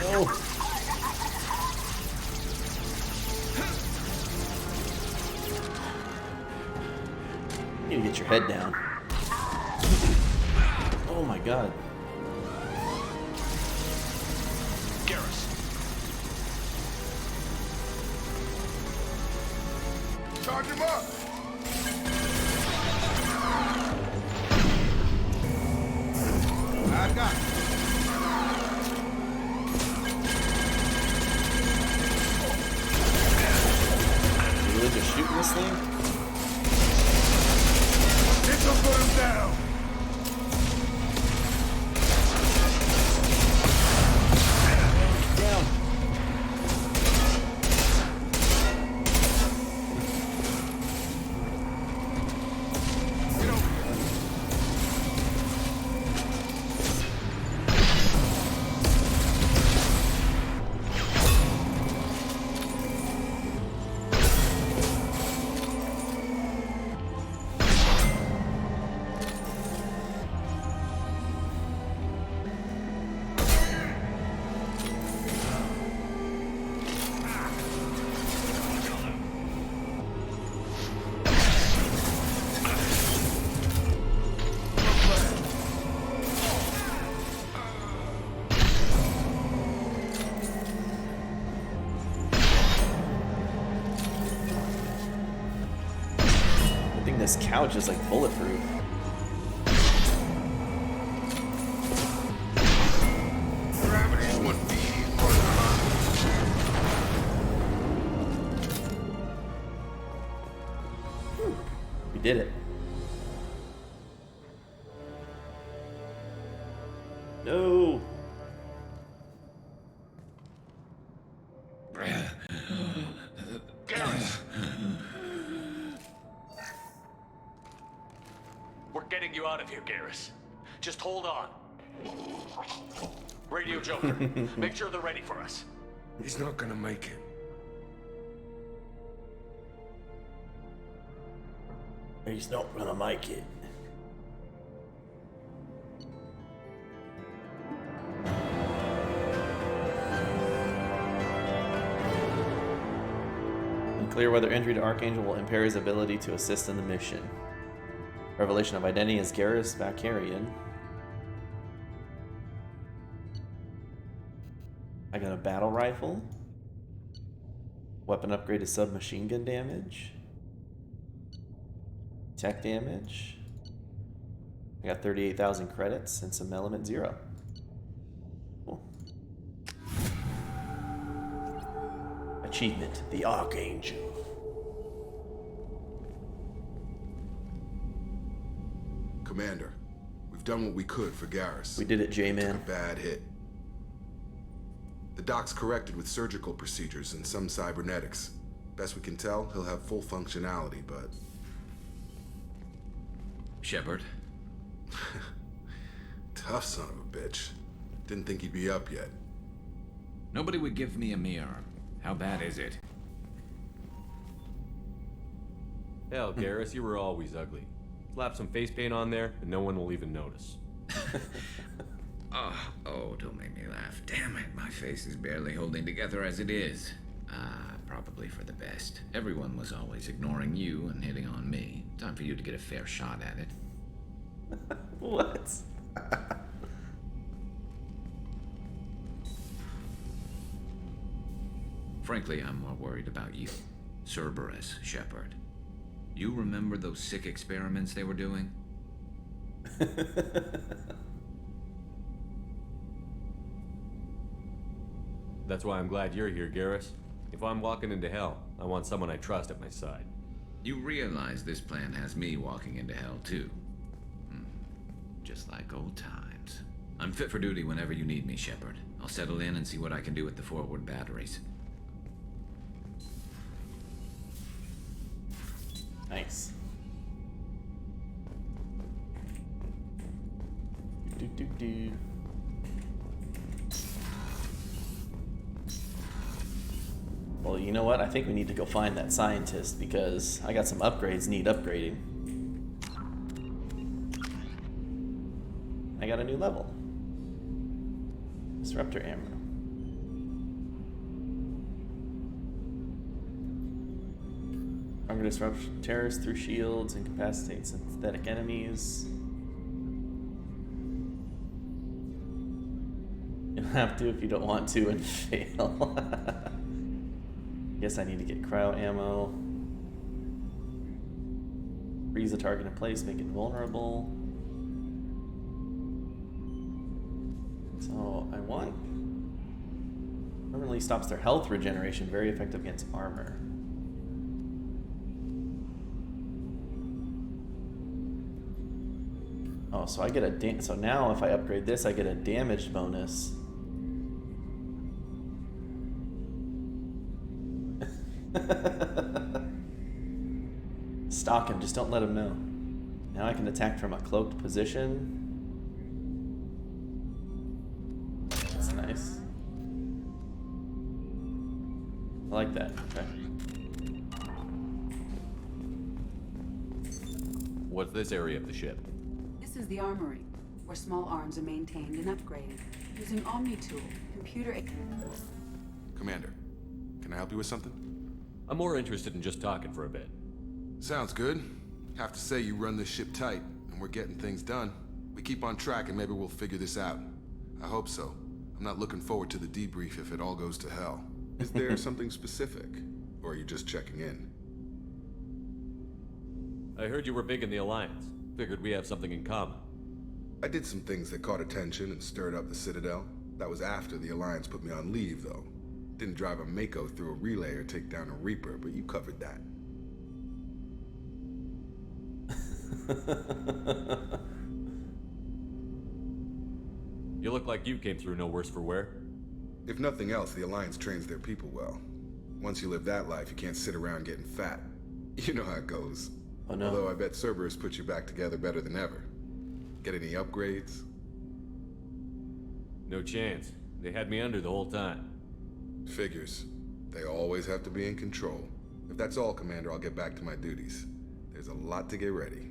Speaker 1: No. You need to get your head down. Oh my god.
Speaker 17: Charge him up! I got it.
Speaker 2: down!
Speaker 1: Down. This couch is like bulletproof.
Speaker 13: Gravity wouldn't be
Speaker 1: We did it. No.
Speaker 19: We're getting you out of here, Garrus. Just hold on. Radio Joker, make sure they're ready for us.
Speaker 18: He's not gonna make it.
Speaker 1: He's not gonna make it. Unclear whether entry to Archangel will impair his ability to assist in the mission. Revelation of identity as Garrus Vakarian. I got a battle rifle. Weapon upgrade to submachine gun damage. Tech damage. I got 38,000 credits and some element 0. Cool. Achievement, the Archangel.
Speaker 3: Commander, we've done what we could for Garrus.
Speaker 1: We did it, J-Man.
Speaker 3: A bad hit. The doc's corrected with surgical procedures and some cybernetics. Best we can tell, he'll have full functionality, but...
Speaker 22: Shepard?
Speaker 3: Tough son of a bitch. Didn't think he'd be up yet.
Speaker 22: Nobody would give me a mirror. How bad is it?
Speaker 19: Hell, Garrus, you were always ugly. Slap some face paint on there, and no one will even notice.
Speaker 22: Oh, don't make me laugh. Damn it, my face is barely holding together as it is. Probably for the best. Everyone was always ignoring you and hitting on me. Time for you to get a fair shot at it.
Speaker 1: What?
Speaker 22: Frankly, I'm more worried about you. Cerberus, Shepard. You remember those sick experiments they were doing?
Speaker 19: That's why I'm glad you're here, Garrus. If I'm walking into hell, I want someone I trust at my side.
Speaker 22: You realize this plan has me walking into hell, too. Just like old times. I'm fit for duty whenever you need me, Shepard. I'll settle in and see what I can do with the forward batteries.
Speaker 1: Nice. Well, you know what? I think we need to go find that scientist because I got some upgrades need upgrading. I got a new level. Disruptor ammo. I'm gonna disrupt terrorists through shields, incapacitate synthetic enemies. You'll have to if you don't want to and fail. Guess I need to get cryo ammo. Freeze a target in place, make it vulnerable. So I want... Permanently stops their health regeneration, very effective against armor. Oh, so I get a so now if I upgrade this, I get a damage bonus. Stalk him, just don't let him know. Now I can attack from a cloaked position. That's nice. I like that. Okay.
Speaker 4: What's this area of the ship?
Speaker 5: This is the armory, where small arms are maintained and upgraded using Omni-Tool, computer.
Speaker 3: Commander, can I help you with something?
Speaker 4: I'm more interested in just talking for a bit.
Speaker 3: Sounds good. Have to say you run this ship tight, and we're getting things done. We keep on track and maybe we'll figure this out. I hope so. I'm not looking forward to the debrief if it all goes to hell. Is there something specific? Or are you just checking in?
Speaker 4: I heard you were big in the Alliance. Figured we have something in common.
Speaker 3: I did some things that caught attention and stirred up the Citadel. That was after the Alliance put me on leave, though. Didn't drive a Mako through a relay or take down a Reaper, but you covered that.
Speaker 4: You look like you came through no worse for wear.
Speaker 3: If nothing else, the Alliance trains their people well. Once you live that life, you can't sit around getting fat. You know how it goes.
Speaker 1: Oh, no.
Speaker 3: Although I bet Cerberus put you back together better than ever. Get any upgrades?
Speaker 4: No chance. They had me under the whole time.
Speaker 3: Figures. They always have to be in control. If that's all, Commander, I'll get back to my duties. There's a lot to get ready.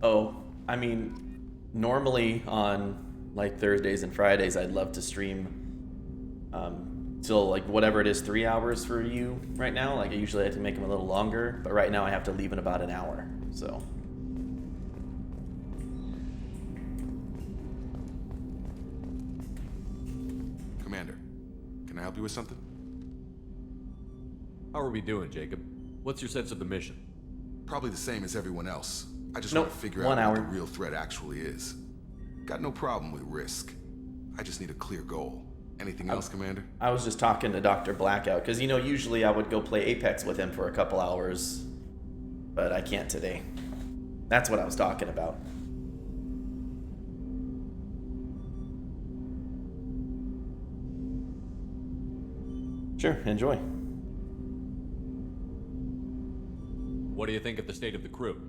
Speaker 1: Oh, I mean, normally on like Thursdays and Fridays, I'd love to stream till like whatever it is, 3 hours for you right now. Like I usually have to make them a little longer, but right now I have to leave in about an hour, so.
Speaker 3: Commander, can I help you with something?
Speaker 4: How are we doing, Jacob? What's your sense of the mission?
Speaker 3: Probably the same as everyone else. I just
Speaker 1: Nope,
Speaker 3: want to figure
Speaker 1: 1
Speaker 3: out what
Speaker 1: hour.
Speaker 3: the real threat actually is. Got no problem with risk. I just need a clear goal. Anything else, Commander?
Speaker 1: I was just talking to Dr. Blackout, because, you know, usually I would go play Apex with him for a couple hours, but I can't today. That's what I was talking about. Sure, enjoy.
Speaker 4: What do you think of the state of the crew?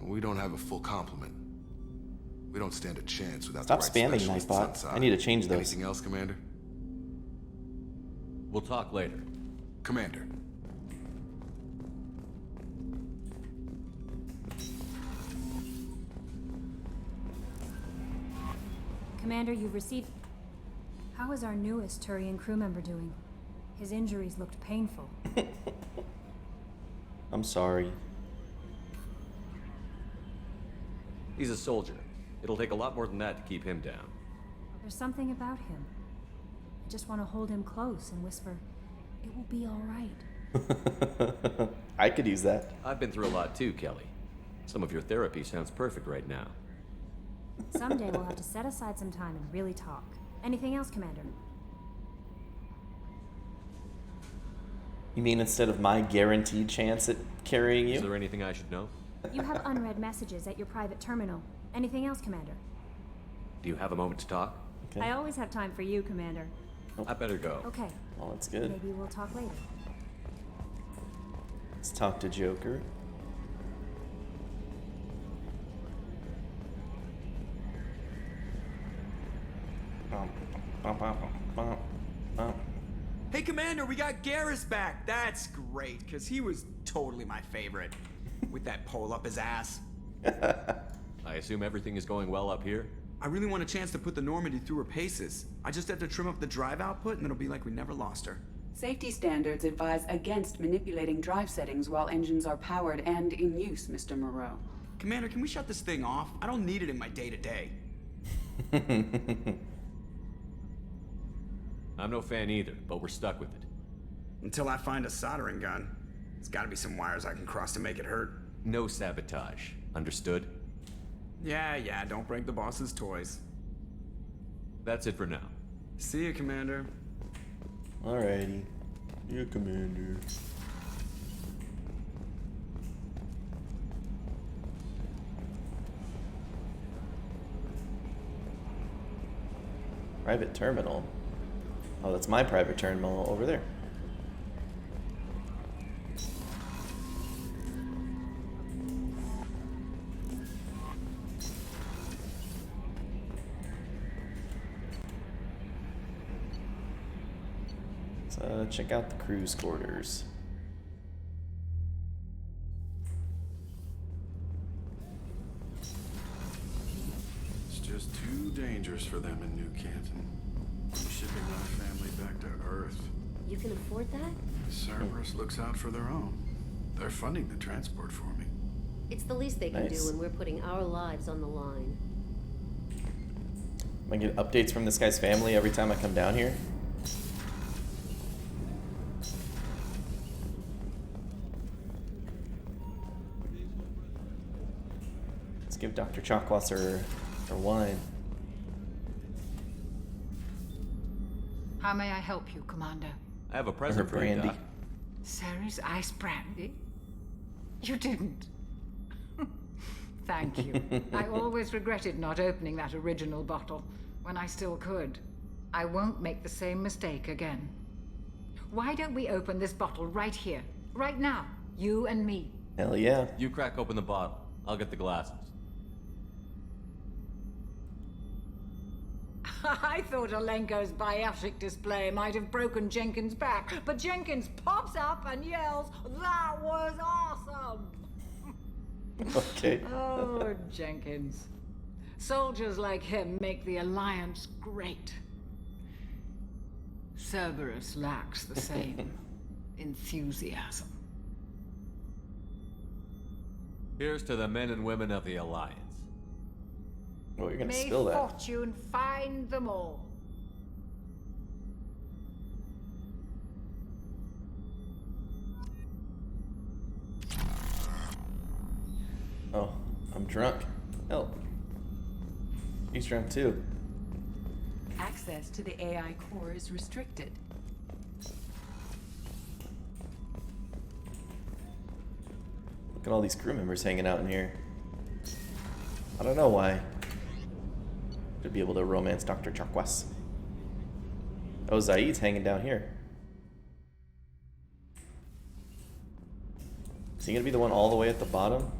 Speaker 3: We don't have a full complement. We don't stand a chance without
Speaker 1: Stop
Speaker 3: the right
Speaker 1: spamming,
Speaker 3: specialists
Speaker 1: Nightbot.
Speaker 3: on side.
Speaker 1: I need to change those.
Speaker 3: Anything else, Commander?
Speaker 4: We'll talk later.
Speaker 3: Commander.
Speaker 12: Commander, you've received... How is our newest Turian crew member doing? His injuries looked painful.
Speaker 1: I'm sorry.
Speaker 4: He's a soldier. It'll take a lot more than that to keep him down.
Speaker 12: There's something about him. I just want to hold him close and whisper, "It will be all right."
Speaker 1: I could use that.
Speaker 4: I've been through a lot too, Kelly. Some of your therapy sounds perfect right now.
Speaker 12: Someday we'll have to set aside some time and really talk. Anything else, Commander?
Speaker 1: You mean instead of my guaranteed chance at carrying you?
Speaker 4: Is there anything I should know?
Speaker 12: You have unread messages at your private terminal. Anything else, Commander?
Speaker 4: Do you have a moment to talk?
Speaker 1: Okay.
Speaker 12: I always have time for you, Commander.
Speaker 4: I better go.
Speaker 12: Okay.
Speaker 1: Well, that's good.
Speaker 12: Maybe we'll talk later.
Speaker 1: Let's talk to Joker.
Speaker 9: Hey, Commander, we got Garrus back. That's great, because he was totally my favorite. With that pole up his ass.
Speaker 4: I assume everything is going well up here?
Speaker 9: I really want a chance to put the Normandy through her paces. I just have to trim up the drive output and it'll be like we never lost her.
Speaker 5: Safety standards advise against manipulating drive settings while engines are powered and in use, Mr. Moreau.
Speaker 9: Commander, can we shut this thing off? I don't need it in my day-to-day.
Speaker 4: I'm no fan either, but we're stuck with it.
Speaker 9: Until I find a soldering gun. There's gotta be some wires I can cross to make it hurt.
Speaker 4: No sabotage. Understood?
Speaker 9: Yeah, don't break the boss's toys.
Speaker 4: That's it for now.
Speaker 9: See you, Commander.
Speaker 1: Alrighty. You, Commander. Private terminal. Oh, that's my private terminal over there. Let's check out the crew's quarters.
Speaker 14: It's just too dangerous for them in New Canton. Shipping my family back to Earth.
Speaker 15: You can afford that?
Speaker 14: Cerberus looks out for their own. They're funding the transport for me.
Speaker 15: It's the least they can
Speaker 1: Nice.
Speaker 15: do when we're putting our lives on the line.
Speaker 1: I get updates from this guy's family every time I come down here. Let's give Dr. Chakwas her wine.
Speaker 20: How may I help you, Commander?
Speaker 4: I have a present for you,
Speaker 1: brandy.
Speaker 4: Doc.
Speaker 20: Sarah's ice brandy? You didn't. Thank you. I always regretted not opening that original bottle when I still could. I won't make the same mistake again. Why don't we open this bottle right here, right now? You and me.
Speaker 1: Hell yeah.
Speaker 4: You crack open the bottle. I'll get the glasses.
Speaker 20: I thought Alenko's biotic display might have broken Jenkins' back, but Jenkins pops up and yells, "That was awesome!"
Speaker 1: Okay.
Speaker 20: Oh, Jenkins. Soldiers like him make the Alliance great. Cerberus lacks the same enthusiasm.
Speaker 4: Here's to the men and women of the Alliance.
Speaker 1: Oh, you're gonna
Speaker 20: May
Speaker 1: spill that.
Speaker 20: fortune find them all.
Speaker 1: Oh, I'm drunk. Help. He's drunk too.
Speaker 5: Access to the AI core is restricted.
Speaker 1: Look at all these crew members hanging out in here. I don't know why. Should be able to romance Dr. Chakwas. Oh, Zaid's hanging down here. Is he gonna be the one all the way at the bottom?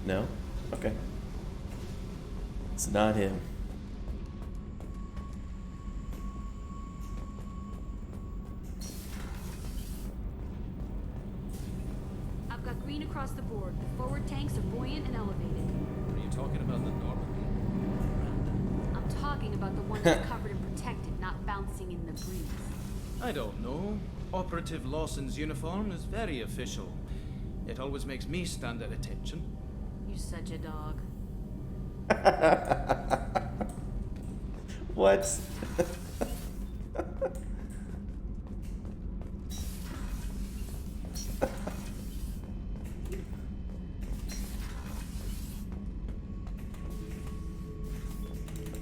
Speaker 1: No? Okay. It's not him.
Speaker 23: I've got green across the board. Forward tanks are buoyant and elevated.
Speaker 24: Are you talking about the Normandy?
Speaker 23: I'm talking about the one that's covered and protected, not bouncing in the breeze.
Speaker 6: I don't know. Operative Lawson's uniform is very official. It always makes me stand at attention.
Speaker 23: You're such a dog.
Speaker 1: What?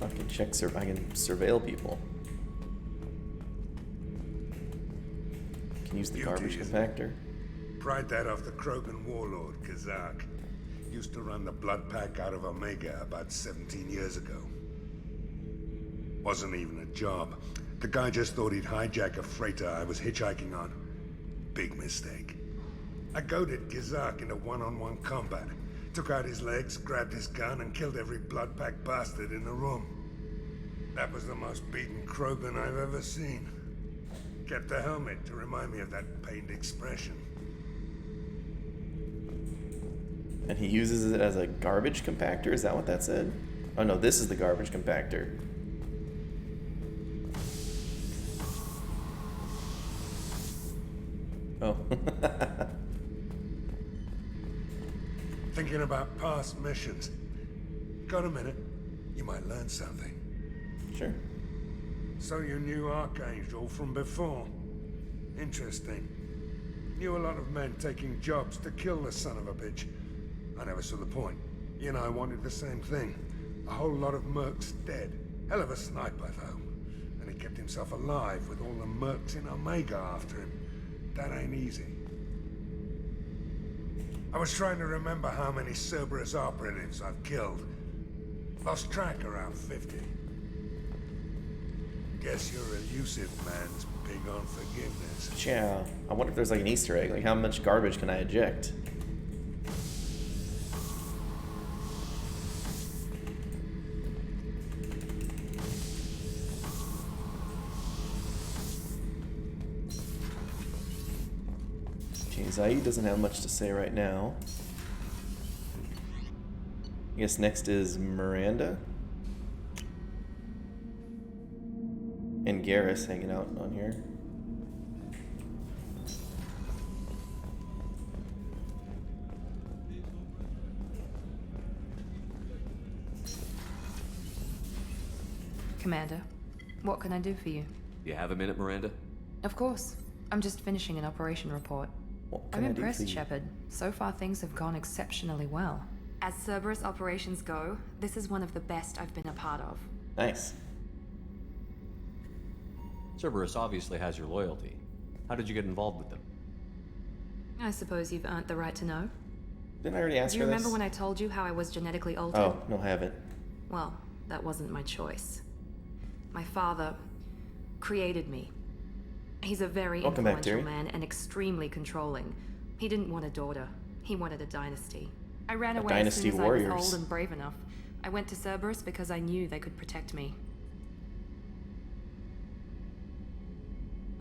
Speaker 1: I can check, I can surveil people. Can use the garbage compactor.
Speaker 18: Pried that off the Krogan warlord, Kazak. Used to run the blood pack out of Omega about 17 years ago. Wasn't even a job. The guy just thought he'd hijack a freighter I was hitchhiking on. Big mistake. I goaded Kazak into one-on-one combat. Took out his legs, grabbed his gun, and killed every blood pack bastard in the room. That was the most beaten Krogan I've ever seen. Kept the helmet to remind me of that pained expression.
Speaker 1: And he uses it as a garbage compactor? Is that what that said? Oh no, this is the garbage compactor. Oh.
Speaker 18: Thinking about past missions. Got a minute? You might learn something.
Speaker 1: Sure.
Speaker 18: So you knew Archangel from before. Interesting. Knew a lot of men taking jobs to kill the son of a bitch. I never saw the point. You know, I wanted the same thing. A whole lot of mercs dead. Hell of a sniper, though. And he kept himself alive with all the mercs in Omega after him. That ain't easy. I was trying to remember how many Cerberus operatives I've killed. Lost track around 50. Guess your elusive man's big on forgiveness.
Speaker 1: Yeah. I wonder if there's like an Easter egg. Like, how much garbage can I eject? Okay, Zaid doesn't have much to say right now. I guess next is Miranda. And Garrus hanging out on here.
Speaker 7: Commander, what can I do for you?
Speaker 4: You have a minute, Miranda?
Speaker 7: Of course. I'm just finishing an operation report. I'm impressed, Shepard. So far, things have gone exceptionally well. As Cerberus operations go, this is one of the best I've been a part of.
Speaker 1: Nice.
Speaker 4: Cerberus obviously has your loyalty. How did you get involved with them?
Speaker 7: I suppose you've earned the right to know.
Speaker 1: Didn't I already ask
Speaker 7: Do you
Speaker 1: her
Speaker 7: remember
Speaker 1: this?
Speaker 7: when I told you how I was genetically altered?
Speaker 1: Oh, no, I haven't.
Speaker 7: Well, that wasn't my choice. My father created me. He's a very
Speaker 1: Welcome back,
Speaker 7: influential
Speaker 1: Terry.
Speaker 7: man and extremely controlling. He didn't want a daughter. He wanted a dynasty. I ran
Speaker 1: A
Speaker 7: away
Speaker 1: dynasty
Speaker 7: as soon as
Speaker 1: warriors.
Speaker 7: I was old and brave enough. I went to Cerberus because I knew they could protect me.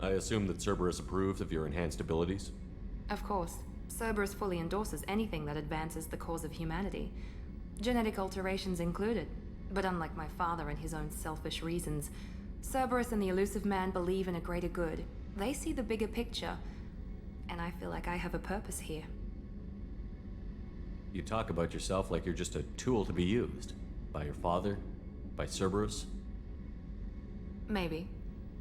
Speaker 4: I assume that Cerberus approved of your enhanced abilities?
Speaker 7: Of course, Cerberus fully endorses anything that advances the cause of humanity. Genetic alterations included. But unlike my father and his own selfish reasons, Cerberus and the elusive man believe in a greater good. They see the bigger picture, and I feel like I have a purpose here.
Speaker 4: You talk about yourself like you're just a tool to be used. By your father? By Cerberus?
Speaker 7: Maybe.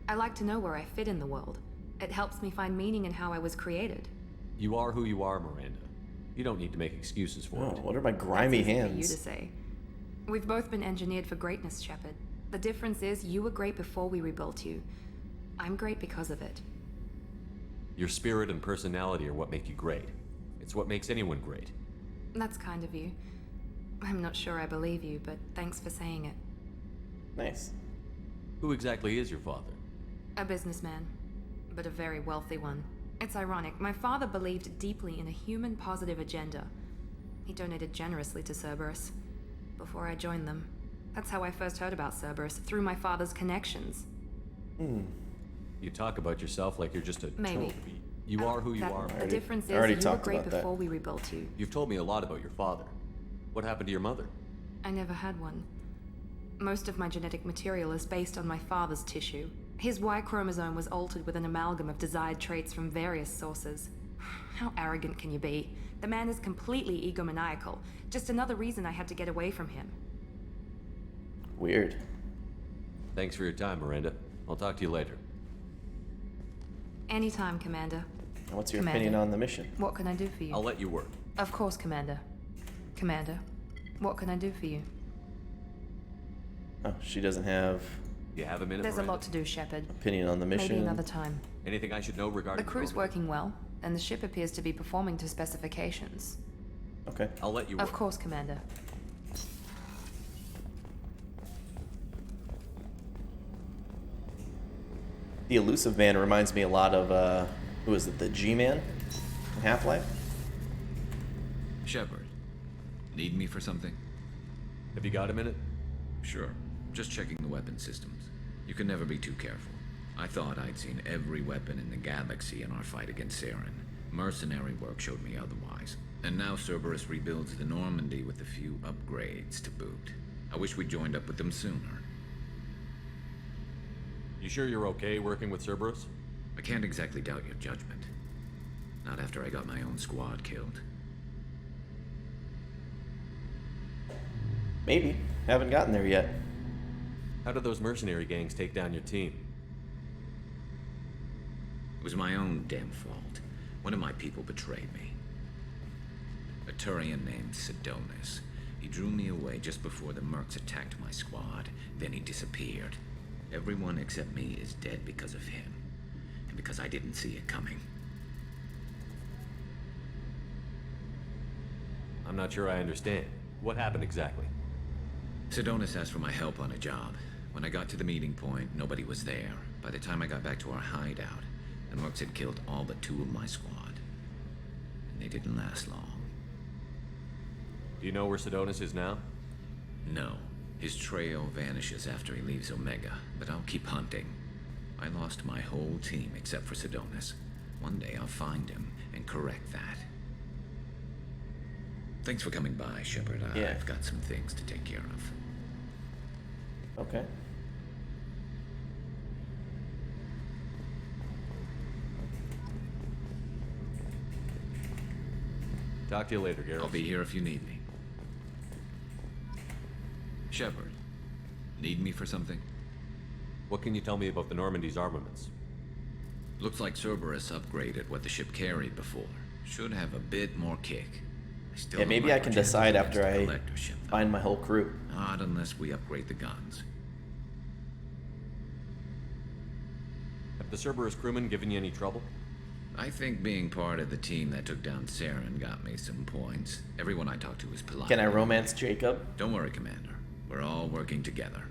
Speaker 7: I like to know where I fit in the world. It helps me find meaning in how I was created.
Speaker 4: You are who you are, Miranda. You don't need to make excuses for it.
Speaker 1: What are my grimy
Speaker 7: That's easy for
Speaker 1: hands?
Speaker 7: you to say. We've both been engineered for greatness, Shepard. The difference is you were great before we rebuilt you. I'm great because of it.
Speaker 4: Your spirit and personality are what make you great. It's what makes anyone great.
Speaker 7: That's kind of you. I'm not sure I believe you, but thanks for saying it.
Speaker 1: Nice.
Speaker 4: Who exactly is your father?
Speaker 7: A businessman, but a very wealthy one. It's ironic. My father believed deeply in a human-positive agenda. He donated generously to Cerberus before I joined them. That's how I first heard about Cerberus, through my father's connections.
Speaker 4: You talk about yourself like you're just a
Speaker 7: Maybe.
Speaker 4: tool. You are who you are.
Speaker 7: The difference is you were great before we rebuilt you.
Speaker 4: You've told me a lot about your father. What happened to your mother?
Speaker 7: I never had one. Most of my genetic material is based on my father's tissue. His Y chromosome was altered with an amalgam of desired traits from various sources. How arrogant can you be? The man is completely egomaniacal. Just another reason I had to get away from him.
Speaker 1: Weird.
Speaker 4: Thanks for your time, Miranda. I'll talk to you later.
Speaker 7: Anytime, Commander.
Speaker 1: What's your
Speaker 7: Commander,
Speaker 1: opinion on the mission?
Speaker 7: What can I do for you?
Speaker 4: I'll let you work.
Speaker 7: Of course, Commander. Commander, what can I do for you?
Speaker 1: Oh, she doesn't have
Speaker 4: You have a minute,
Speaker 7: There's
Speaker 4: Miranda?
Speaker 7: a lot to do, Shepard.
Speaker 1: opinion on the mission.
Speaker 7: Maybe another time.
Speaker 4: Anything I should know
Speaker 7: The
Speaker 4: regarding
Speaker 7: crew's
Speaker 4: your
Speaker 7: working well, and the ship appears to be performing to specifications.
Speaker 1: Okay.
Speaker 4: I'll let you work.
Speaker 7: Of course, Commander.
Speaker 1: The elusive man reminds me a lot of, who is it, the G-Man in Half-Life?
Speaker 22: Shepard, need me for something?
Speaker 4: Have you got a minute?
Speaker 22: Sure. Just checking the weapon systems. You can never be too careful. I thought I'd seen every weapon in the galaxy in our fight against Saren. Mercenary work showed me otherwise. And now Cerberus rebuilds the Normandy with a few upgrades to boot. I wish we'd joined up with them sooner.
Speaker 4: You sure you're okay working with Cerberus?
Speaker 22: I can't exactly doubt your judgment. Not after I got my own squad killed.
Speaker 1: Maybe. Haven't gotten there yet.
Speaker 4: How did those mercenary gangs take down your team?
Speaker 22: It was my own damn fault. One of my people betrayed me. A Turian named Sidonis. He drew me away just before the Mercs attacked my squad. Then he disappeared. Everyone except me is dead because of him. And because I didn't see it coming.
Speaker 4: I'm not sure I understand. What happened exactly?
Speaker 22: Sedonis asked for my help on a job. When I got to the meeting point, nobody was there. By the time I got back to our hideout, the Mercs had killed all but 2 of my squad. And they didn't last long.
Speaker 4: Do you know where Sedonis is now?
Speaker 22: No. His trail vanishes after he leaves Omega, but I'll keep hunting. I lost my whole team except for Sedonis. One day I'll find him and correct that. Thanks for coming by, Shepard. I've got some things to take care of.
Speaker 1: Okay.
Speaker 4: Talk to you later, Garrus.
Speaker 22: I'll be here if you need me. Shepard, need me for something?
Speaker 4: What can you tell me about the Normandy's armaments?
Speaker 22: Looks like Cerberus upgraded what the ship carried before. Should have a bit more kick.
Speaker 1: Yeah, maybe I can decide after I find my whole crew.
Speaker 22: Not unless we upgrade the guns.
Speaker 4: Have the Cerberus crewmen given you any trouble?
Speaker 22: I think being part of the team that took down Saren got me some points. Everyone I talked to was polite.
Speaker 1: Can I romance Jacob?
Speaker 22: Don't worry, Commander. We're all working together.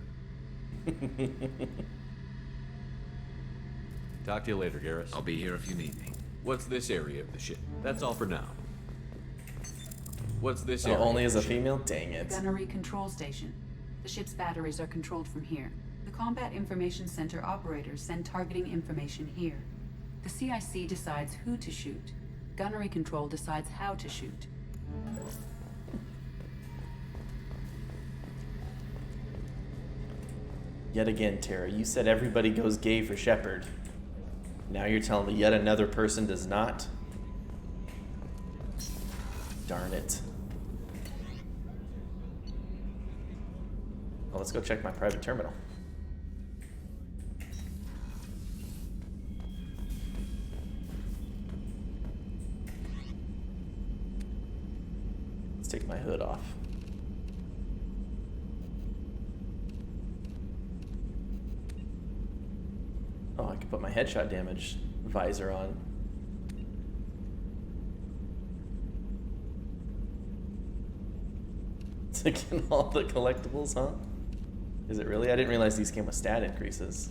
Speaker 4: Talk to you later, Garrus.
Speaker 22: I'll be here if you need me.
Speaker 4: What's this area of the ship? That's all for now. What's this area?
Speaker 1: Only as a female? Dang it.
Speaker 5: Gunnery control station. The ship's batteries are controlled from here. The Combat Information Center operators send targeting information here. The CIC decides who to shoot. Gunnery control decides how to shoot.
Speaker 1: Yet again, Tara, you said everybody goes gay for Shepard. Now you're telling me yet another person does not? Darn it. Well, let's go check my private terminal. Let's take my hood off. Oh, I can put my headshot damage visor on. Taking all the collectibles, huh? Is it really? I didn't realize these came with stat increases.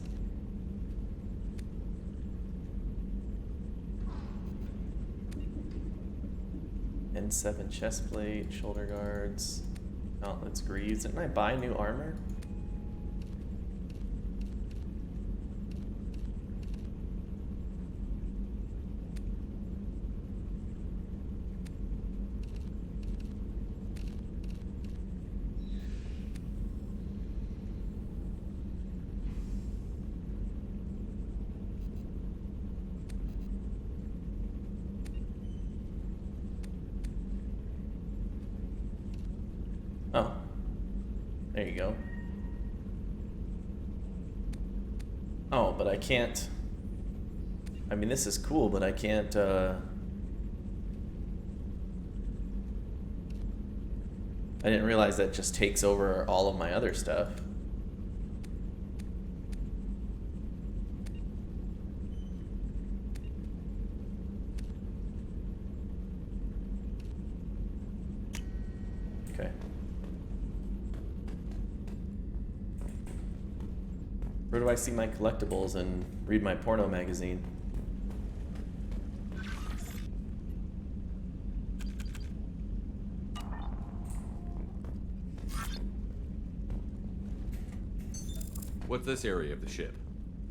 Speaker 1: N7 chest plate, shoulder guards, gauntlets, greaves. Didn't I buy new armor? Oh, there you go. Oh, but I can't. I mean, this is cool, but I can't. I didn't realize that just takes over all of my other stuff. Okay. Where do I see my collectibles and read my porno magazine?
Speaker 4: What's this area of the ship?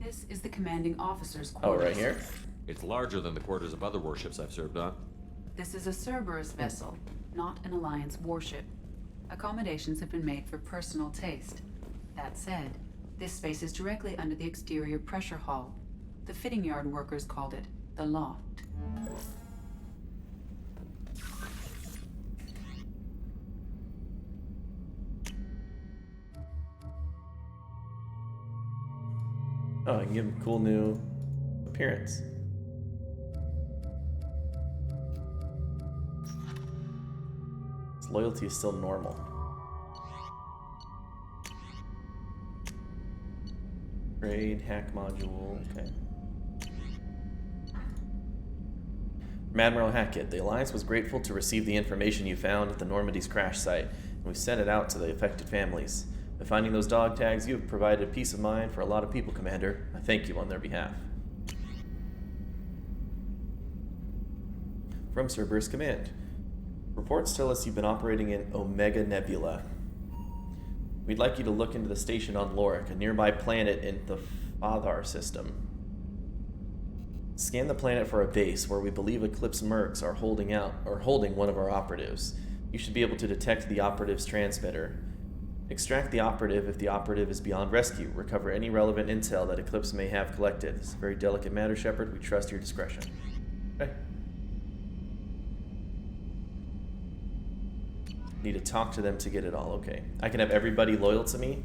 Speaker 5: This is the commanding officer's
Speaker 1: Oh,
Speaker 5: quarters.
Speaker 1: right here?
Speaker 4: It's larger than the quarters of other warships I've served on.
Speaker 5: This is a Cerberus vessel, not an Alliance warship. Accommodations have been made for personal taste. That said, this space is directly under the exterior pressure hull. The fitting yard workers called it the loft.
Speaker 1: Oh, I can give him a cool new appearance. His loyalty is still normal. Trade, hack module, okay. From Admiral Hackett, the Alliance was grateful to receive the information you found at the Normandy's crash site, and we've sent it out to the affected families. By finding those dog tags, you have provided peace of mind for a lot of people, Commander. I thank you on their behalf. From Cerberus Command. Reports tell us you've been operating in Omega Nebula. We'd like you to look into the station on Lorik, a nearby planet in the Fathar system. Scan the planet for a base where we believe Eclipse Mercs are holding one of our operatives. You should be able to detect the operative's transmitter. Extract the operative if the operative is beyond rescue. Recover any relevant intel that Eclipse may have collected. It's a very delicate matter, Shepard. We trust your discretion. Okay. Need to talk to them to get it all. Okay. I can have everybody loyal to me.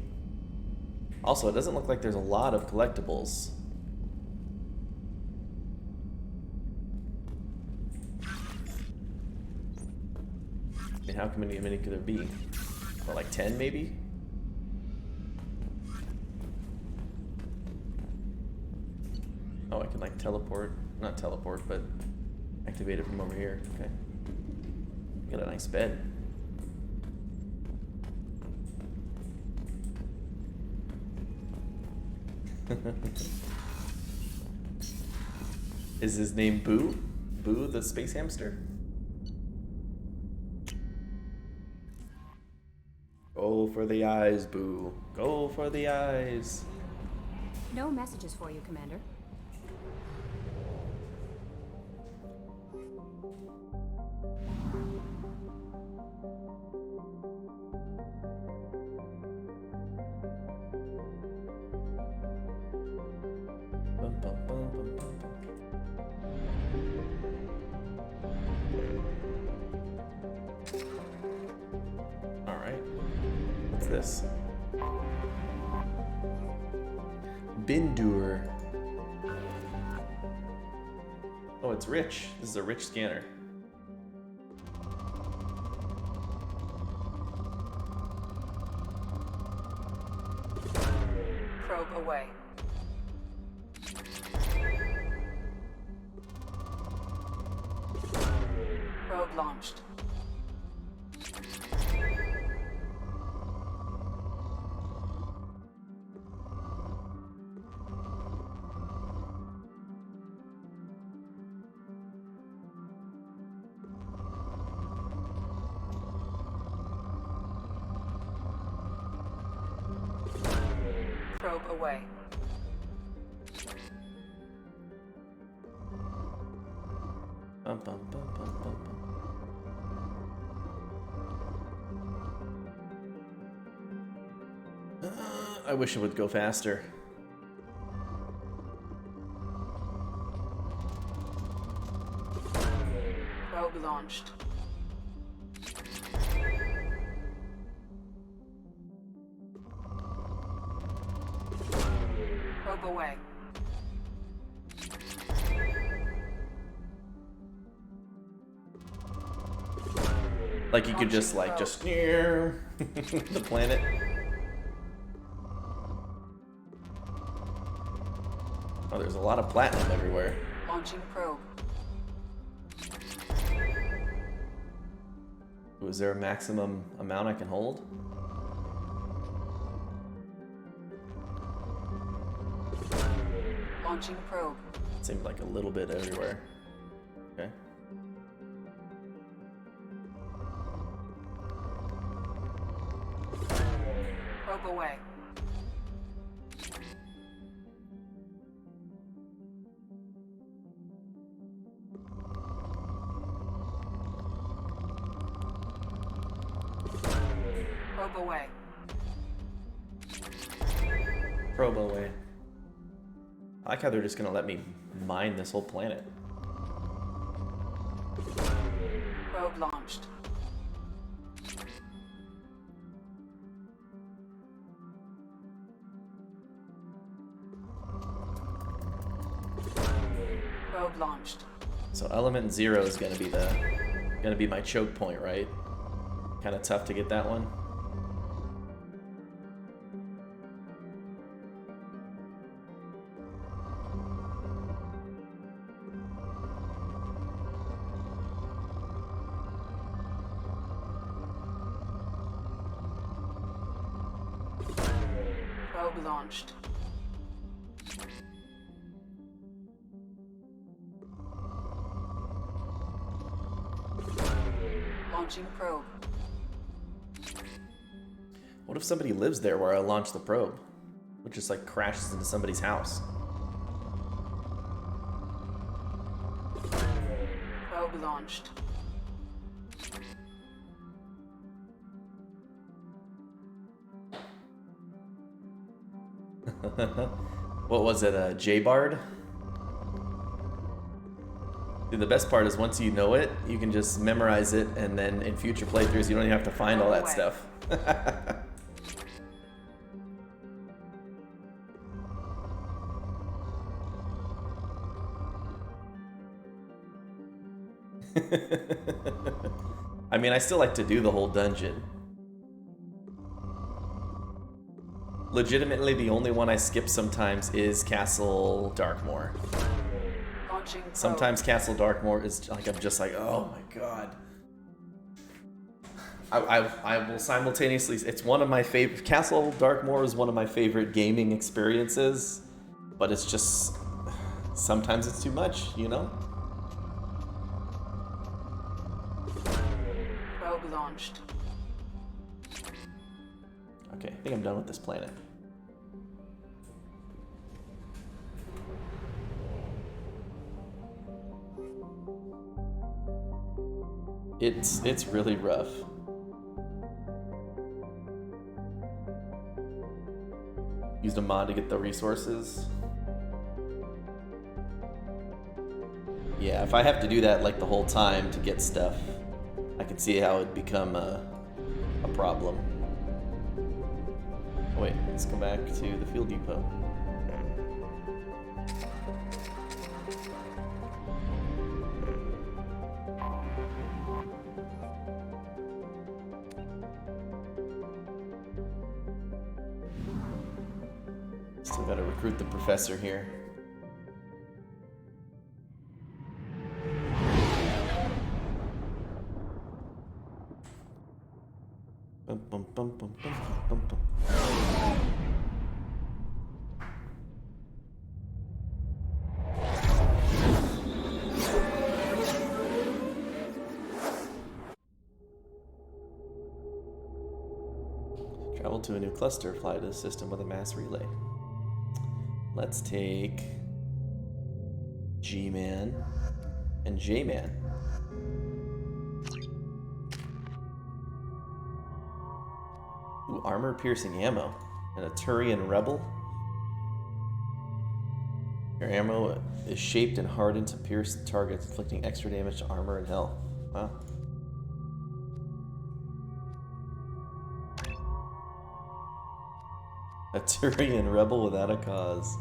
Speaker 1: Also, it doesn't look like there's a lot of collectibles. I mean, how many could there be? Or like 10 maybe? Oh, I can like teleport. Not teleport, but activate it from over here. Okay. Got a nice bed. Is his name Boo? Boo the space hamster? Go for the eyes, Boo. Go for the eyes.
Speaker 12: No messages for you, Commander.
Speaker 1: This Bindur. Oh, it's rich. This is a rich scanner.
Speaker 5: Probe away. Probe launched. Probe away.
Speaker 1: Bum, bum, bum, bum, bum, bum. I wish it would go faster.
Speaker 5: Probe launched. Probe away.
Speaker 1: Like you could just like just near the planet. Oh, there's a lot of platinum everywhere.
Speaker 5: Launching probe.
Speaker 1: Was there a maximum amount I can hold?
Speaker 5: Launching probe.
Speaker 1: It seemed like a little bit everywhere. Okay.
Speaker 5: Probe away. Probe away.
Speaker 1: Probe away. I like how they're just gonna let me mine this whole planet.
Speaker 5: Probe launched. Probe launched.
Speaker 1: So element 0 is gonna be my choke point, right? Kind of tough to get that one.
Speaker 5: Probe launched. Launching probe.
Speaker 1: What if somebody lives there where I launch the probe? It just like crashes into somebody's house.
Speaker 5: Probe launched.
Speaker 1: What was it, J-Bard? Dude, the best part is once you know it, you can just memorize it, and then in future playthroughs, you don't even have to find all that stuff. I mean, I still like to do the whole dungeon. Legitimately, the only one I skip sometimes is Castle Darkmoor. Sometimes Castle Darkmoor is like, I'm just like, oh my god. I will simultaneously, it's one of my favorite, Castle Darkmoor is one of my favorite gaming experiences, but it's just, sometimes it's too much, you know?
Speaker 5: Probe launched.
Speaker 1: Okay, I think I'm done with this planet. It's really rough. Used a mod to get the resources. Yeah, if I have to do that like the whole time to get stuff, I can see how it'd become a problem. Oh, wait, let's go back to the fuel depot. Still gotta recruit the professor here. Bum, bum, bum, bum, bum, bum, bum. Travel to a new cluster, fly to the system with a mass relay. Let's take G-Man and J-Man. Ooh, armor-piercing ammo and a Turian Rebel. Your ammo is shaped and hardened to pierce targets, inflicting extra damage to armor and health. Wow. A Turian Rebel without a cause.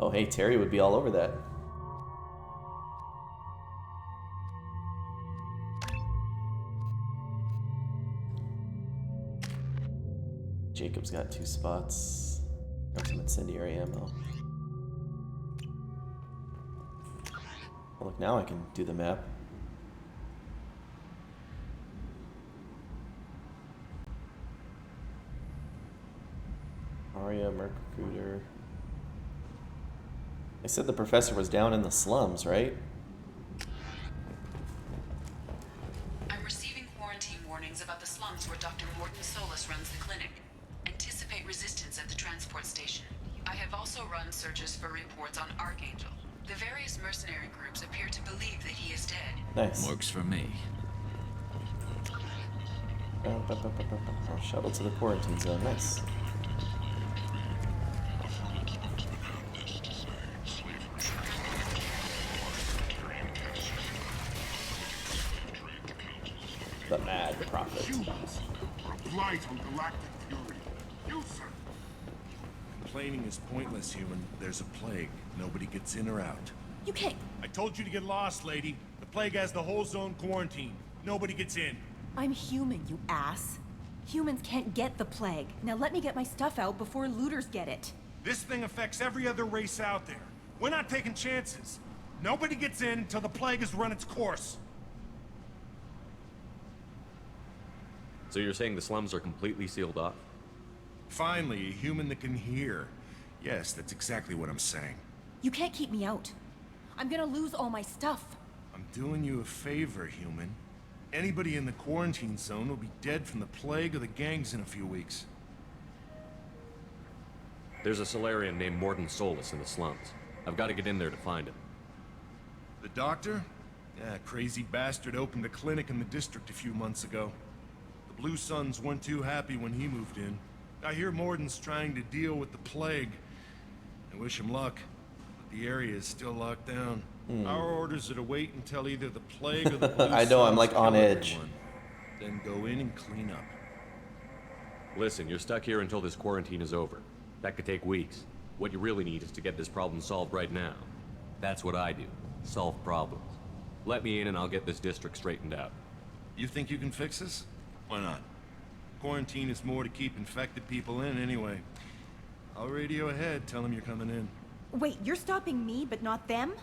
Speaker 1: Oh, hey, Terry would be all over that. Jacob's got 2 spots. Grab some incendiary ammo. Oh, look, now I can do the map. Aria, Merc Recruiter. They said the professor was down in the slums, right?
Speaker 5: I'm receiving quarantine warnings about the slums where Dr. Morton Solus runs the clinic. Anticipate resistance at the transport station. I have also run searches for reports on Archangel. The various mercenary groups appear to believe that he is dead.
Speaker 1: Nice.
Speaker 22: Works for me.
Speaker 1: Shuttle to the quarantine zone. Nice. The Mad Prophet.
Speaker 2: Humans are a blight on galactic fury. You, sir.
Speaker 8: Complaining is pointless, human. There's a plague. Nobody gets in or out.
Speaker 10: You can't.
Speaker 8: I told you to get lost, lady. The plague has the whole zone quarantined. Nobody gets in.
Speaker 10: I'm human, you ass. Humans can't get the plague. Now let me get my stuff out before looters get it.
Speaker 8: This thing affects every other race out there. We're not taking chances. Nobody gets in until the plague has run its course.
Speaker 4: So you're saying the slums are completely sealed off?
Speaker 8: Finally, a human that can hear. Yes, that's exactly what I'm saying.
Speaker 10: You can't keep me out. I'm gonna lose all my stuff.
Speaker 8: I'm doing you a favor, human. Anybody in the quarantine zone will be dead from the plague or the gangs in a few weeks.
Speaker 4: There's a Solarian named Morden Solus in the slums. I've got to get in there to find him.
Speaker 8: The doctor? Yeah, crazy bastard opened a clinic in the district a few months ago. The Blue Suns weren't too happy when he moved in. I hear Morden's trying to deal with the plague. I wish him luck, but the area is still locked down. Our orders are to wait until either the plague or the Blue
Speaker 1: I know, I'm
Speaker 8: Suns
Speaker 1: like on
Speaker 8: kill
Speaker 1: edge.
Speaker 8: everyone, then go in and clean up.
Speaker 4: Listen, you're stuck here until this quarantine is over. That could take weeks. What you really need is to get this problem solved right now. That's what I do. Solve problems. Let me in and I'll get this district straightened out.
Speaker 8: You think you can fix this? Why not? Quarantine is more to keep infected people in anyway. I'll radio ahead, tell them you're coming in.
Speaker 10: Wait, you're stopping me, but not them?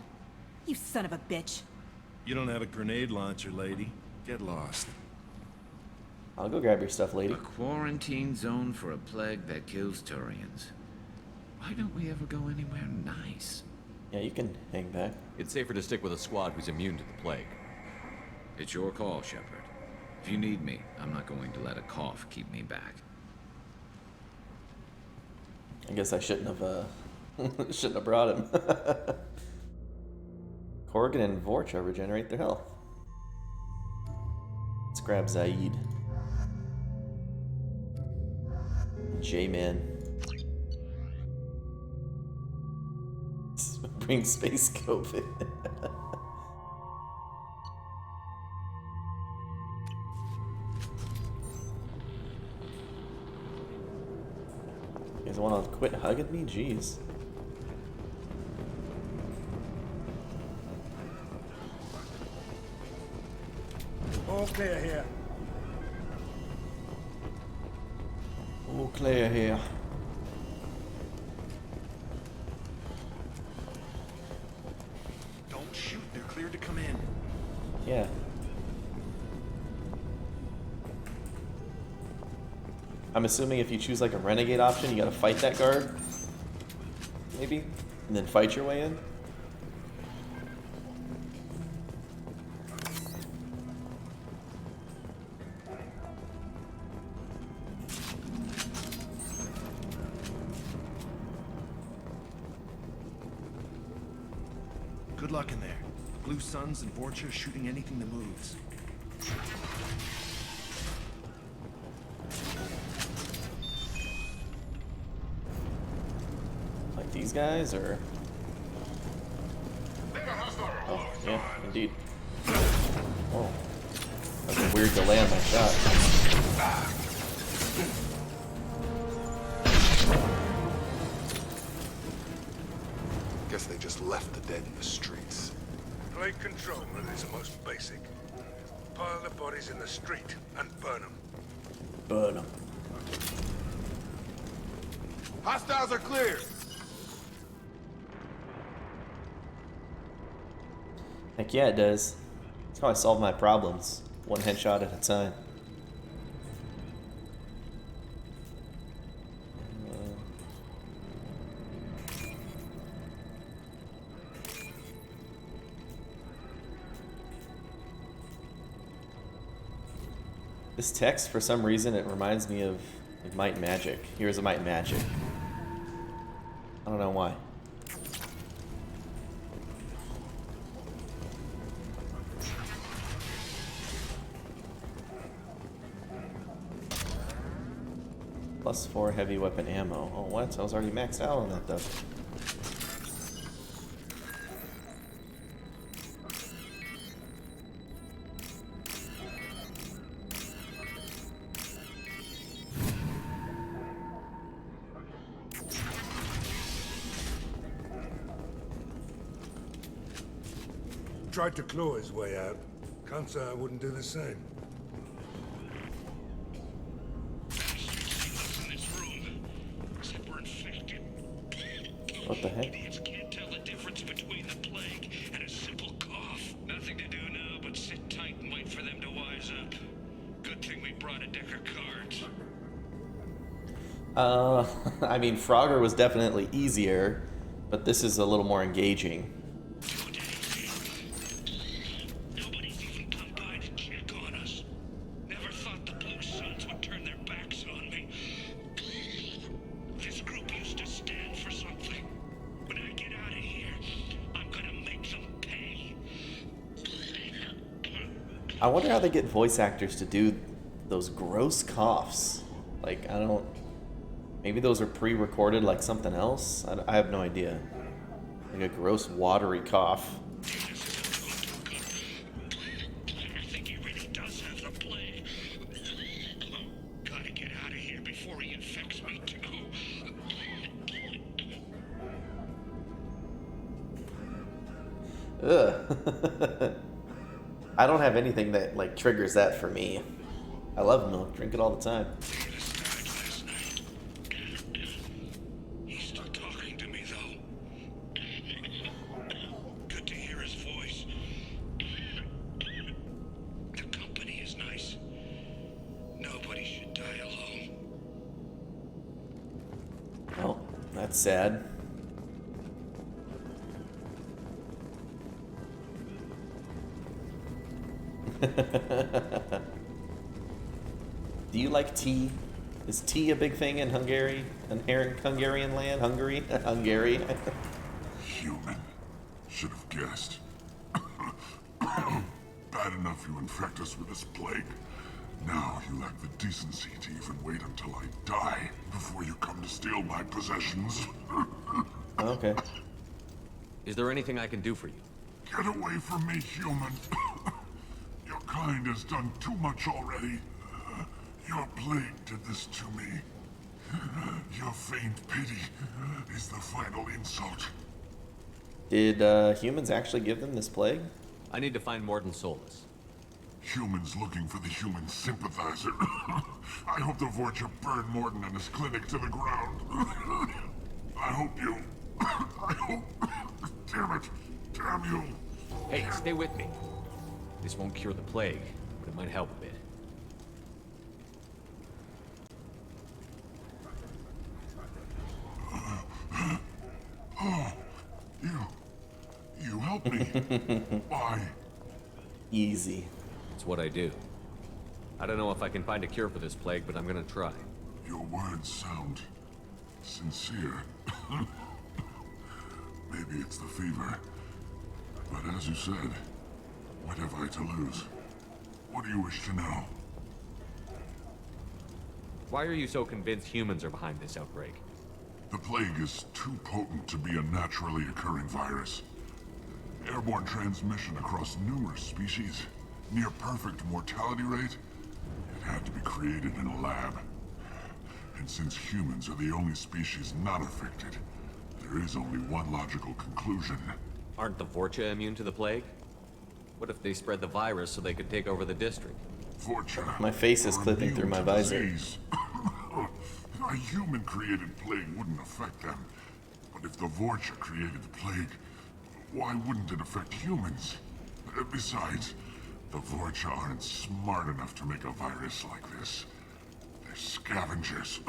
Speaker 10: You son of a bitch.
Speaker 8: You don't have a grenade launcher, lady. Get lost.
Speaker 1: I'll go grab your stuff, lady.
Speaker 22: A quarantine zone for a plague that kills Turians. Why don't we ever go anywhere nice?
Speaker 1: Yeah, you can hang back.
Speaker 4: It's safer to stick with a squad who's immune to the plague.
Speaker 22: It's your call, Shepard. If you need me, I'm not going to let a cough keep me back.
Speaker 1: I guess I shouldn't have shouldn't have brought him. Corrigan and Vorcha regenerate their health. Let's grab Zaid. J-Man. Bring Space COVID. You guys want to quit hugging me? Jeez.
Speaker 18: All clear here.
Speaker 1: All clear here.
Speaker 8: Don't shoot, they're cleared to come in.
Speaker 1: Yeah. I'm assuming if you choose like a renegade option, you gotta fight that guard. Maybe? And then fight your way in?
Speaker 8: Good luck in there. Blue Suns and Vorcha shooting anything that moves.
Speaker 1: Like these guys, or? Oh, yeah, indeed. Oh. That's a weird delay on my shot.
Speaker 3: Guess they just left the dead in the streets.
Speaker 18: Plague control at its most basic. Pile the bodies in the street and burn them.
Speaker 1: Burn them.
Speaker 3: Hostiles are clear.
Speaker 1: Heck yeah, it does. That's how I solve my problems. One headshot at a time. This text, for some reason, it reminds me of Might and Magic. Here's a Might and Magic. I don't know why. +4 heavy weapon ammo. Oh, what? I was already maxed out on that, though.
Speaker 18: Tried to claw his way out. Can't say I wouldn't do the same.
Speaker 1: What the heck?
Speaker 11: Idiots can't tell the difference between the plague and a we brought a deck of cards.
Speaker 1: I mean, Frogger was definitely easier, but this is a little more engaging.
Speaker 11: Nobody's even come by to check on us. Never thought the Blue Suns would turn their backs on me. This group used to stand for something. When I get out of here, I'm gonna make them pay.
Speaker 1: I wonder how they get voice actors to do those gross coughs. Like, I don't... Maybe those are pre-recorded like something else? I have no idea. Like a gross watery cough.
Speaker 11: I think he really does have the plague. Gotta get out of here before he infects me too.
Speaker 1: Ugh. I don't have anything that like triggers that for me. I love milk, drink it all the time.
Speaker 11: He's still talking to me though. Good to hear his voice. The company is nice. Nobody should die alone.
Speaker 1: Well, that's sad. Do you like tea? Is tea a big thing in Hungary? In Hungarian land? Hungary? Hungary?
Speaker 16: Human. Should have guessed. Bad enough you infect us with this plague. Now you lack the decency to even wait until I die before you come to steal my possessions.
Speaker 1: Okay.
Speaker 4: Is there anything I can do for you?
Speaker 16: Get away from me, human. Your kind has done too much already. Your plague did this to me. Your faint pity is the final insult.
Speaker 1: Did humans actually give them this plague?
Speaker 4: I need to find Morden Solus.
Speaker 16: Humans looking for the human sympathizer. I hope the Vorcha burned Morden and his clinic to the ground. I hope you... I hope... Damn it. Damn you.
Speaker 4: Hey, stay with me. This won't cure the plague, but it might help a bit.
Speaker 16: Oh, you help me. Why?
Speaker 1: Easy.
Speaker 4: It's what I do. I don't know if I can find a cure for this plague, but I'm gonna try.
Speaker 16: Your words sound sincere. Maybe it's the fever. But as you said, what have I to lose? What do you wish to know?
Speaker 4: Why are you so convinced humans are behind this outbreak?
Speaker 16: The plague is too potent to be a naturally occurring virus. Airborne transmission across numerous species, near perfect mortality rate. It had to be created in a lab. And since humans are the only species not affected, there is only one logical conclusion.
Speaker 4: Aren't the Vorcha immune to the plague? What if they spread the virus so they could take over the district?
Speaker 16: Vorcha.
Speaker 1: My face is clipping through my visor.
Speaker 16: A human-created plague wouldn't affect them. But if the Vorcha created the plague, why wouldn't it affect humans? Besides, the Vorcha aren't smart enough to make a virus like this. They're scavengers.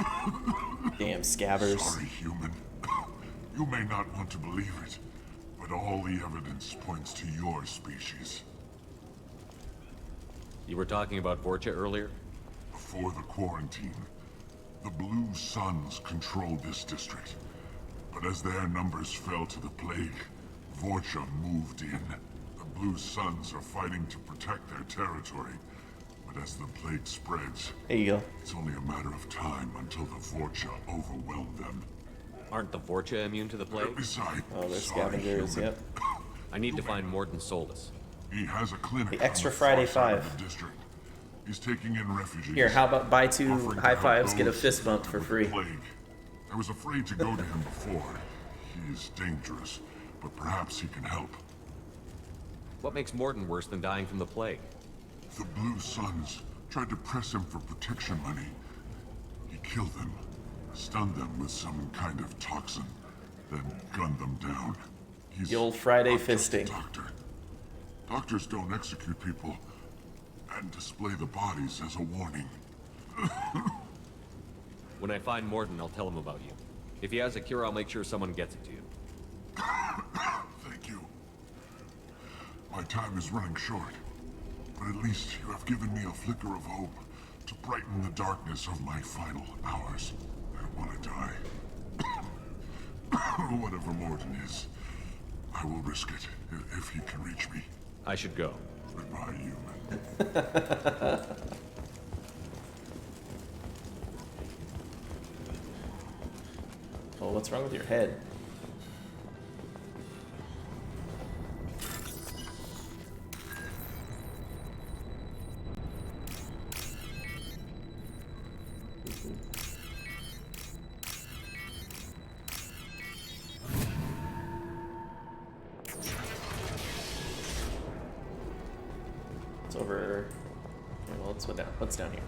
Speaker 1: Damn scabbers.
Speaker 16: Sorry, human. You may not want to believe it, but all the evidence points to your species.
Speaker 4: You were talking about Vorcha earlier?
Speaker 16: Before the quarantine, the Blue Suns controlled this district. But as their numbers fell to the plague, Vorcha moved in. The Blue Suns are fighting to protect their territory. But as the plague spreads,
Speaker 1: there you go.
Speaker 16: It's only a matter of time until the Vorcha overwhelm them.
Speaker 4: Aren't the Vorcha immune to the plague?
Speaker 16: Besides,
Speaker 1: oh, they're scavengers, yep.
Speaker 4: I need to find Morden Solus.
Speaker 16: He has a clinic
Speaker 1: the extra Friday 5.
Speaker 16: He's taking in refugees.
Speaker 1: Here, how about buy 2 high fives, get a fist bump for free?
Speaker 16: I was afraid to go to him before. He is dangerous, but perhaps he can help.
Speaker 4: What makes Morden worse than dying from the plague?
Speaker 16: The Blue Suns tried to press him for protection money. He killed them, stunned them with some kind of toxin, then gunned them down. He's
Speaker 1: the old Friday fisting.
Speaker 16: Doctors don't execute people and display the bodies as a warning.
Speaker 4: When I find Morton, I'll tell him about you. If he has a cure, I'll make sure someone gets it to you.
Speaker 16: Thank you. My time is running short, but at least you have given me a flicker of hope to brighten the darkness of my final hours. I want to die. Whatever Morton is, I will risk it if he can reach me.
Speaker 4: I should go.
Speaker 16: Goodbye, human.
Speaker 1: Oh, what's wrong with your head? It's over. Well, what's down here?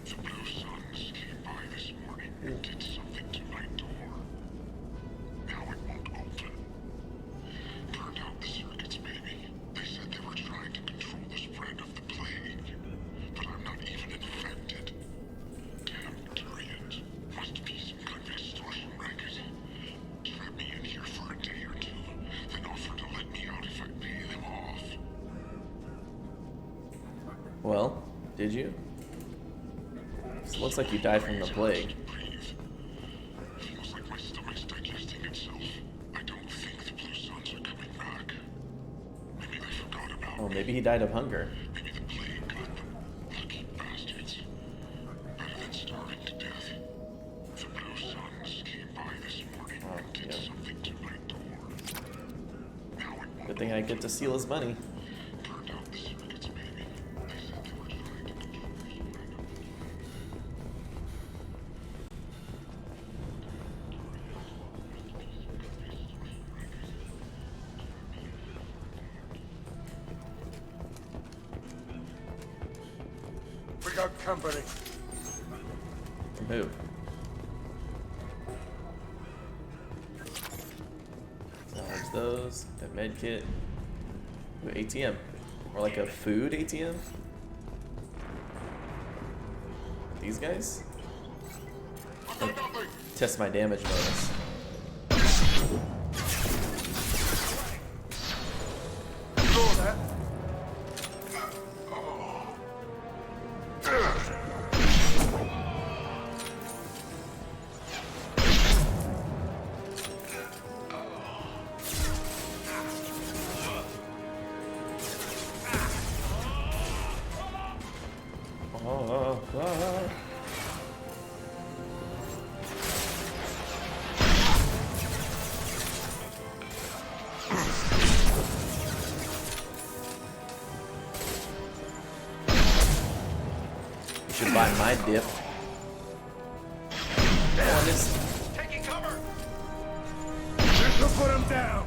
Speaker 16: The Blue Suns came by this morning and did something to my door. Now it won't open. Turned out the circuits, maybe. They said they were trying to control the spread of the plague. But I'm not even infected. Damn Turians. Must be some kind of extortion racket. Trap me in here for a day or two, then offer to let me out if I pay them off.
Speaker 1: Well, did you? It looks like you died from the plague.
Speaker 16: Feels like my stomach's digesting itself. I don't think the Blue Suns are coming back. Maybe they forgot about me.
Speaker 1: Oh, maybe he died of hunger.
Speaker 16: Maybe the plague got them. Lucky bastards. Better than starving to death. The Blue Suns came by this morning and did something to my door. Now it won't.
Speaker 1: Good thing I get to steal his money.
Speaker 16: Turned out the circuits, maybe. They said they were trying to control the spread of the
Speaker 2: We got company.
Speaker 1: From who? There's those. That med kit. Ooh, ATM. Or like a food ATM? These guys? Like, test my damage bonus.
Speaker 2: Saw that.
Speaker 1: You should buy my dip. Oh, this.
Speaker 2: Taking cover. This will put him down.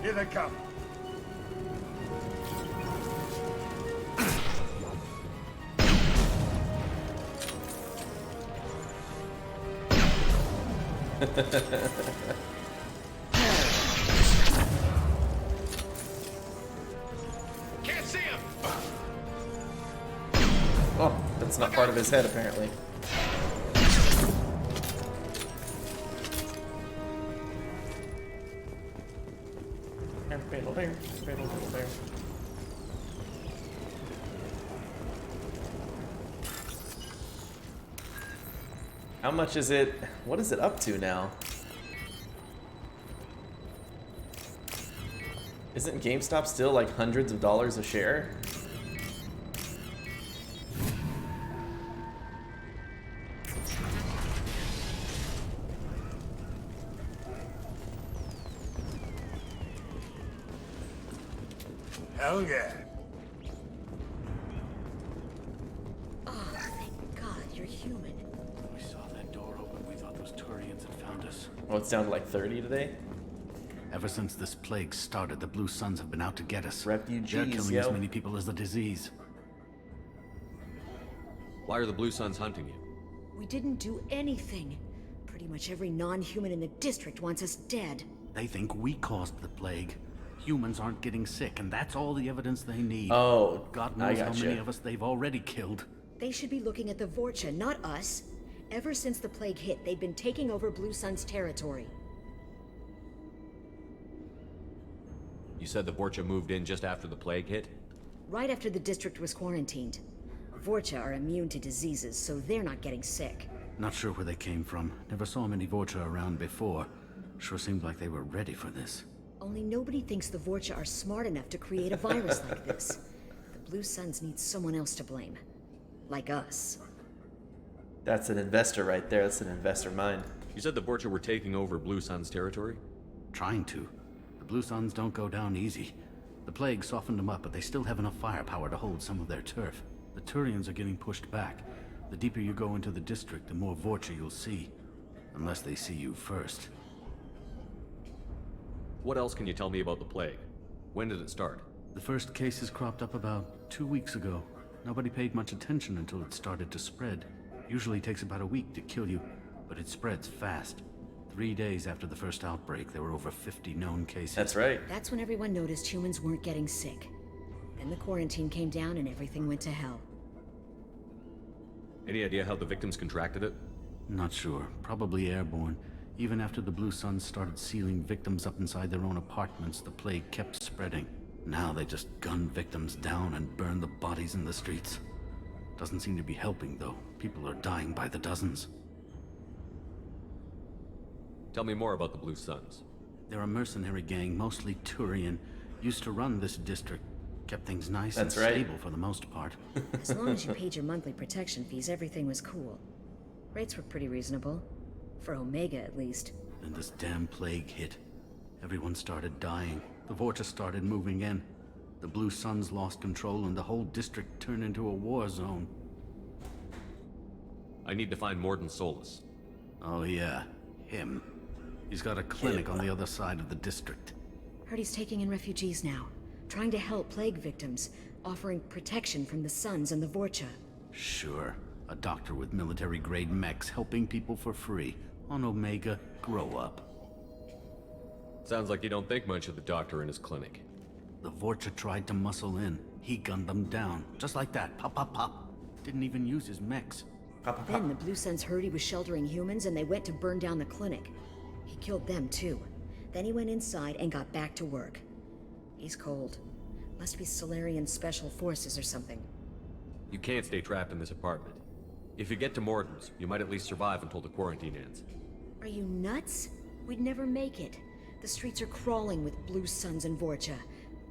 Speaker 2: Here they come.
Speaker 11: Can't see him.
Speaker 1: Oh, that's not part of his head, apparently. How much is it? What is it up to now? Isn't GameStop still like hundreds of dollars a share?
Speaker 18: Hell yeah.
Speaker 15: Oh, thank God you're human.
Speaker 24: We saw that door open. We thought those Turians had found us.
Speaker 1: Oh, it's down to like 30 today?
Speaker 13: Ever since this plague started, the Blue Suns have been out to get us.
Speaker 1: Refugees,
Speaker 13: They're killing
Speaker 1: yo.
Speaker 13: as many people as the disease.
Speaker 4: Why are the Blue Suns hunting you?
Speaker 15: We didn't do anything. Pretty Pretty much every non-human in the district wants us dead.
Speaker 13: They think we caused the plague. Humans aren't getting sick, and that's all the evidence they need.
Speaker 1: Oh,
Speaker 13: God
Speaker 1: I
Speaker 13: knows how
Speaker 1: gotcha.
Speaker 13: many of us they've already killed.
Speaker 15: They should be looking at the Vorcha, not us. Ever since the plague hit, they've been taking over Blue Sun's territory.
Speaker 4: You said the Vorcha moved in just after the plague hit?
Speaker 15: Right after the district was quarantined. Vorcha are immune to diseases, so they're not getting sick.
Speaker 13: Not sure where they came from. Never saw many Vorcha around before. Sure seemed like they were ready for this.
Speaker 15: Only nobody thinks the Vorcha are smart enough to create a virus like this. The Blue Suns need someone else to blame. Like us.
Speaker 1: That's an investor right there. That's an investor mind.
Speaker 4: You said the Vorcha were taking over Blue Sun's territory?
Speaker 13: Trying to. The Blue Suns don't go down easy. The plague softened them up, but they still have enough firepower to hold some of their turf. The Turians are getting pushed back. The deeper you go into the district, the more Vorcha you'll see. Unless they see you first.
Speaker 4: What else can you tell me about the plague? When did it start?
Speaker 13: The first cases cropped up about 2 weeks ago. Nobody paid much attention until it started to spread. Usually takes about a week to kill you, but it spreads fast. 3 days after the first outbreak, there were over 50 known cases.
Speaker 1: That's right.
Speaker 15: That's when everyone noticed humans weren't getting sick. Then the quarantine came down and everything went to hell.
Speaker 4: Any idea how the victims contracted it?
Speaker 13: Not sure. Probably airborne. Even after the Blue Suns started sealing victims up inside their own apartments, the plague kept spreading. Now they just gun victims down and burn the bodies in the streets. Doesn't seem to be helping, though. People are dying by the dozens.
Speaker 4: Tell me more about the Blue Suns.
Speaker 13: They're a mercenary gang, mostly Turian. Used to run this district. Kept things nice and stable for the most part.
Speaker 15: As long as you paid your monthly protection fees, everything was cool. Rates were pretty reasonable. For Omega, at least.
Speaker 13: Then this damn plague hit. Everyone started dying. The Vorcha started moving in. The Blue Suns lost control and the whole district turned into a war zone.
Speaker 4: I need to find Morden Solus.
Speaker 13: Oh yeah, him. He's got a clinic on the other side of the district.
Speaker 15: Heard he's taking in refugees now. Trying to help plague victims. Offering protection from the Suns and the Vorcha.
Speaker 13: Sure. A doctor with military-grade mechs helping people for free. On Omega, grow up.
Speaker 4: Sounds like you don't think much of the doctor in his clinic.
Speaker 13: The Vorcha tried to muscle in. He gunned them down. Just like that. Pop, pop, pop. Didn't even use his mechs.
Speaker 15: Then the Blue Suns heard he was sheltering humans and they went to burn down the clinic. He killed them too. Then he went inside and got back to work. He's cold. Must be Solarian Special Forces or something.
Speaker 4: You can't stay trapped in this apartment. If you get to Morden's, you might at least survive until the quarantine ends.
Speaker 15: Are you nuts? We'd never make it. The streets are crawling with Blue Suns and Vorcha.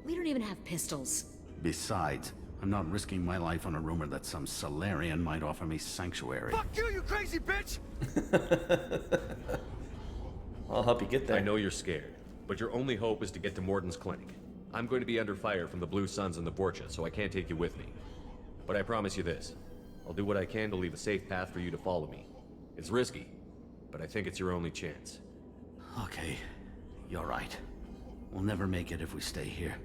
Speaker 15: We don't even have pistols.
Speaker 13: Besides, I'm not risking my life on a rumor that some Solarian might offer me sanctuary.
Speaker 2: Fuck you, you crazy bitch!
Speaker 1: I'll help you get there.
Speaker 4: I know you're scared, but your only hope is to get to Morden's clinic. I'm going to be under fire from the Blue Suns and the Vorcha, so I can't take you with me. But I promise you this. I'll do what I can to leave a safe path for you to follow me. It's risky, but I think it's your only chance.
Speaker 13: Okay, you're right. We'll never make it if we stay here.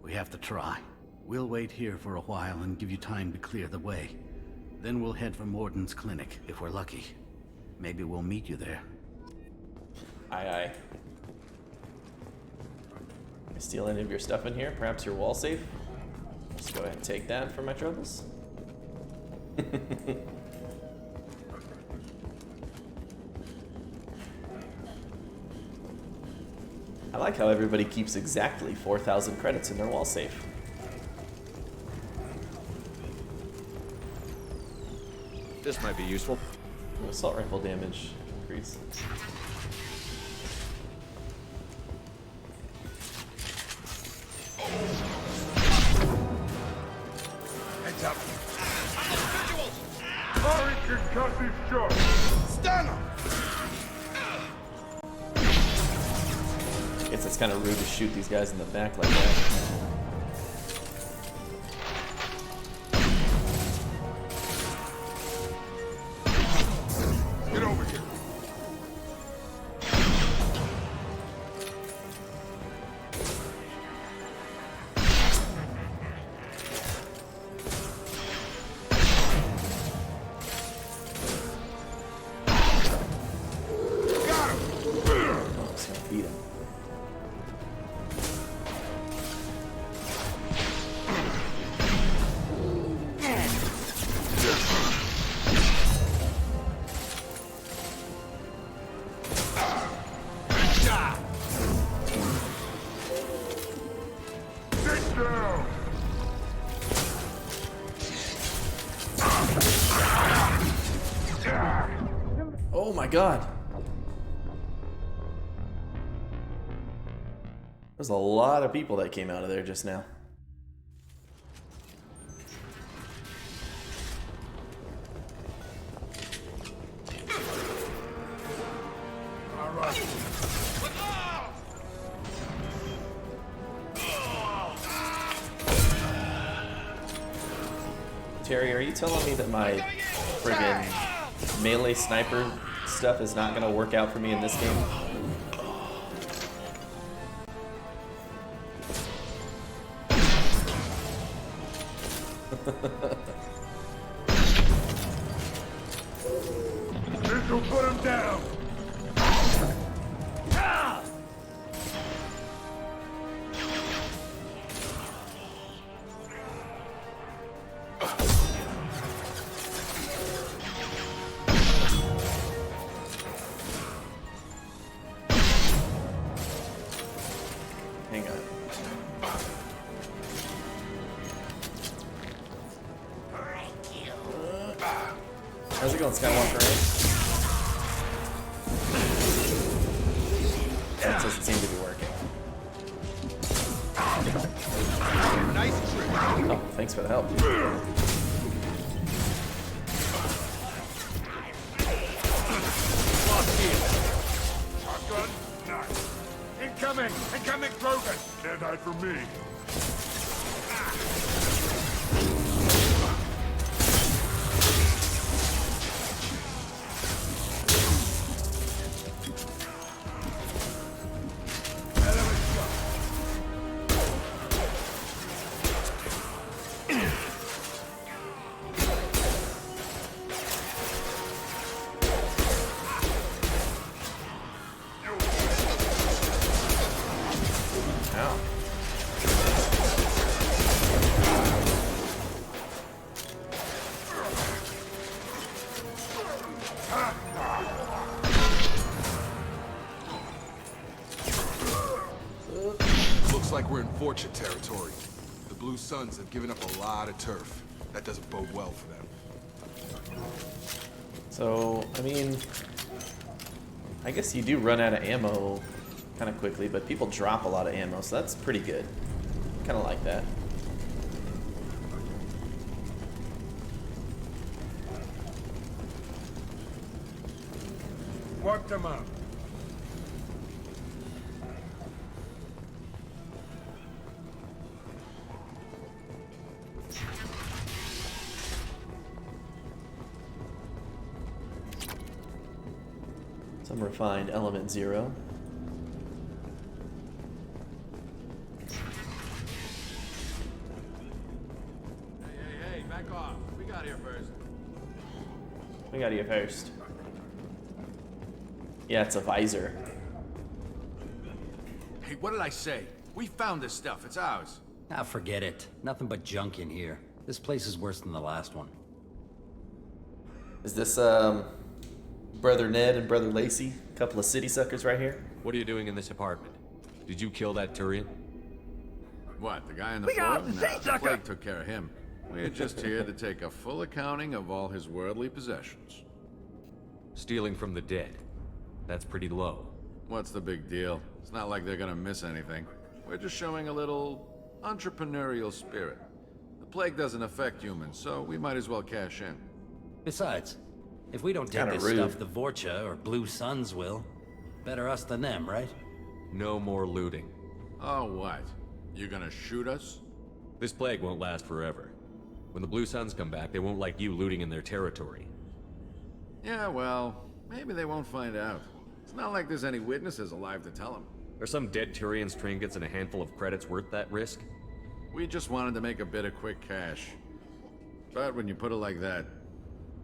Speaker 13: We have to try. We'll wait here for a while and give you time to clear the way. Then we'll head for Morden's clinic, if we're lucky. Maybe we'll meet you there.
Speaker 1: Aye, aye. Can I steal any of your stuff in here? Perhaps your wall safe? Let's go ahead and take that for my troubles. I like how everybody keeps exactly 4,000 credits in their wall safe.
Speaker 4: This might be useful.
Speaker 1: Assault rifle damage increase.
Speaker 2: Heads up. Hurry, concussive shot. Stun him!
Speaker 1: I guess it's kind of rude to shoot these guys in the back like that.
Speaker 2: Get over here.
Speaker 1: my god. There's a lot of people that came out of there just now.
Speaker 2: All right.
Speaker 1: Terry, are you telling me that my friggin' melee sniper stuff is not gonna work out for me in this game?
Speaker 2: This'll put him down.
Speaker 1: Hang on. How's it going, Skywalker? That doesn't seem to be working.
Speaker 2: Nice trick.
Speaker 1: Oh, thanks for the help.
Speaker 2: Shotgun, nice. Incoming! Incoming, Grogan! Can't hide from me.
Speaker 3: Looks like we're in Vorcha territory. The Blue Suns have given up a lot of turf. That doesn't bode well for them.
Speaker 1: So, I mean, I guess you do run out of ammo kind of quickly, but people drop a lot of ammo, so that's pretty good. Kind of like that.
Speaker 2: Work them up.
Speaker 1: Some refined element 0.
Speaker 14: Hey, back off. We got here first.
Speaker 1: We got here first. Yeah, it's a visor.
Speaker 14: Hey, what did I say? We found this stuff. It's ours.
Speaker 9: Ah, forget it. Nothing but junk in here. This place is worse than the last one.
Speaker 1: Is this, Brother Ned and Brother Lacey? A couple of city suckers right here?
Speaker 4: What are you doing in this apartment? Did you kill that Turian?
Speaker 14: What, the guy in the
Speaker 11: We
Speaker 14: floor?
Speaker 11: got the
Speaker 14: Nah,
Speaker 11: sea
Speaker 14: the
Speaker 11: sucker!
Speaker 14: plague took care of him. We're just here to take a full accounting of all his worldly possessions.
Speaker 4: Stealing from the dead. That's pretty low.
Speaker 14: What's the big deal? It's not like they're gonna miss anything. We're just showing a little entrepreneurial spirit. The plague doesn't affect humans, so we might as well cash in.
Speaker 9: Besides, if we don't take
Speaker 1: Kinda
Speaker 9: this
Speaker 1: rude.
Speaker 9: stuff, the Vorcha or Blue Suns will. Better us than them, right?
Speaker 4: No more looting.
Speaker 14: Oh, what? You gonna shoot us?
Speaker 4: This plague won't last forever. When the Blue Suns come back, they won't like you looting in their territory.
Speaker 14: Yeah, well, maybe they won't find out. It's not like there's any witnesses alive to tell them.
Speaker 4: Are some dead Turian's trinkets and a handful of credits worth that risk?
Speaker 14: We just wanted to make a bit of quick cash. But when you put it like that,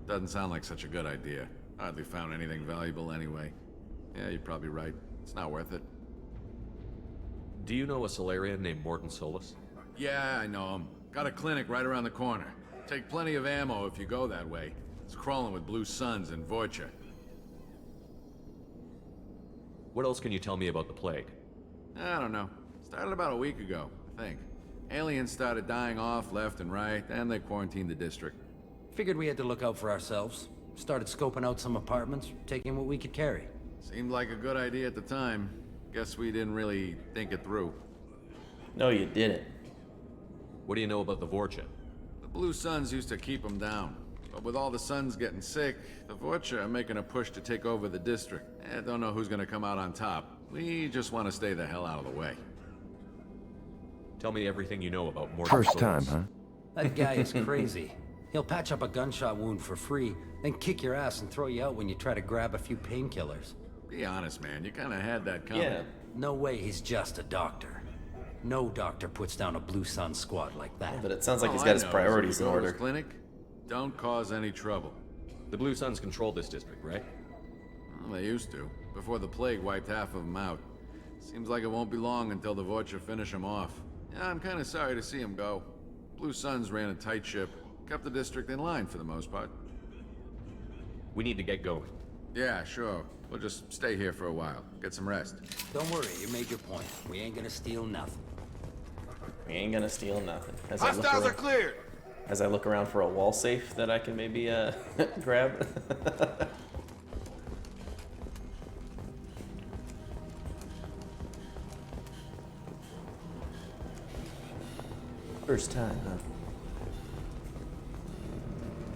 Speaker 14: doesn't sound like such a good idea. Hardly found anything valuable anyway. Yeah, you're probably right. It's not worth it.
Speaker 4: Do you know a Solarian named Morton Solus?
Speaker 14: Yeah, I know him. Got a clinic right around the corner. Take plenty of ammo if you go that way. It's crawling with Blue Suns and Vorcha.
Speaker 4: What else can you tell me about the plague?
Speaker 14: I don't know. Started about a week ago, I think. Aliens started dying off left and right, and they quarantined the district.
Speaker 9: Figured we had to look out for ourselves. Started scoping out some apartments, taking what we could carry.
Speaker 14: Seemed like a good idea at the time. Guess we didn't really think it through.
Speaker 1: No, you didn't.
Speaker 4: What do you know about the Vorcha?
Speaker 14: The Blue Suns used to keep them down. But with all the Suns getting sick, the Vorcha are making a push to take over the district. I don't know who's gonna come out on top. We just want to stay the hell out of the way.
Speaker 4: Tell me everything you know about Morton.
Speaker 17: First time, huh?
Speaker 9: That guy is crazy. He'll patch up a gunshot wound for free, then kick your ass and throw you out when you try to grab a few painkillers.
Speaker 14: Be honest, man. You kind of had that coming.
Speaker 1: Yeah.
Speaker 9: No way he's just a doctor. No doctor puts down a Blue Sun squad like that.
Speaker 1: But it sounds like
Speaker 14: All
Speaker 1: he's
Speaker 14: I
Speaker 1: got his
Speaker 14: know is
Speaker 1: priorities
Speaker 14: if you
Speaker 1: in
Speaker 14: go to his
Speaker 1: order.
Speaker 14: clinic, don't cause any trouble.
Speaker 4: The Blue Suns control this district, right?
Speaker 14: Well, they used to, before the plague wiped half of them out. Seems like it won't be long until the Vorcha finish them off. Yeah, I'm kind of sorry to see him go. Blue Suns ran a tight ship, kept the district in line for the most part.
Speaker 4: We need to get going.
Speaker 14: Yeah, sure. We'll just stay here for a while, get some rest.
Speaker 9: Don't worry, you made your point. We ain't gonna steal nothing.
Speaker 1: We ain't gonna steal nothing.
Speaker 2: Hostiles are cleared!
Speaker 1: As I look around for a wall safe that I can maybe grab. First time, huh?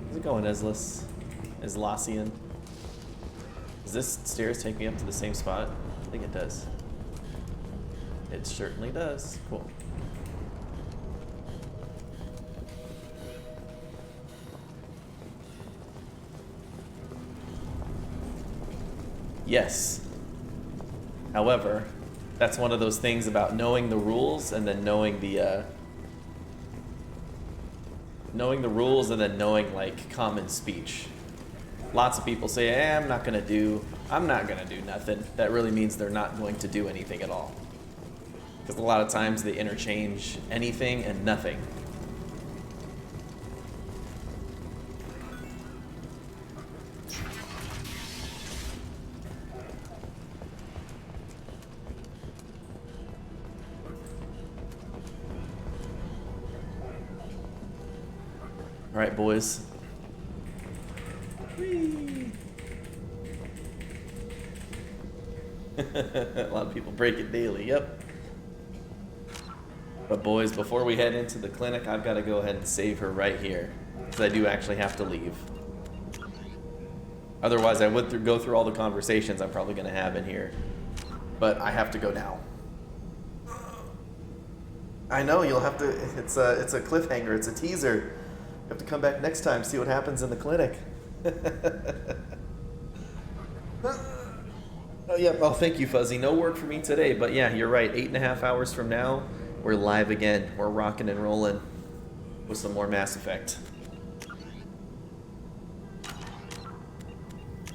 Speaker 1: How's it going, Eslassian? Does this stairs take me up to the same spot? I think it does. It certainly does. Cool. Yes. However, that's one of those things about knowing the rules and then knowing the rules and then knowing like common speech. Lots of people say, I'm not gonna do nothing. That really means they're not going to do anything at all. Because a lot of times they interchange anything and nothing. All right, boys. Whee! A lot of people break it daily, yep. But boys, before we head into the clinic, I've got to go ahead and save her right here. Because I do actually have to leave. Otherwise, I would go through all the conversations I'm probably going to have in here. But I have to go now. I know, you'll have to, it's a cliffhanger, it's a teaser. You have to come back next time, see what happens in the clinic. Oh, yeah. Oh, thank you, Fuzzy. No work for me today, but yeah, you're right. 8.5 hours from now, we're live again. We're rocking and rolling with some more Mass Effect.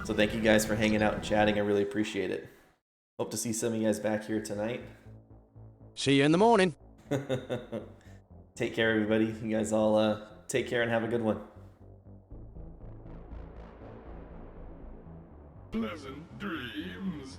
Speaker 1: So thank you guys for hanging out and chatting. I really appreciate it. Hope to see some of you guys back here tonight.
Speaker 19: See you in the morning.
Speaker 1: Take care, everybody. You guys all take care and have a good one.
Speaker 16: Pleasant dreams.